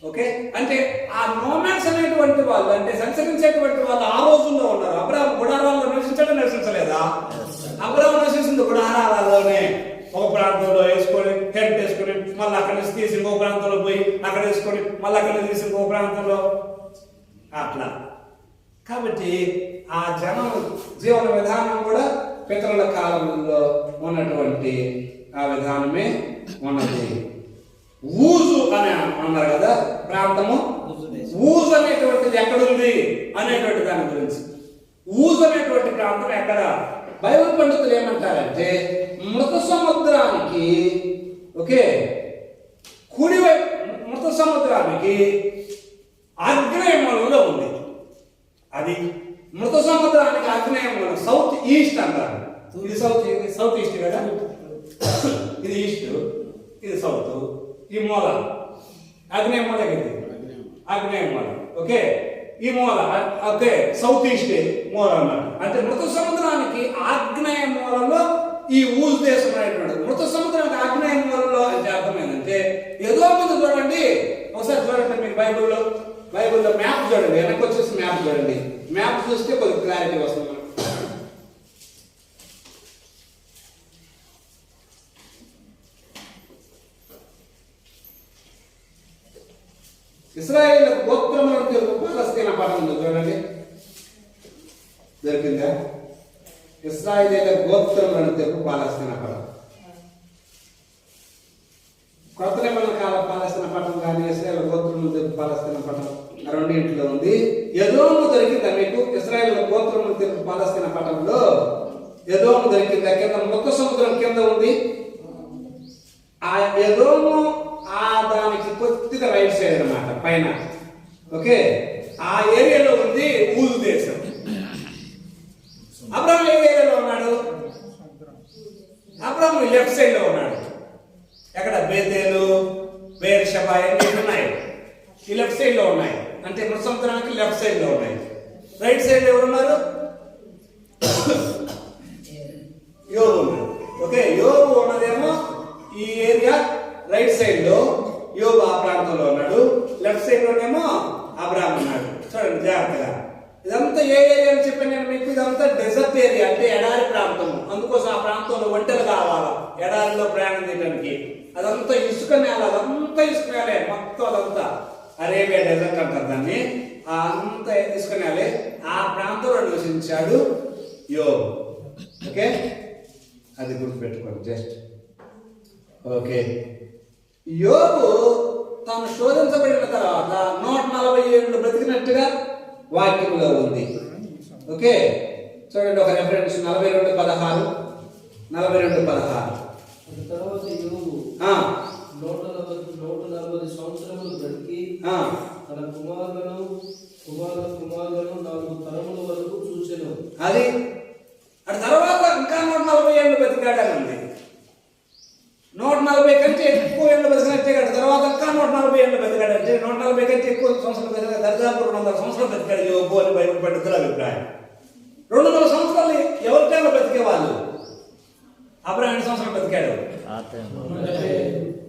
Speaker 1: ఓకే, అంటే ఆ నోమాడ్స్ అనేటువంటి వాళ్ళు అంటే సంచరించేటువంటి వాళ్ళు ఆ రోజుల్లో ఉన్నారు. అబ్రాహాము గుడారాల్లో నివసించలేదా? అబ్రాహాము నివసించింది గుడారాలలోనే. ఒక ప్రాంతంలో వేసుకొని టెంట్ వేసుకొని మళ్ళీ అక్కడి నుంచి తీసి ఇంకో ప్రాంతంలో పోయి అక్కడ వేసుకొని మళ్ళీ అక్కడి నుంచి తీసి ఇంకో ప్రాంతంలో అట్లా. కాబట్టి ఆ జనం జీవన విధానం కూడా పితరుల కాలంలో ఉన్నటువంటి ఆ విధానమే ఉన్నది. ఊజు అని అన్నారు కదా ప్రాంతము. ఊజు అనేటువంటిది ఎక్కడుంది అనేటువంటి దాని గురించి. ఊజు అనేటువంటి ప్రాంతం ఎక్కడ? బైబిల్ పండితులు ఏమంటారంటే మృత సముద్రానికి, ఓకే, కుడివైపు మృత సముద్రానికి ఆగ్నేయ మూలంలో ఉంది. అది మృత సముద్రానికి ఆగ్నేయ మూలం సౌత్ ఈస్ట్ అంటారు. ఇది సౌత్ ఈస్ట్ కదా, ఇది ఈస్ట్, ఇది సౌత్. ఈ మూల ఆగ్నేయ మూల, ఇది ఆగ్నేయ మూల. ఓకే, ఈ మూల ఓకే సౌత్ ఈస్ట్ మూల అన్నారు. అంటే మృత సముద్రానికి ఆగ్నేయ మూలలో ఈ ఊజు దేశం అనేటువంటి మృత సముద్రానికి ఆగ్నేయ మూలలో అంటే అర్థమైందంటే ఏదో ముందు చూడండి, ఒకసారి చూడండి మీకు బైబిల్లో మ్యాప్ చూడండి, వెనక్కి వచ్చేసి మ్యాప్ చూడండి. మ్యాప్ చూస్తే కొద్దిగా క్లారిటీ వస్తుంది. ఇశ్రాయేలు గోత్రములను తెలుపు పాలస్తీనా పటం ఉంది చూడండి, దొరికిందా? ఇశ్రాయేలు గోత్రములను తెలుపు పాలస్తీనా పటం. కొత్త నిబంధన కాల పాలస్తీనా పటం కానీ ఇశ్రాయేలు గోత్రములను తెలుపు పాలస్తీనా పటం రెండింటిలో ఉంది. ఎదోము దొరికిందా మీకు? ఇశ్రాయేలు గోత్రములను తెలుపు పాలస్తీనా పటంలో ఎదోము దొరికిందా? కింద మృత సముద్రం కింద ఉంది. ఆ ఎదోము ఆ దానికి కొద్దిగా రైట్ సైడ్ అన్నమాట పైన. ఓకే, ఆ ఏరియాలో ఉంది ఊజు దేశం. అబ్రాహాము ఏ ఏరియాలో ఉన్నాడు? అబ్రాహాము లెఫ్ట్ సైడ్ లో ఉన్నాడు. ఎక్కడ? బేతేలు, బేర్షెబా ఇవన్నీ ఉన్నాయి, ఈ లెఫ్ట్ సైడ్ లో ఉన్నాయి. అంటే మృత సముద్రానికి లెఫ్ట్ సైడ్ లో ఉన్నాయి. రైట్ సైడ్ ఎవరున్నారు? యోబు ఉన్నాడు. ఓకే, యోబు ఉన్నదేమో ఈ ఏరియా రైట్ సైడ్ లో, యోబు ఆ ప్రాంతంలో ఉన్నాడు. లెఫ్ట్ సైడ్ లోనేమో అబ్రాహాము ఉన్నాడు. చూడండి జాగ్రత్తగా. ఇదంతా ఏ ఏరియా అని చెప్పాను నేను మీకు? ఇదంతా డెజర్ట్ ఏరియా, అంటే ఎడారి ప్రాంతము. అందుకోసం ఆ ప్రాంతంలో ఒంటెలు కావాలా ఎడారిలో ప్రయాణం చేయడానికి. అదంతా ఇసుక నేల, అదంతా ఇసుక నేలే మొత్తం. అదంతా అరేబియా డెజర్ట్ అంటారు దాన్ని. అంత ఇసుక నేలే. ఆ ప్రాంతంలో నివసించాడు యోబు. ఓకే, అది గుర్తుపెట్టుకోండి జస్ట్. ఓకే, యోబు తాను శోధించబడిన తర్వాత 140 ఏళ్ళు బ్రతికినట్టుగా వాక్యంలో ఉంది. ఓకే, చూడండి ఒక రెఫరెన్స్ 42:16.
Speaker 4: తర్వాత యోబు 140 సంవత్సరములు బ్రతికి తన కుమారులను 4 తరముల వరకు చూచెను.
Speaker 1: అది అటు తర్వాత ఇంకా 140 ఏళ్ళు బ్రతికాడని ఉంది. 140 కంటే ఎక్కువ ఏళ్ళు బతికినట్టే కాదు. తర్వాత ఇంకా 140 ఏళ్ళు బతికాడంటే 140 కంటే ఎక్కువ సంవత్సరాలు బతికాడు. దర్దాపు 200 సంవత్సరాలు బతికాడు యోబు అని బైబిల్ పండితుల అభిప్రాయం. 200 సంవత్సరాలు ఎవరికైనా బతికేవాళ్ళు. అబ్రాహాము 8 సంవత్సరాలు బతికాడు,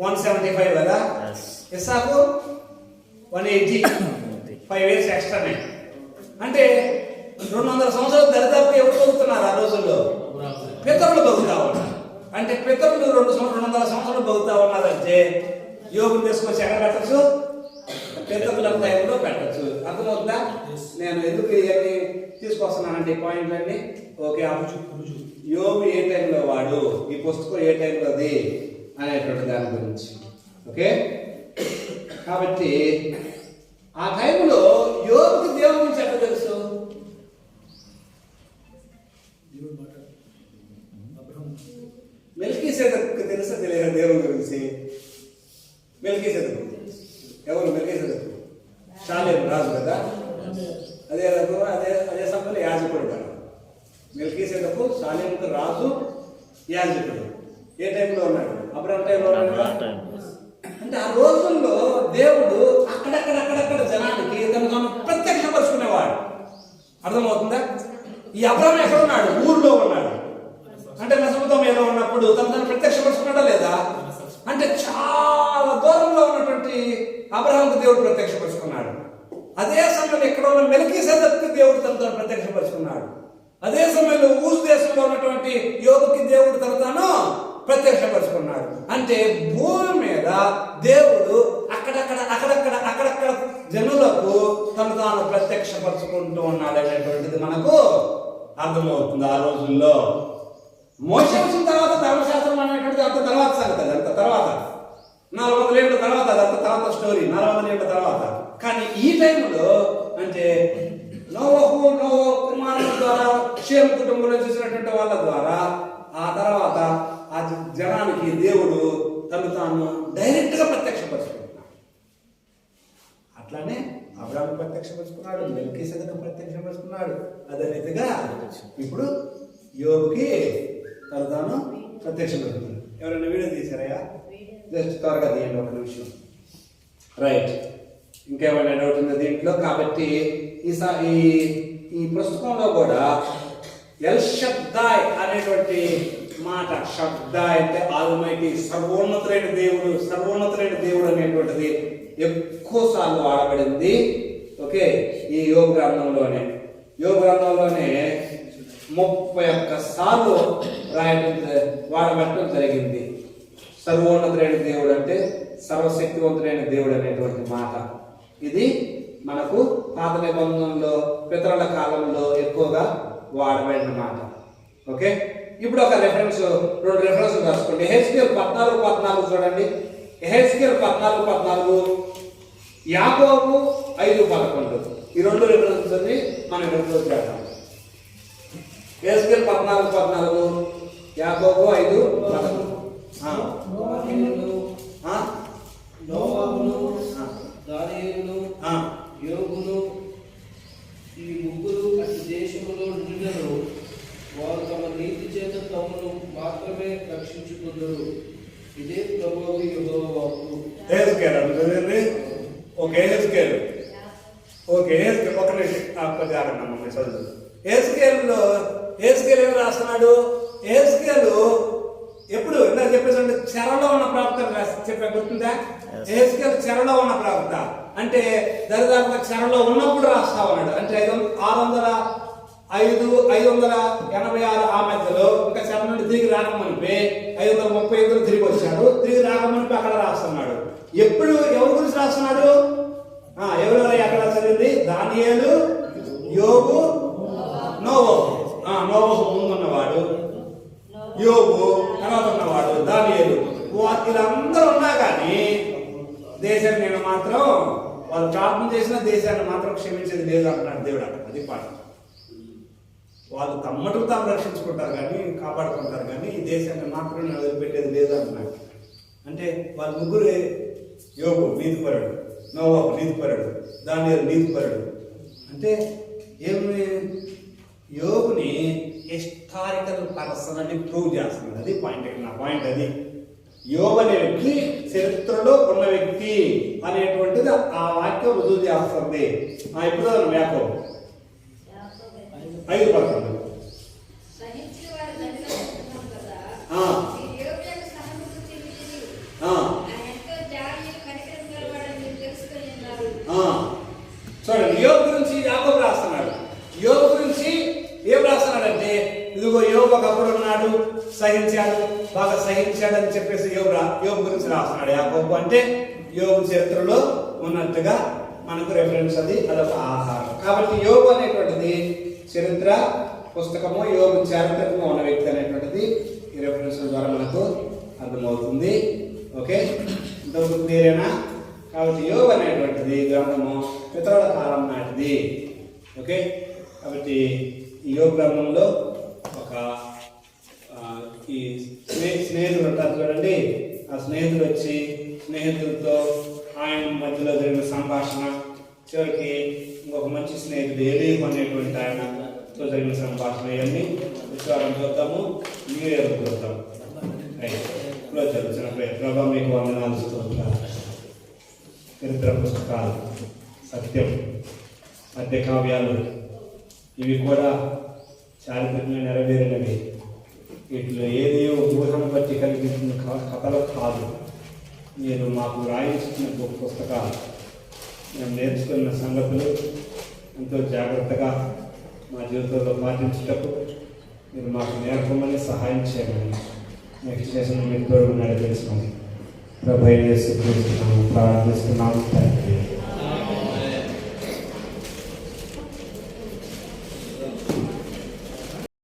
Speaker 1: 175 కదా. ఇస్సాకు
Speaker 2: 180 5 years ఎక్స్ట్రానే. అంటే 200 సంవత్సరాలు దరిదాపు ఎవరు బతుకుతున్నారు ఆ రోజుల్లో? పితరులు బతుకుతా ఉన్నారు. అంటే పితరులు 200 సంవత్సరాలు బతుకుతా ఉన్నారంటే యోగులు తీసుకొచ్చి ఎక్కడ పెట్టచ్చు? పితరుల టైంలో పెట్టచ్చు. అర్థమవుతుందా? నేను ఎందుకు ఇవన్నీ తీసుకొస్తున్నానంటే ఈ పాయింట్లన్నీ. ఓకే, యోగు ఏ టైంలో వాడు, ఈ పుస్తకం ఏ టైంలో అది అనేటువంటి దాని గురించి. ఓకే, కాబట్టి ఆ టైంలో యోగుకి దేవుడి గురించి ఎట్లా తెలుసు? మెల్కీసెదెకుకు తెలుసా తెలియదు దేవుని గురించి? మెల్కీసెదెకు ఎవరు? మెల్కీసెదెకు షాలేము రాజు కదా. అదే అదే సమయంలో యాజకుడు కదా. మెల్కీసెదెకు షాలేముకు రాజు, యాజకుడు. ఏ టైంలో ఉన్నాడు? అబ్రహాం టైంలో ఉన్నాడు. అంటే ఆ రోజుల్లో దేవుడు అక్కడక్కడ జనానికి తను ప్రత్యక్షపరుచుకునేవాడు. అర్థమవుతుందా? ఈ అబ్రహాం ఎక్కడ ఉన్నాడు? ఊర్లో ఉన్నాడు. అంటే మెసొపొతామియాలో ఉన్నప్పుడు తను ప్రత్యక్షపరుచుకున్నాడా లేదా? అంటే చాలా దూరంలో ఉన్నటువంటి అబ్రహాంకు దేవుడు ప్రత్యక్షపరుచుకున్నాడు. అదే సమయంలో ఎక్కడ ఉన్న మెల్కీసెదెకుకు దేవుడు తను ప్రత్యక్షపరుచుకున్నాడు. అదే సమయంలో ఊజు దేశంలో ఉన్నటువంటి యోగుకి దేవుడు తాను ప్రత్యక్షపరుచుకున్నాడు. అంటే భూమి మీద దేవుడు అక్కడక్కడ జనులకు తాను ప్రత్యక్షపరుచుకుంటూ ఉన్నాడు అనేటువంటిది మనకు అర్థమవుతుంది. ఆ రోజుల్లో మోషే వచ్చిన తర్వాత ధర్మశాస్త్రం అనేటువంటిది అంత తర్వాత సంగతి, అంత తర్వాత 400 ఏళ్ళ తర్వాత, అదంత తర్వాత స్టోరీ, 400 ఏళ్ళ తర్వాత. కానీ ఈ టైంలో అంటే నోవహు కుమారుల ద్వారా, షేము కుటుంబంలో చూసినటువంటి వాళ్ళ ద్వారా ఆ తర్వాత ఆ జనానికి దేవుడు తాను డైరెక్ట్ గా ప్రత్యక్షపరుచుకుంటున్నాడు. అట్లానే అబ్రహాము ప్రత్యక్షపరుచుకున్నాడు, మెల్కీసెదెకు ప్రత్యక్షపరుచుకున్నాడు. అదే రీతిగా ఇప్పుడు యోగుకి తాను ప్రత్యక్షపరుచుకున్నాడు. ఎవరైనా వీడియో తీసారయ్యా? జస్ట్ త్వరగా తీయండి, ఒక నిమిషం. రైట్, ఇంకేమైనా డౌట్ ఉందా దీంట్లో? కాబట్టి ఈ పుస్తకంలో కూడా ఎల్ షద్దాయ్ అనేటువంటి మాట, షద్దాయ్ అంటే ఆల్మైటీ, సర్వోన్నతులైన దేవుడు అనేటువంటిది ఎక్కువ సార్లు వాడబడింది. ఓకే, ఈ యోగ గ్రంథంలోనే 31 సార్లు వాడబట్టడం జరిగింది. సర్వోన్నతులైన దేవుడు అంటే సర్వశక్తివంతుడైన దేవుడు అనేటువంటి మాట. ఇది మనకు పాత నిబంధనలో పితరుల కాలంలో ఎక్కువగా వాడబడిన మాట. ఓకే, ఇప్పుడు ఒక రెఫరెన్స్, 2 రెఫరెన్స్ రాసుకోండి. ఎహెజ్కేలు 14:14 చూడండి. ఎహెజ్కేలు 14:14, యాకోబు 5:11. ఈ 2 రెఫరెన్స్ అని మనం ఇప్పుడు చేద్దాం. ఎహెజ్కేలు 14:14, యాకోబు 5:11.
Speaker 4: నోవాహును, దానియేలును, యోగును ఈ ముగ్గురు అతి దేశములో నిండను. వారు తమ నీతి చేత తమను మాత్రమే రక్షించుకుందరు. ఇదే ప్రభువు యెహోవా వాక్కు.
Speaker 2: ఏస్కేలు ఏం రాస్తున్నాడు? ఏస్కేలు ఎప్పుడు ఇందాక చెప్పేసి చెరలో ఉన్న ప్రవక్త చెప్పే గుర్తుందా? ఏస్కేలు చెరలో ఉన్న ప్రవక్త అంటే దరిదాపుగా చెరలో ఉన్నప్పుడు రాస్తా ఉన్నాడు. అంటే 586 ఆ మధ్యలో ఇంకా చెర నుండి తిరిగి రాకమనిపి 535 తిరిగి వచ్చాడు. తిరిగి రాకమనిపి అక్కడ రాస్తున్నాడు. ఎప్పుడు ఎవరి గురించి రాస్తున్నాడు? ఎవరెవరు అక్కడ చదివింది? దానియేలు, యోగు, నోవహు. నోవహు ముందున్నవాడు, యోగు తర్వాత ఉన్నవాడు దానియేలు. వీళ్ళందరూ ఉన్నా కానీ దేశాన్ని నేను మాత్రం, వాళ్ళు ప్రార్థన చేసిన దేశాన్ని మాత్రం క్షమించేది లేదు అంటున్నాడు దేవుడు. అది పాఠం. వాళ్ళు తమ్మటుకు తాము రక్షించుకుంటారు కానీ, కాపాడుకుంటారు కానీ ఈ దేశాన్ని మాత్రం నేను వదిలిపెట్టేది లేదు అంటున్నాడు. అంటే వాళ్ళ ముగ్గురు, యోగు నీతిపరుడు, నోవహు నీతిపరుడు, దానియేలు నీతిపరుడు. అంటే ఏమి? యోగుని హిస్టారికల్ పర్సన్ అని ప్రూవ్ చేస్తుంది. అది పాయింట్. నా పాయింట్ అది. యోగు అనే వ్యక్తి చరిత్రలో ఉన్న వ్యక్తి అనేటువంటిది ఆ వాక్యం రుజువు చేస్తుంది. ఇప్పుడు యాకోబు 5:11.
Speaker 1: చూడండి, యోబు గురించి యాకోబు రాస్తున్నాడు. యోబు గురించి ఏం రాస్తున్నాడంటే, ఇదిగో యోబు ఒకప్పుడు ఉన్నాడు, సహించాడు, బాగా సహించాడు అని చెప్పేసి యోబు గురించి రాస్తున్నాడు. యాకోబు అంటే యోబు చరిత్రలో ఉన్నట్టుగా మనకు రెఫరెన్స్ అదొక ఆధారం. కాబట్టి యోబు అనేటువంటిది చరిత్ర పుస్తకము, యోబు చారిత్రకము ఉన్న వ్యక్తి అనేటువంటిది ఈ రెఫరెన్స్ ద్వారా మనకు అర్థమవుతుంది. ఓకే, ఇంతవరకు క్లియరేనా? కాబట్టి యోబు అనేటువంటిది గ్రంథము పితరుల కాలం నాటిది. ఓకే, కాబట్టి ఈ యోబు గ్రంథంలో ఒక ఈ స్నేహితులు ఉంటారు చూడండి, ఆ స్నేహితులు వచ్చి స్నేహితులతో ఆయన మధ్యలో జరిగిన సంభాషణ, చివరికి ఇంకొక మంచి స్నేహితుడు ఎలీహు అనేటువంటి ఆయనతో జరిగిన సంభాషణ, ఇవన్నీ విశ్వాసం చూద్దాము, న్యూ ఇయర్ చూద్దాం. చదువుతున్న ప్రభావ మీకు వందనాలు, స్తోత్రాలు. చరిత్ర పుస్తకాలు, సత్యం, మధ్య కావ్యాలు ఇవి కూడా చారిత్రకంగా నెరవేరినవి. వీటిలో ఏది ఊహను బట్టి కలిగించిన కథలు కాదు, మీరు మాకు రాయించిన పుస్తకాలు. మేము నేర్చుకున్న సంగతులు ఎంతో జాగ్రత్తగా మా జీవితంలో పాటించుటకు మీరు మాకు నేర్పమని సహాయం చేయమని నెక్స్ట్ చేసిన మీరు తోడు నడిపించమని ప్రభు యేసు క్రీస్తు నామమున ప్రార్థిస్తున్నాము తండ్రి.